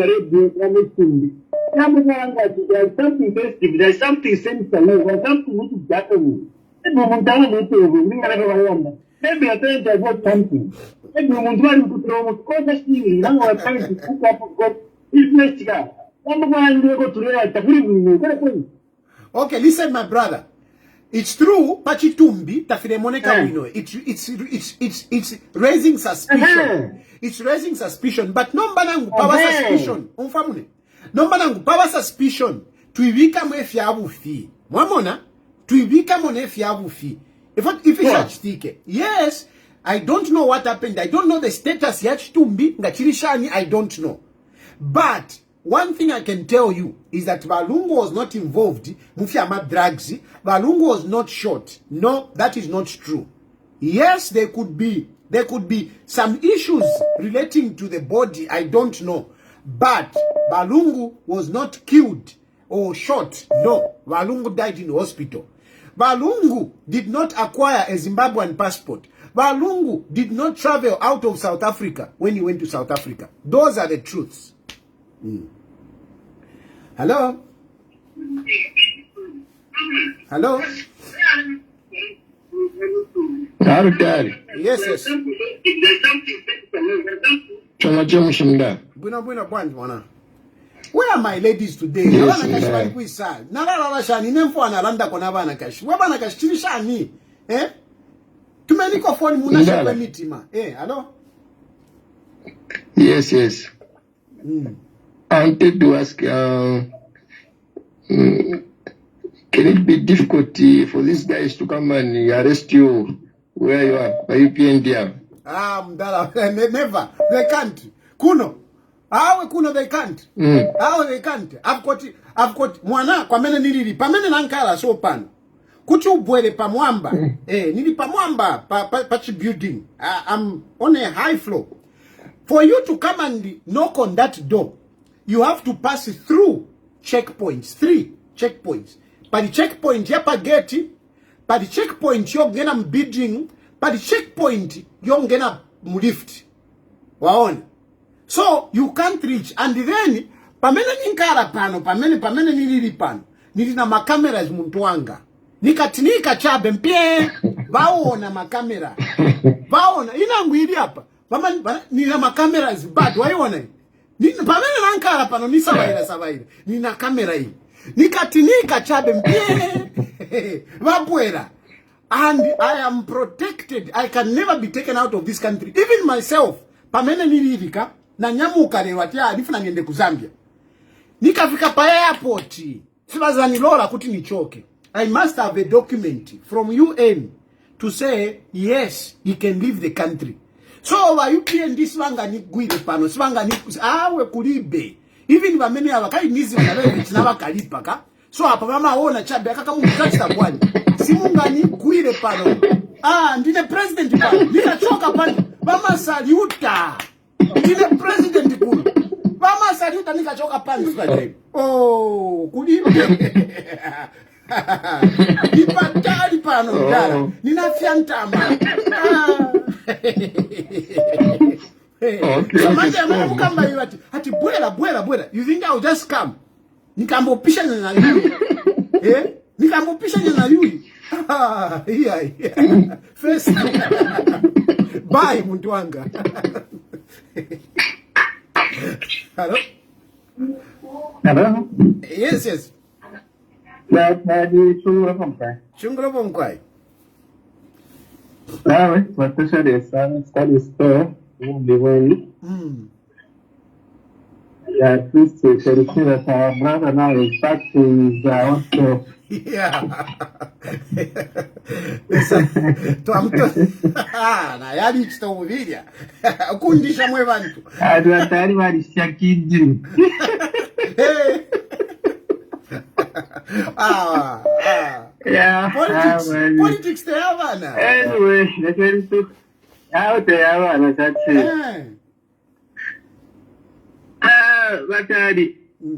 there's something festive, there's something sensible, there's something which is happening. Maybe I think about something. Maybe we want to throw now we're trying to cook up. Okay, listen, my brother. It's true, Pachitumbi, Tafiremoneka, we know. It's raising suspicion. It's raising suspicion, but no banangu power suspicion. No banangu power suspicion. Tuivika mwefiabu fi. Mwamona? Tuivika mwefiabu fi. If it's such tike. Yes, I don't know what happened. I don't know the status yachitumbi, ngachirishani, I don't know. But one thing I can tell you is that Balungu was not involved. Mufiama drugs. Balungu was not shot. No, that is not true. Yes, there could be some issues relating to the body. I don't know. But Balungu was not killed or shot. No, Balungu died in the hospital. Balungu did not acquire a Zimbabwean passport. Balungu did not travel out of South Africa when he went to South Africa. Those are the truths. Hello? Hello? Yes. Where are my ladies today? Yes, Yes. I wanted to ask, can it be difficult for these guys to come and arrest you where you are, by UPND? Never. They can't. Kuno. How Kuno they can't? How they can't? I've got mwana kwa mene nilili. Pamene nankala so pan. Kuti ubwere pamwamba. Nili pamwamba pa building. I'm on a high floor. For you to come and knock on that door, you have to pass through checkpoints, 3 checkpoints. By the checkpoint, yapa geti. By the checkpoint, you're gonna bidding. By the checkpoint, you're gonna lift. Waona. So, you can't reach. And then, pamene ninkara pano, pamene nilili pano. Nilina makameras muntuanga. Nikatinika chabe mpie. Vaona makamera. Vaona. Inangwili hapa. Nina makameras bad. Waiona. Pamene nankara pano, ni sabaira. Nina kamera hii. Nikatinika chabe mpie. Vapuera. And I am protected. I can never be taken out of this country. Even myself. Pamene nilivika. Na nyamuka lewatia alifu na niende kuzambia. Nikafika pa airport. Sibazani lola kuti nichoke. I must have a document from UN to say, yes, he can leave the country. So, wa UPND swanga ni guide pano. Swanga ni awe kulibe. Even wamene ya wakai nizi wanawe na wakalipa ka. So, hapa mama ona chabe. Kaka mungu touch wani. Simunga ni guide pano. Ndine president pano. Nika choka pano. Mama saluta. Ndine president kulu. Mama saluta nika choka pano. Oh, kulibe. Ipatali pano ndala. Nina fiantama. Samanja mukamba yati. Hati bwela. You think I'll just come? Nikambo pisha na yui. Nikambo pisha na yui. Yeah. First. Bye, Muntuanga. Hello? Hello? Yes. Chungura Pomkwai. Watasha de study store. BE11. Yeah, at least you can see that our brother now is back to his also. Yeah. Na yali chitomuvidia. Kundisha mwe bantu. Atari walishia kidi. Yeah. Politics they have now. Anyway, let's get into out there. That's it. But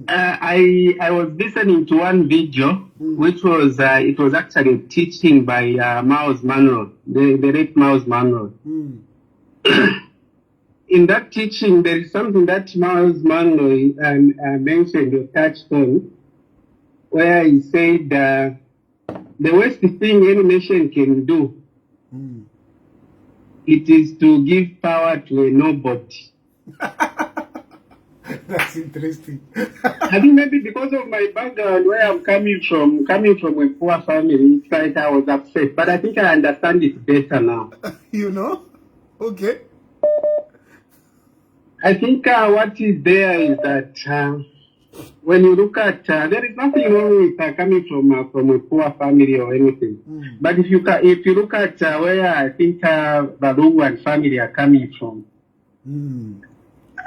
I was listening to one video, which was it was actually a teaching by Miles Monroe, the late Miles Monroe. In that teaching, there is something that Miles Monroe mentioned or touched on, where he said the worst thing any nation can do, it is to give power to a nobody. That's interesting. I think maybe because of my background, where I'm coming from a poor family, it's like I was upset. But I think I understand it better now. You know? Okay. I think what is there is that when you look at, there is nothing wrong with coming from a poor family or anything. But if you look at where I think Balugu and family are coming from,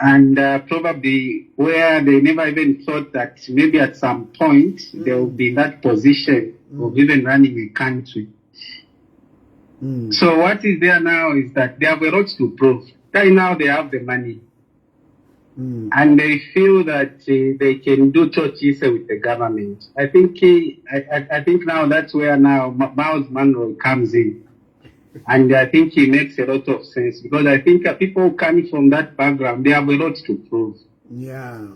and probably where they never even thought that maybe at some point they will be in that position of even running a country. So what is there now is that they have a lot to prove. Right now they have the money. And they feel that they can do chochise with the government. I think I think now that's where now Miles Monroe comes in. And I think he makes a lot of sense because I think people coming from that background, they have a lot to prove. Yeah.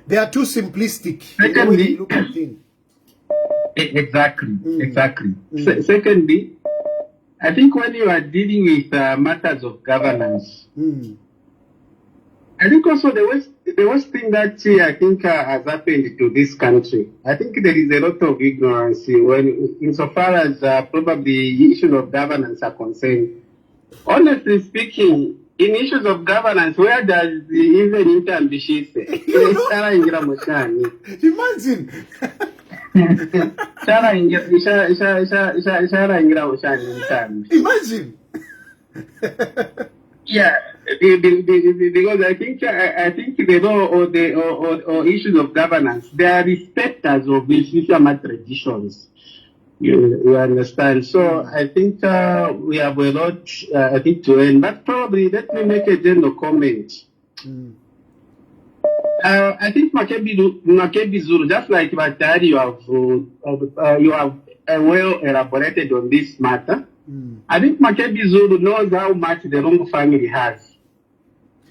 They are too simplistic. Secondly, look at things. Exactly. Secondly, I think when you are dealing with matters of governance, I think also the worst thing that I think has happened to this country, I think there is a lot of ignorance when, insofar as probably issues of governance are concerned. Honestly speaking, in issues of governance, where does even intambishise? Imagine. Yeah, because I think the law or issues of governance, they are respecters of the traditions. You understand? So I think we have a lot, I think, to end. But probably let me make a general comment. I think Makebi Zulu, just like Tayali, you have well elaborated on this matter. I think Makebi Zulu knows how much the Lungu family has.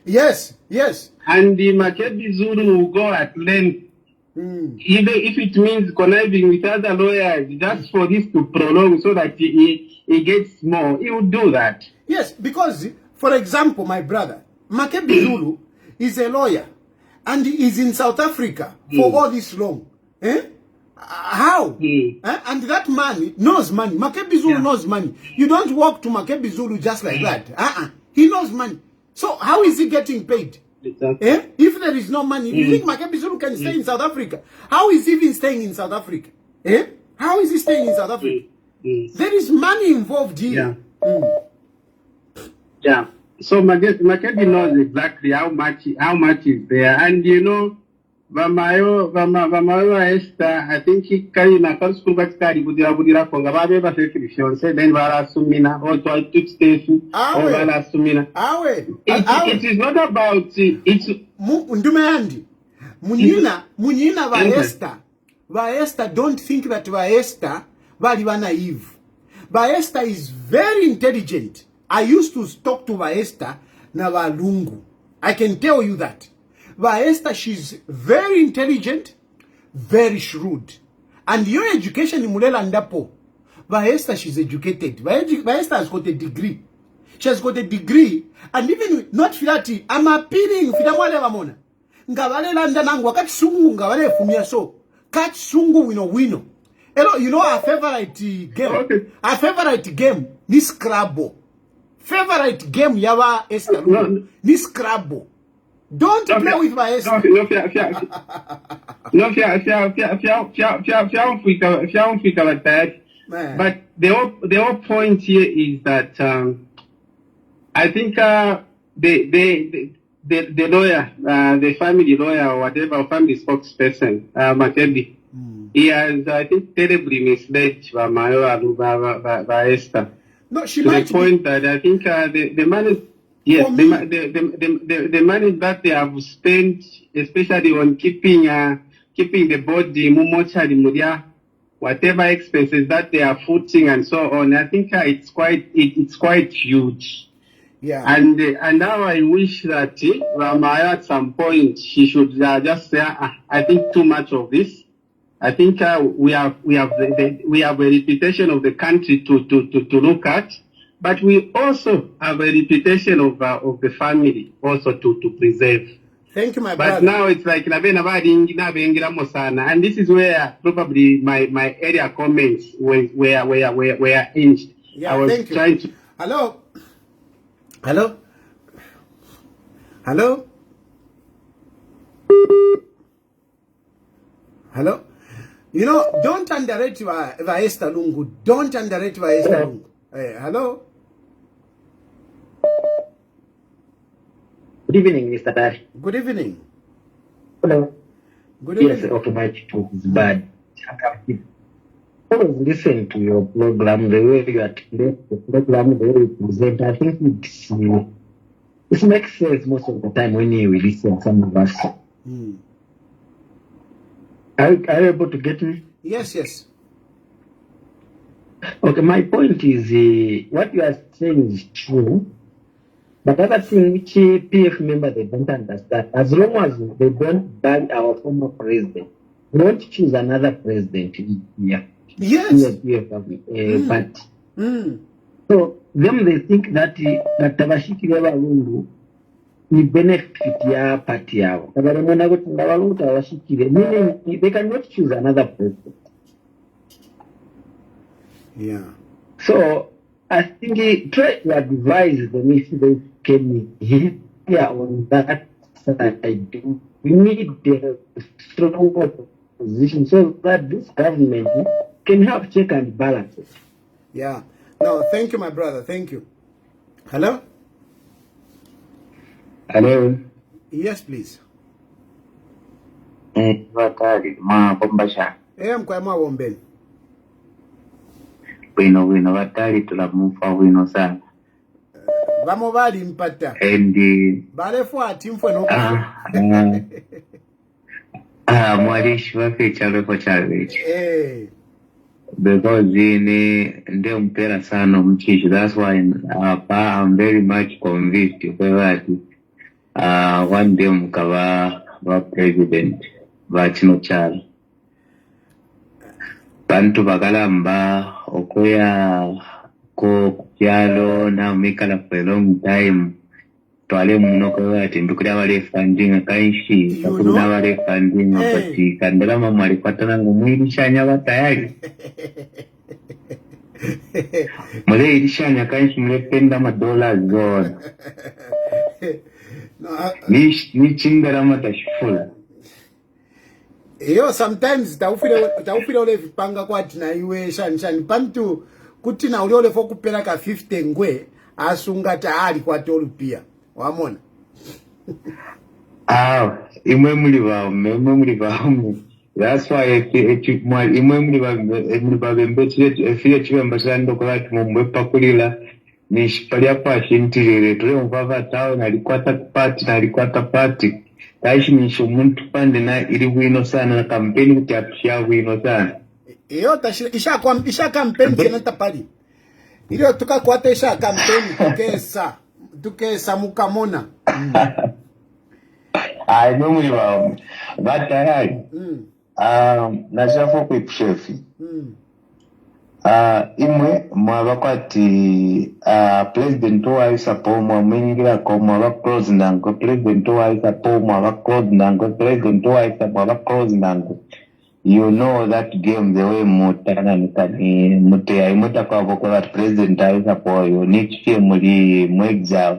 Yes, yes. And the Makebi Zulu will go at length, even if it means conniving with other lawyers, just for this to prolong so that he gets more. He will do that. Yes, because, for example, my brother, Makebi Zulu is a lawyer. And he is in South Africa for all this long. How? And that man knows money. Makebi Zulu knows money. You don't walk to Makebi Zulu just like that. He knows money. So how is he getting paid? If there is no money, you think Makebi Zulu can stay in South Africa? How is he even staying in South Africa? How is he staying in South Africa? There is money involved here. Yeah. So Makebi knows exactly how much is there, and you know, Vamayo Esther, I think he carried na first school back study budira konga babe ba section say then vara sumina or to station or vara sumina. It is not about it's Ndumeandi. Munina va Esther don't think that va Esther bali va naive. Va Esther is very intelligent. I used to talk to Vaesta na Valungu. I can tell you that. Vaesta, she's very intelligent, very shrewd. And your education in Mulela Ndapo. Vaesta, she's educated. Vaesta has got a degree. She has got a degree. And even not filati, I'm appealing Fidamwale Vamona. Ngavale landa nangu, wakati sungu ngavale fumia so. Catch sungu wino. You know our favorite game? Okay. Our favorite game, this Scrabble. Favorite game yawa Esther. This Scrabble. Don't play with my Esther. But the whole point here is that I think the lawyer, the family lawyer or whatever, family spokesperson, Makebi, he has, I think, terribly misled Esther. No, she to might the point that I think the money, yes, the money that they have spent, especially on keeping the body, whatever expenses that they are footing and so on, I think it's quite huge. Yeah. And now I wish that Ramaya at some point she should just say, I think too much of this. I think we have a reputation of the country to look at, but we also have a reputation of the family also to preserve. Thank you, my brother. But now it's like and this is where probably my earlier comments were hinged. Yeah, I was thank you. trying to. Hello. You know, don't underrate Vaesta Lungu. Don't underrate Vaesta Lungu. Hello? Good evening, Mr. Tayali. Good evening. Hello. Good evening. Yes, automatic talk is bad. I was listening to your program, the way you articulate the program, the way you present. I think it makes sense most of the time when you listen some of us. Are you able to get me? Yes. Okay, my point is what you are saying is true, but other thing which PF members they don't understand, as long as they don't ban our former president, they won't choose another president here. Yes. But so them they think that Tabashiki Lungu ni benefit ya party yao. Meaning they cannot choose another president. Yeah. So I think try to advise them if they can here on that side. We need a strong position so that this government can have check and balances. Yeah. No, thank you, my brother. Thank you. Hello? Hello. Yes, please. Wakari ma bombasha. Mkwema wombeni. wino batali tulamufa wino sana. Vamo bali mpata. And balefu ati mfwe no. Mwalishi wafe chaleko chalvechi. Because nde mpera sana mchichi. That's why I'm very much convinced that one day mkava wa president vachino chala. Bantu bakalamba okoya ko kukyalo na mikala for a long time. Twale muno kwa ati ndukira wale funding kaishi takuna wale funding apati kandela mama alipatana ngumwilishanya batayali. Mule ilishanya kaishi mlependa $1 zone. Ni chingara matashifula. Yo sometimes taufira ule vipanga kwa tina iwe shani pantu kutina ule foku pera ka 50 ngwe asunga taali kwa tolu pia wamona. Imwe muli bawo. That's why imwe muli babembechire efire chibamba chando kwa ati mumwe pakulila ni shipalia pa shintirere tule mvava tawo nalikwata party Taishi nisho muntu pande na ili wino sana na kampeni kutiapishia wino sana. Iyo isha kampeni kena tapali. Iyo tuka kuwata isha kampeni tukesa mukamona. Mwemuli wao. Batayali. Najafo kwepishefi. Imwe mwabakwati president wa isapo mwamenyira ko mwaba close nango president wa isapo mwaba close nango president wa isapo mwaba close nango. You know that game the way mutana nikani mutea imuta kwa boko that president wa isapo yo nichie muri mwexile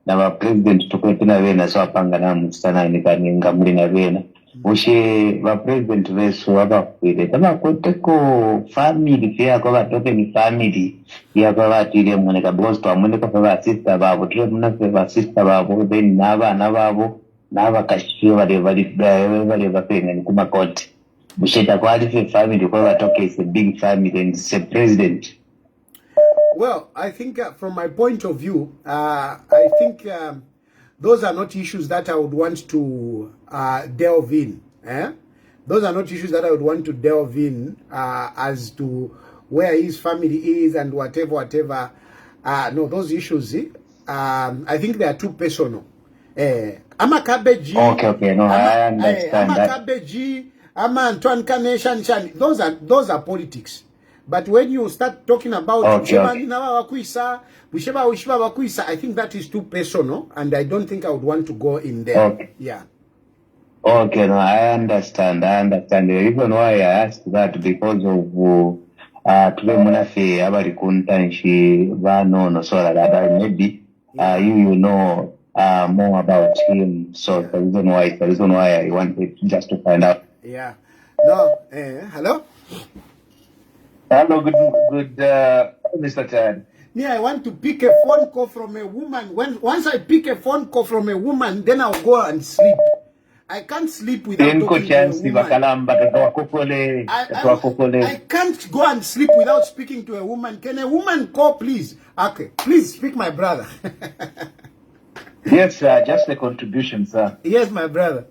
na ba president tukwetena vena so apanga na mutana nikani ngamuri na vena. Ushe ba president vesu abakwire tama koteko family fia kwa toke ni family ya kwa tire moneka boss to amoneka kwa sister babo tire muna kwa sister babo then naba kashio wale bapenga ni kuma court ushe ta kwa family kwa toke is a big family and it's a president. Well, I think from my point of view, I think those are not issues that I would want to delve in. Those are not issues that I would want to delve in as to where his family is and whatever. No, those issues, I think they are too personal. I'm a cabbage. Okay, no, I understand I'm a cabbage. I'm a Antoine Kaneshan. Those are politics. But when you start talking about I think that is too personal, and I don't think I would want to go in there. Okay. Yeah. Okay, no, I understand. The reason why I asked that because of today munafe abari kuntanshi vano so that maybe you know more about him. So the reason why I wanted just to find out. Yeah. No. Hello. Hello, good, Mr. Chad. Yeah, I want to pick a phone call from a woman. Once I pick a phone call from a woman, then I'll go and sleep. I can't sleep without talking to a woman. I can't go and sleep without speaking to a woman. Can a woman call, please? Okay, please speak, my brother. Yes, sir. Just a contribution, sir. Yes, my brother.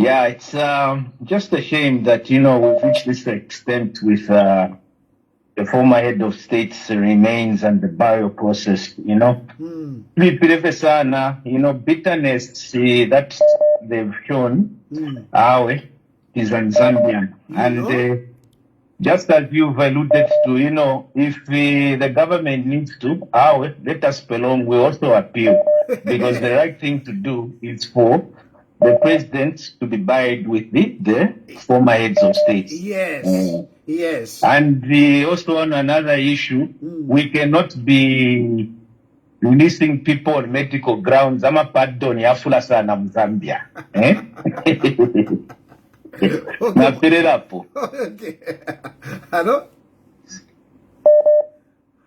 Yeah, it's just a shame that, we've reached this extent with the former head of state's remains and the burial process, bitterness that they've shown is on Zambian. And just as you've alluded to, if the government needs to, let us belong, we also appeal. Because the right thing to do is for the president to be buried with the former heads of states. Yes. Yes. And also on another issue, we cannot be releasing people on medical grounds. I'm a pardon, Yafula sana Zambia. Okay. Hello?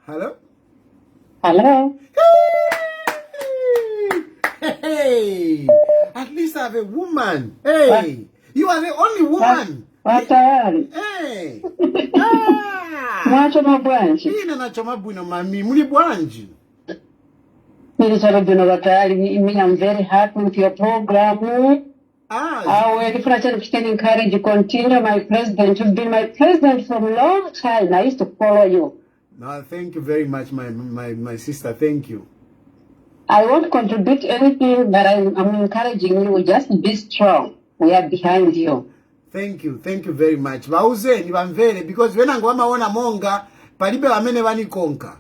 Hello? Hello? Hey! At least I have a woman. Hey! You are the only woman. Tayali. Hey. Mwachoma bwanji. Ina nachoma bwino mami. Muli bwanji. Tayali. I'm very happy with your program. If I can encourage you, continue, my president. You've been my president for a long time. I used to follow you. No, thank you very much, my sister. Thank you. I won't contribute anything, but I'm encouraging you. Just be strong. We are behind you. Thank you very much. Bauze ni bamvere because when I'm going monga, palibe wamene wani konka.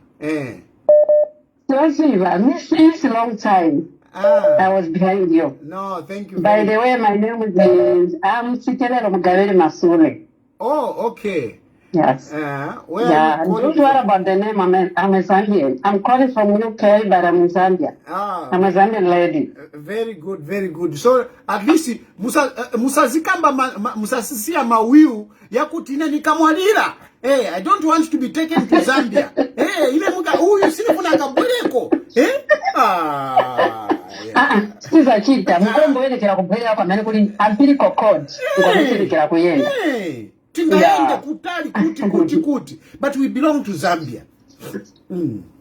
So I miss a long time. I was behind you. No, thank you. By the way, my name is Sikelelo Mugaveri Masule. Oh, okay. Yes. Don't worry about the name. I'm a Zambian. I'm calling from UK, but I'm in Zambia. I'm a Zambian lady. Very good. So at least musasisia mawiu ya kutina nikamwalira. Hey, I don't want to be taken to Zambia. Hey, ile muka huyu sinifuna kabuleko. Siza chita, mkombo wele kila kubwela kwa mani kuli empirical code. Kwa kila kuyenda. Tingaenda kutali kuti. But we belong to Zambia.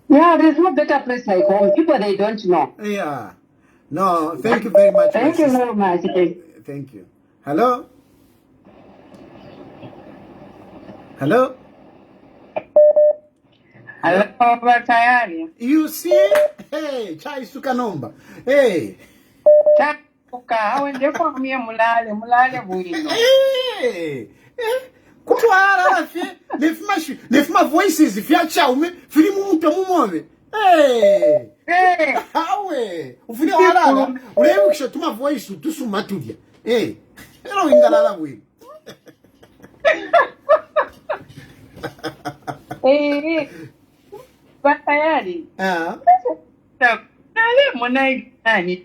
Yeah, there's no better place like home. People, they don't know. Yeah. No, thank you very much. Thank you very much. Thank you. Hello? Hello? Hello, Tayali. You see? Hey, chai suka nomba. Hey. Chakuka, hawe ndeko mie mulale buino. Hey. Kutwara rafi. Nefuma voices fya chaume, filimu mpe mumove. Hey. Hawe. Ufuni walala. Ulewe kisha tuma voice tusuma tudia. Hey. Ero ingalala buino. Tayali. Nale monai nani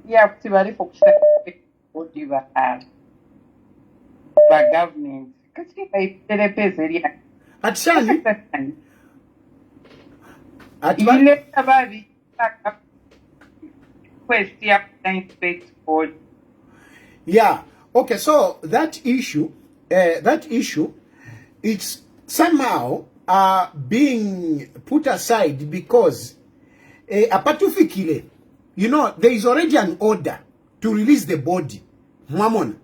ya kutibali fokusa odiva ba government kasi baipele pesa ria atshani ile sababi question inspect board. Yeah. Okay, so that issue it's somehow being put aside because apatufikile, you know, there is already an order to release the body. Mwamona.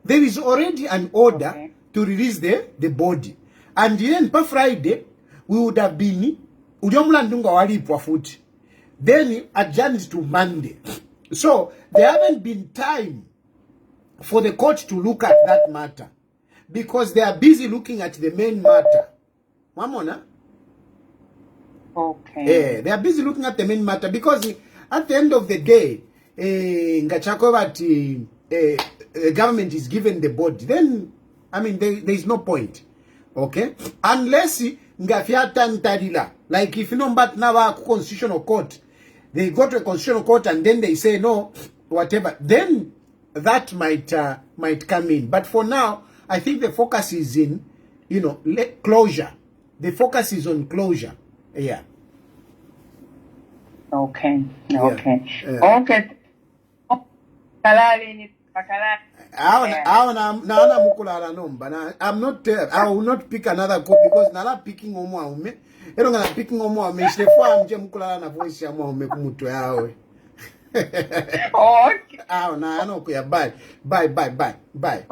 There is already an order to release the body. And then per Friday, we would have been uliomlandunga walipwa futi. Then adjourned to Monday. So there haven't been time for the court to look at that matter because they are busy looking at the main matter. Mamona? Okay. They are busy looking at the main matter because at the end of the day, the government is given the body. Then, I mean, there is no point. Okay? Unless like if you know but now constitutional court, they go to a constitutional court and then they say no, whatever. Then that might come in. But for now, I think the focus is in, you know, closure. The focus is on closure. Yeah. Okay. Yeah. Okay. Yeah. Okay. I'm not. I will not pick another call because nala picking omwaume. Ero ngana picking omwaume. Ishlefa amje mkulala na voice ya omwaume kumutu yawe. Okay. Na ano kuya bye. Bye. Bye.